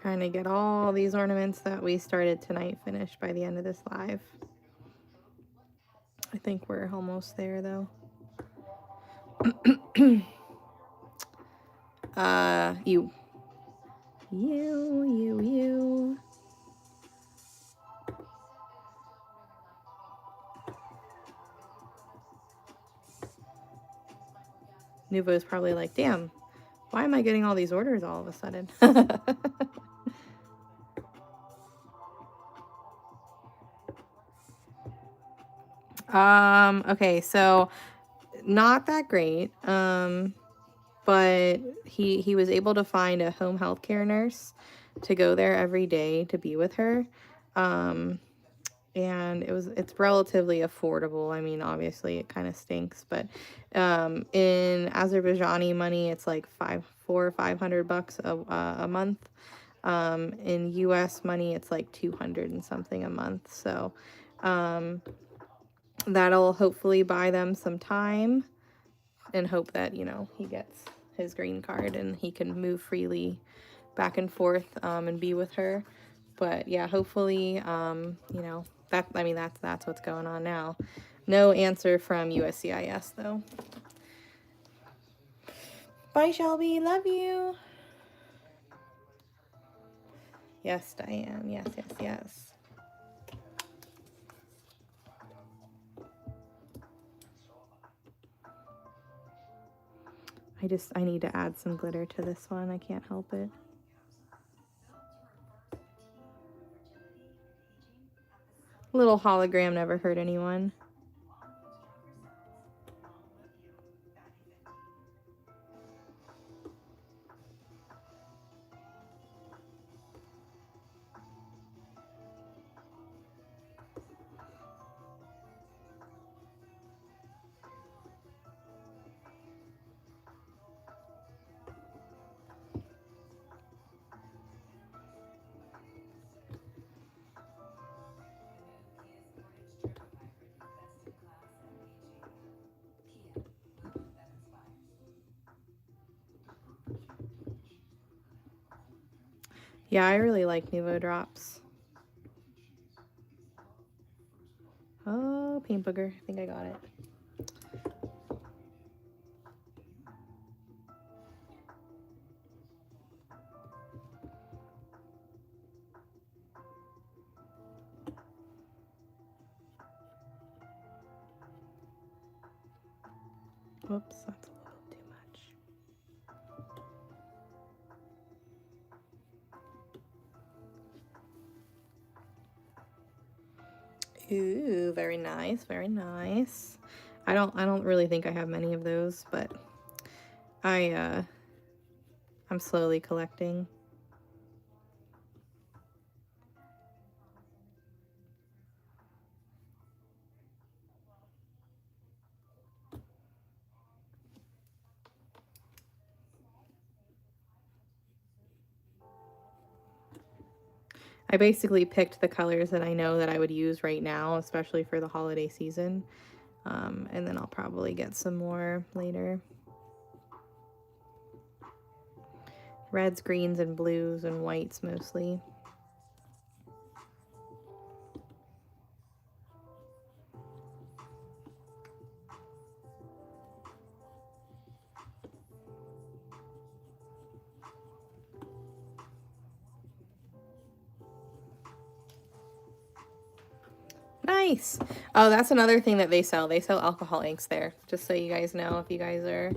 Trying to get all these ornaments that we started tonight finished by the end of this live. I think we're almost there though. You. Nuvo's probably like, damn, why am I getting all these orders all of a sudden? Okay, so not that great. But he was able to find a home health care nurse to go there every day to be with her. And it's relatively affordable. I mean, obviously it kind of stinks, but in Azerbaijani money, it's like $400 or $500 a month. In US money, it's like 200 and something a month. So that'll hopefully buy them some time and hope that, you know, he gets his green card and he can move freely back and forth and be with her. But yeah, hopefully, you know, that's what's going on now. No answer from USCIS though. Bye, Shelby. Love you. Yes, Diane. Yes, yes, yes. I need to add some glitter to this one. I can't help it. Little hologram never hurt anyone. Yeah, I really like Nuvo drops. Oh, paint booger. I think I got it. Whoops, that's a little too much. Ooh, very nice, very nice. I don't really think I have many of those, but I'm slowly collecting. I basically picked the colors that I know that I would use right now, especially for the holiday season. And then I'll probably get some more later. Reds, greens, and blues, and whites mostly. Nice. Oh, that's another thing that they sell. They sell alcohol inks there, just so you guys know, if you guys are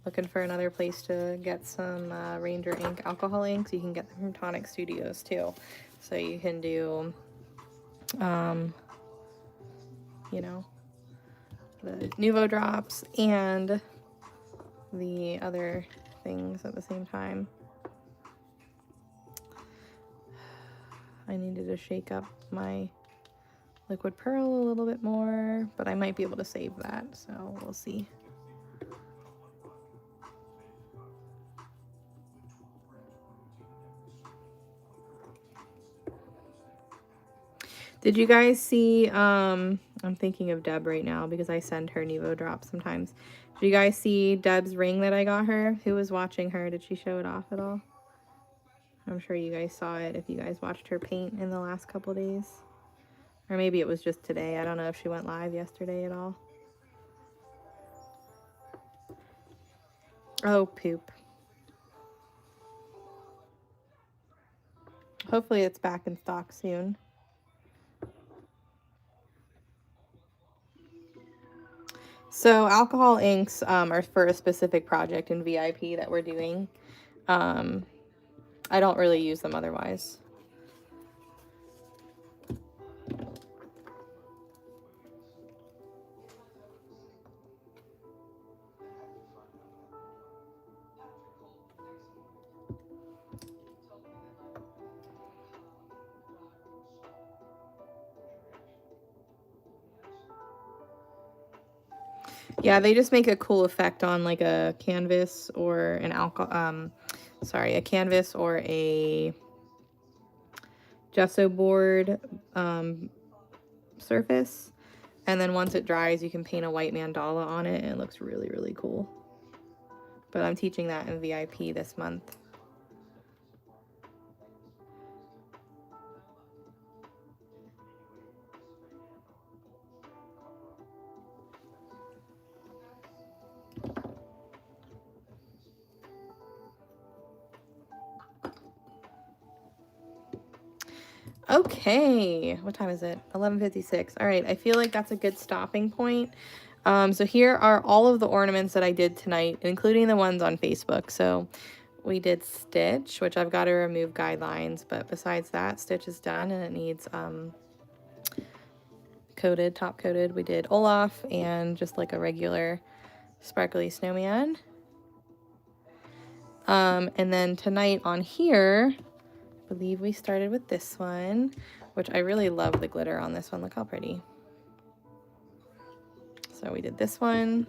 looking for another place to get some Ranger ink alcohol inks, you can get them from Tonic Studios too. So you can do, you know, the Nuvo drops and the other things at the same time. I needed to shake up my liquid pearl a little bit more, but I might be able to save that, so we'll see. Did you guys see, I'm thinking of Deb right now because I send her Nuvo drops sometimes. Did you guys see Deb's ring that I got her? Who was watching her? Did she show it off at all? I'm sure you guys saw it if you guys watched her paint in the last couple days. Or maybe it was just today. I don't know if she went live yesterday at all. Oh, poop. Hopefully it's back in stock soon. So alcohol inks are for a specific project in VIP that we're doing. I don't really use them otherwise. Yeah, they just make a cool effect on like a canvas or an a canvas or a gesso board surface. And then once it dries, you can paint a white mandala on it, and it looks really, really cool. But I'm teaching that in VIP this month. Okay, what time is it? 11:56. All right, I feel like that's a good stopping point. So here are all of the ornaments that I did tonight, including the ones on Facebook. So we did Stitch, which I've got to remove guidelines, but besides that, Stitch is done and it needs top coated. We did Olaf and just like a regular sparkly snowman. And then tonight on here, I believe we started with this one, which I really love the glitter on this one. Look how pretty. So we did this one,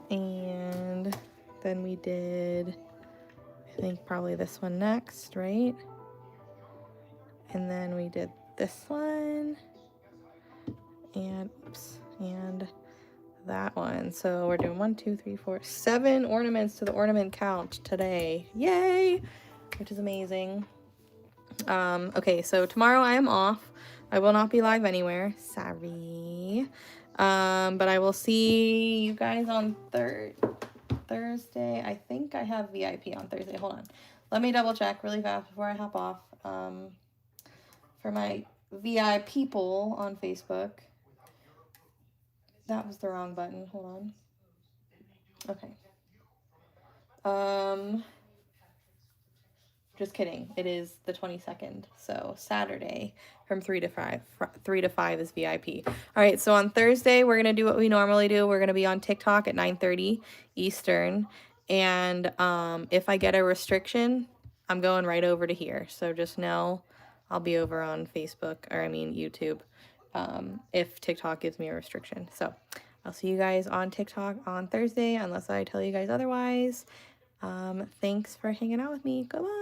and then we did, I think probably this one next, right? And then we did this one, and oops, and that one. So we're doing 1, 2, 3, 4, 7 ornaments to the ornament count today. Yay! Which is amazing. Okay, so tomorrow I am off. I will not be live anywhere. Sorry. But I will see you guys on Thursday. I think I have VIP on Thursday. Hold on. Let me double check really fast before I hop off. For my VIP people on Facebook. That was the wrong button. Hold on. Okay. Just kidding. It is the 22nd. So Saturday from 3 to 5. 3 to 5 is VIP. All right. So on Thursday, we're going to do what we normally do. We're going to be on TikTok at 9:30 Eastern. And if I get a restriction, I'm going right over to here. So just know I'll be over on Facebook, or I mean YouTube, if TikTok gives me a restriction. So I'll see you guys on TikTok on Thursday, unless I tell you guys otherwise. Thanks for hanging out with me. Goodbye.